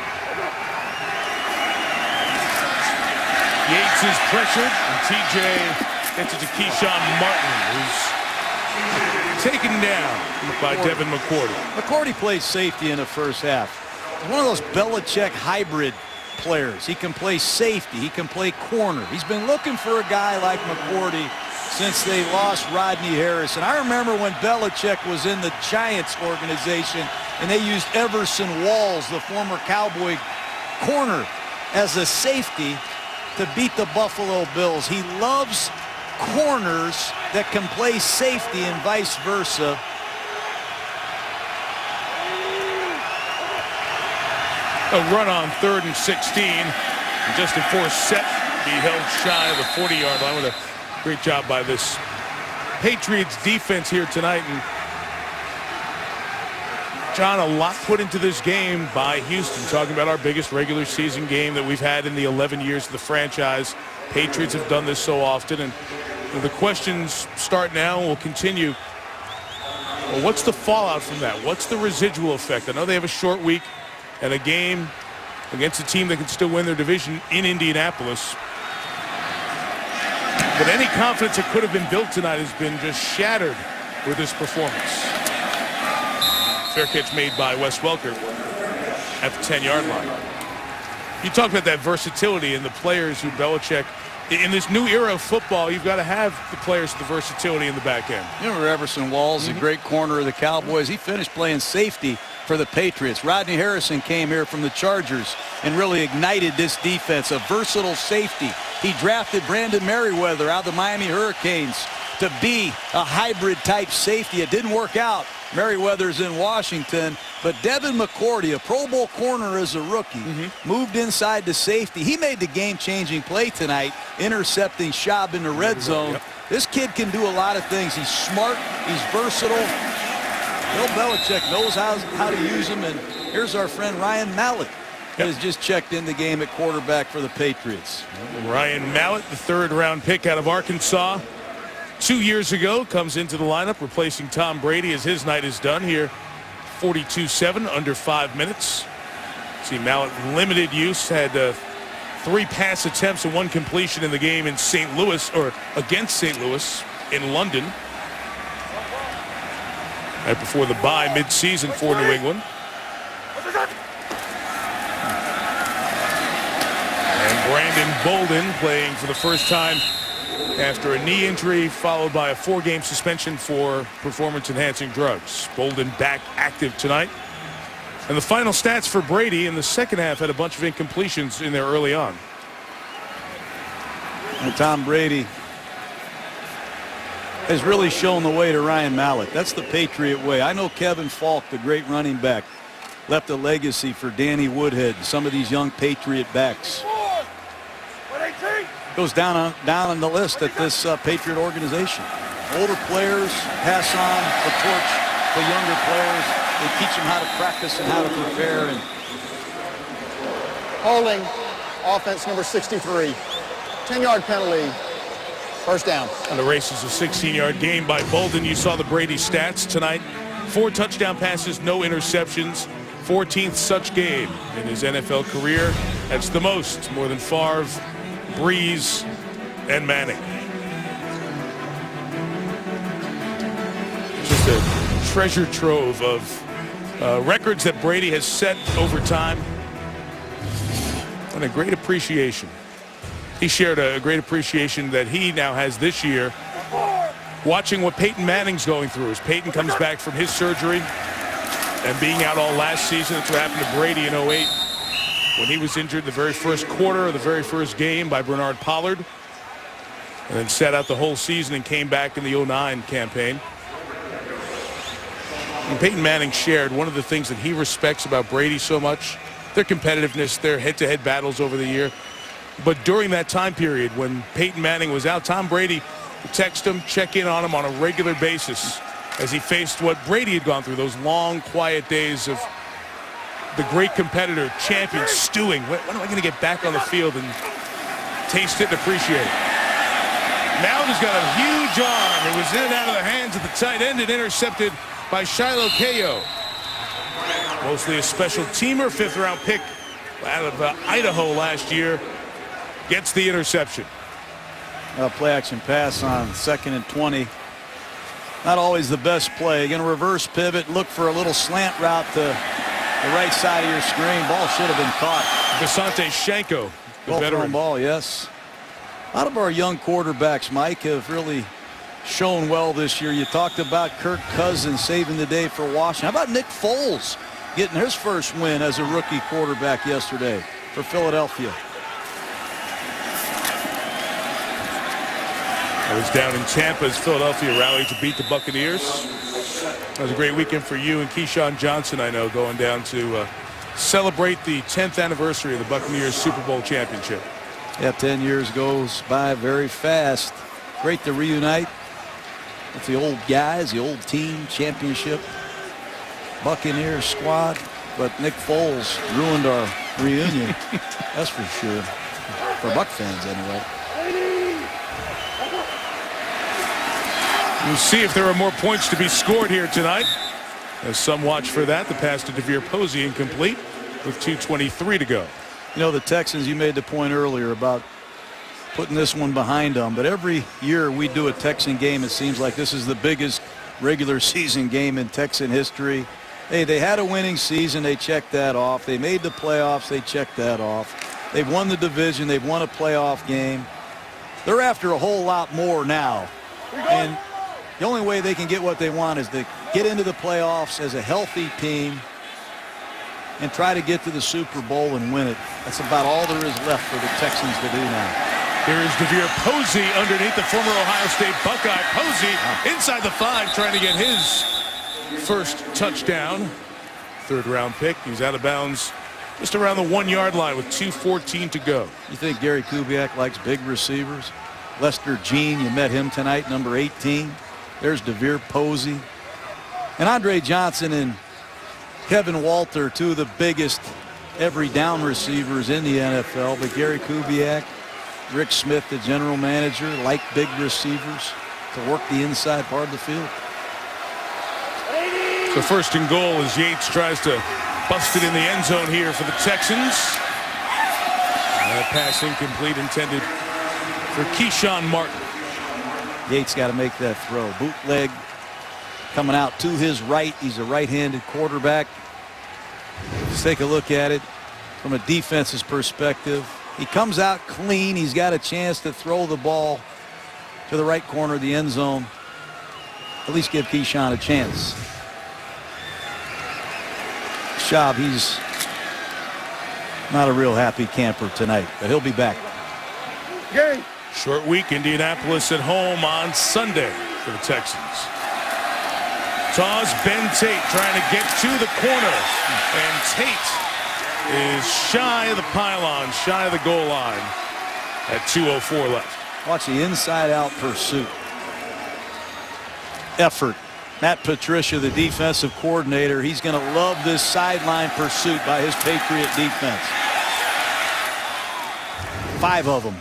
Yates is pressured, and TJ gets it to Keyshawn Martin, who's taken down by Devin McCourty. McCourty plays safety in the first half. He's one of those Belichick hybrid players. He can play safety. He can play corner. He's been looking for a guy like McCourty since they lost Rodney Harrison. I remember when Belichick was in the Giants organization and they used Everson Walls, the former Cowboy corner, as a safety to beat the Buffalo Bills. He loves corners that can play safety and vice versa. A run on 3rd and 16. And Justin Forsett be held shy of the 40-yard line with a great job by this Patriots defense here tonight. And John, a lot put into this game by Houston, talking about our biggest regular season game that we've had in the 11 years of the franchise. Patriots have done this so often, and the questions start now and will continue. Well, what's the fallout from that? What's the residual effect? I know they have a short week and a game against a team that can still win their division in Indianapolis. But any confidence that could have been built tonight has been just shattered with this performance. Fair catch made by Wes Welker at the 10-yard line. You talk about that versatility in the players who Belichick, in this new era of football, you've got to have the players with the versatility in the back end. You remember Everson Walls, the great corner of the Cowboys. He finished playing safety for the Patriots. Rodney Harrison came here from the Chargers and really ignited this defense, a versatile safety. He drafted Brandon Merriweather out of the Miami Hurricanes to be a hybrid type safety. It didn't work out. Merriweather's in Washington, but Devin McCourty, a Pro Bowl corner as a rookie, moved inside to safety. He made the game-changing play tonight, intercepting Schaub in the red zone. This kid can do a lot of things. He's smart. He's versatile. Bill Belichick knows how to use him, and here's our friend Ryan Mallett, who has just checked in the game at quarterback for the Patriots. Ryan Mallett, the 3rd-round pick out of Arkansas 2 years ago, comes into the lineup, replacing Tom Brady as his night is done here. 42-7, under 5 minutes. See, Mallett limited use, had 3 pass attempts and 1 completion in the game in St. Louis, or against St. Louis in London. Right before the bye mid-season for New England. And Brandon Bolden playing for the first time after a knee injury followed by a 4-game suspension for performance-enhancing drugs. Bolden back active tonight. And the final stats for Brady in the second half had a bunch of incompletions in there early on. And Tom Brady has really shown the way to Ryan Mallett. That's the Patriot way. I know Kevin Falk, the great running back, left a legacy for Danny Woodhead, some of these young Patriot backs. Goes down on the list at this Patriot organization. Older players pass on the torch to younger players. They teach them how to practice and how to prepare. And Holding, offense number 63. 10-yard penalty, first down. And the race is a 16-yard gain by Bolden. You saw the Brady stats tonight. 4 touchdown passes, no interceptions. 14th such game in his NFL career. That's the most, more than Favre, Breeze, and Manning. Just a treasure trove of records that Brady has set over time. And a great appreciation. He shared a great appreciation that he now has this year, watching what Peyton Manning's going through as Peyton comes back from his surgery and being out all last season. That's what happened to Brady in 08 when he was injured the very first quarter of the very first game by Bernard Pollard, and then sat out the whole season and came back in the 09 campaign. And Peyton Manning shared one of the things that he respects about Brady so much, their competitiveness, their head-to-head battles over the year. But during that time period when Peyton Manning was out, Tom Brady would text him, check in on him on a regular basis as he faced what Brady had gone through, those long, quiet days of the great competitor, champion, stewing. When am I going to get back on the field and taste it and appreciate it? Now he's got a huge arm. It was in and out of the hands of the tight end and intercepted by Shiloh Keyo. Mostly a special teamer, 5th-round pick out of Idaho last year. Gets the interception. Play action pass on 2nd and 20. Not always the best play. Going to reverse pivot, look for a little slant route to the right side of your screen. Ball should have been caught. Visante Shanko, the veteran. Ball, yes. A lot of our young quarterbacks, Mike, have really shown well this year. You talked about Kirk Cousins saving the day for Washington. How about Nick Foles getting his first win as a rookie quarterback yesterday for Philadelphia? I was down in Tampa as Philadelphia rallied to beat the Buccaneers. That was a great weekend for you and Keyshawn Johnson, I know, going down to celebrate the 10th anniversary of the Buccaneers Super Bowl championship. Yeah, 10 years goes by very fast. Great to reunite with the old guys, the old team championship Buccaneers squad. But Nick Foles ruined our reunion. That's for sure. For Buck fans, anyway. We'll see if there are more points to be scored here tonight. As some watch for that, the pass to DeVere Posey incomplete with 2:23 to go. You know, the Texans, you made the point earlier about putting this one behind them. But every year we do a Texan game, it seems like this is the biggest regular season game in Texan history. Hey, they had a winning season. They checked that off. They made the playoffs. They checked that off. They've won the division. They've won a playoff game. They're after a whole lot more now. And the only way they can get what they want is to get into the playoffs as a healthy team and try to get to the Super Bowl and win it. That's about all there is left for the Texans to do now. Here is DeVere Posey underneath the former Ohio State Buckeye. Posey inside the 5 trying to get his first touchdown. 3rd-round pick. He's out of bounds just around the 1-yard line with 2:14 to go. You think Gary Kubiak likes big receivers? Lester Jean, you met him tonight, number 18. There's DeVere Posey. And Andre Johnson and Kevin Walter, 2 of the biggest every down receivers in the NFL. But Gary Kubiak, Rick Smith, the general manager, like big receivers to work the inside part of the field. So 1st and goal as Yates tries to bust it in the end zone here for the Texans. That pass incomplete, intended for Keyshawn Martin. Yates got to make that throw. Bootleg coming out to his right. He's a right-handed quarterback. Let's take a look at it from a defense's perspective. He comes out clean. He's got a chance to throw the ball to the right corner of the end zone. At least give Keyshawn a chance. Schaub, he's not a real happy camper tonight, but he'll be back. Gary. Short week, Indianapolis at home on Sunday for the Texans. Toss Ben Tate trying to get to the corner. And Tate is shy of the pylon, shy of the goal line at 2:04 left. Watch the inside-out pursuit. Effort. Matt Patricia, the defensive coordinator, he's going to love this sideline pursuit by his Patriot defense. 5 of them.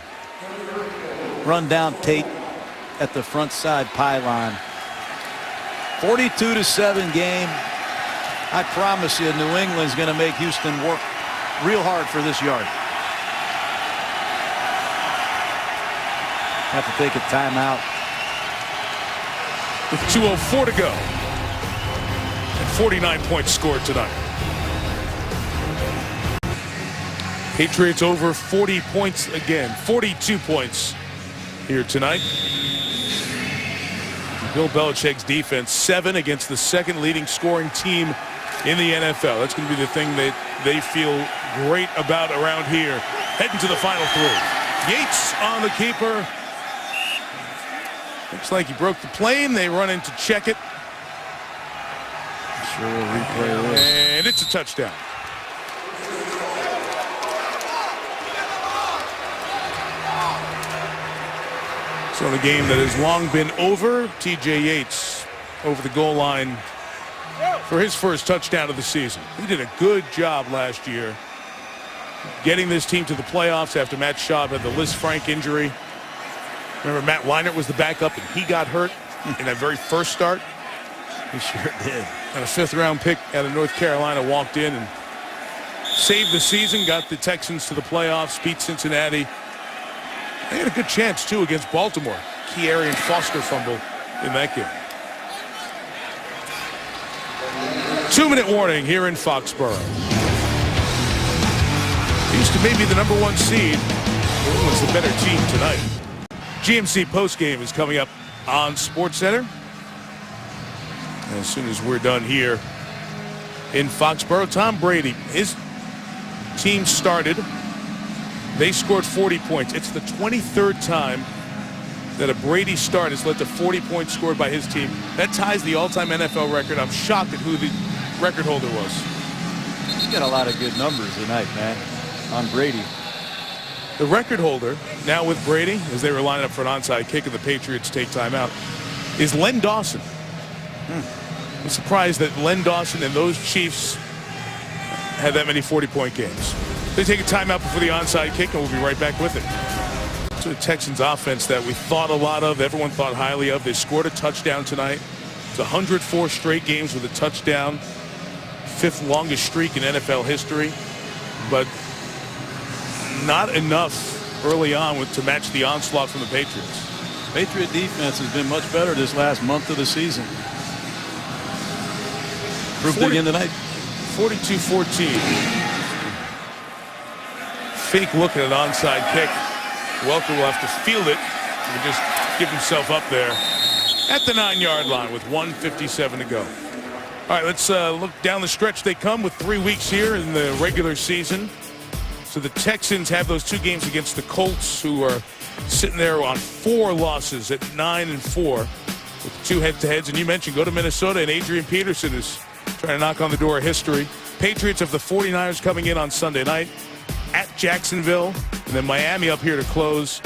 Run down Tate at the front side pylon. 42-7 game. I promise you, New England's going to make Houston work real hard for this yard. Have to take a timeout. With 2:04 to go. And 49 points scored tonight. Patriots over 40 points again. 42 points here tonight. Bill Belichick's defense, 7 against the second leading scoring team in the NFL. That's going to be the thing that they feel great about around here. Heading to the final 3. Yates on the keeper. Looks like he broke the plane. They run in to check it. Sure will replay this. And it's a touchdown. So in a game that has long been over, T.J. Yates over the goal line for his first touchdown of the season. He did a good job last year getting this team to the playoffs after Matt Schaub had the Liz Frank injury. Remember, Matt Leinart was the backup, and he got hurt in that very first start. He sure did. And a 5th-round pick out of North Carolina walked in and saved the season, got the Texans to the playoffs, beat Cincinnati. They had a good chance, too, against Baltimore. Kearian Foster fumble in that game. 2-minute warning here in Foxborough. Houston may be the #1 seed. New England's the better team tonight. GMC postgame is coming up on SportsCenter. As soon as we're done here in Foxborough, Tom Brady, his team started. They scored 40 points. It's the 23rd time that a Brady start has led to 40 points scored by his team. That ties the all-time NFL record. I'm shocked at who the record holder was. He's got a lot of good numbers tonight, man, on Brady. The record holder, now with Brady, as they were lining up for an onside kick and the Patriots take timeout, is Len Dawson. I'm surprised that Len Dawson and those Chiefs had that many 40-point games. They take a timeout before the onside kick, and we'll be right back with it. To the Texans offense that we thought a lot of, everyone thought highly of. They scored a touchdown tonight. It's 104 straight games with a touchdown. 5th longest streak in NFL history. But not enough early on to match the onslaught from the Patriots. Patriot defense has been much better this last month of the season. Proved it again tonight. 42-14. Fake look at an onside kick. Welker will have to field it and just give himself up there at the 9-yard line with 1:57 to go. All right, let's look down the stretch. They come with 3 weeks here in the regular season. So the Texans have those 2 games against the Colts, who are sitting there on 4 losses at 9-4 with 2 head-to-heads. And you mentioned go to Minnesota, and Adrian Peterson is trying to knock on the door of history. Patriots have the 49ers coming in on Sunday night at Jacksonville, and then Miami up here to close.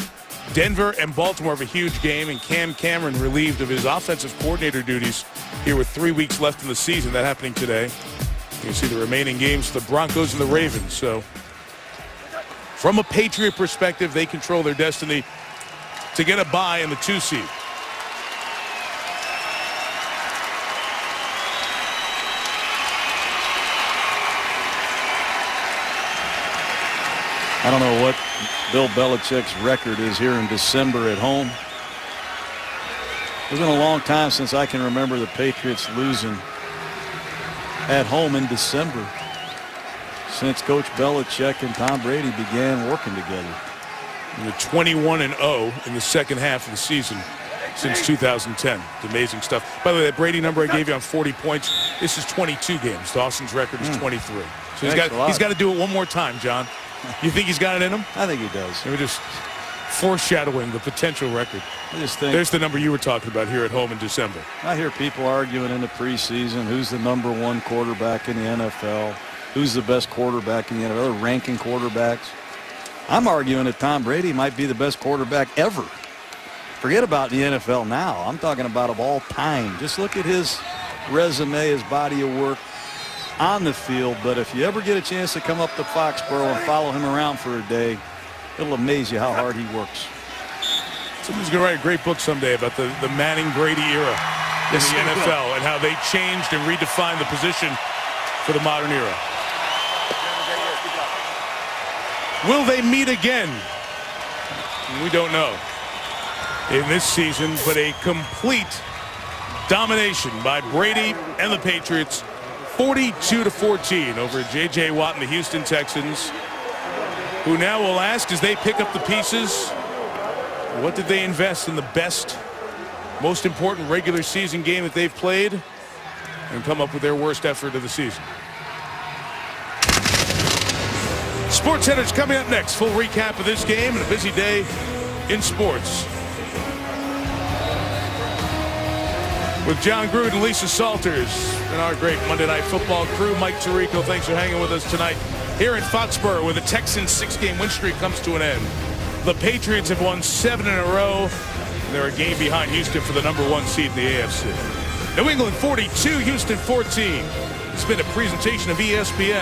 Denver and Baltimore have a huge game, and Cam Cameron relieved of his offensive coordinator duties here with 3 weeks left in the season. That happening today. You can see the remaining games, the Broncos and the Ravens. So from a Patriot perspective, they control their destiny to get a bye in the 2 seed. I don't know what Bill Belichick's record is here in December at home. It's been a long time since I can remember the Patriots losing at home in December, since Coach Belichick and Tom Brady began working together. And they're 21-0 in the second half of the season since 2010. It's amazing stuff. By the way, that Brady number I gave you on 40 points, this is 22 games. Dawson's record is 23. So he's got to do it one more time, John. You think he's got it in him? I think he does. Let me just foreshadowing the potential record. I just think There's the number you were talking about here at home in December. I hear people arguing in the preseason who's the #1 quarterback in the NFL, who's the best quarterback in the NFL, they're ranking quarterbacks. I'm arguing that Tom Brady might be the best quarterback ever. Forget about the NFL now. I'm talking about of all time. Just look at his resume, his body of work on the field. But if you ever get a chance to come up to Foxborough and follow him around for a day, it'll amaze you how hard he works. Somebody's going to write a great book someday about the Manning-Brady era in the NFL and how they changed and redefined the position for the modern era. Will they meet again? We don't know in this season, but a complete domination by Brady and the Patriots, 42-14 over J.J. Watt and the Houston Texans, who now will ask as they pick up the pieces, what did they invest in the best, most important regular season game that they've played and come up with their worst effort of the season. SportsCenter's coming up next. Full recap of this game and a busy day in sports. With John Gruden and Lisa Salters and our great Monday Night Football crew, Mike Tirico, thanks for hanging with us tonight here in Foxborough, where the Texans' 6-game win streak comes to an end. The Patriots have won 7 in a row. They're a game behind Houston for the #1 seed in the AFC. New England 42, Houston 14. It's been a presentation of ESPN.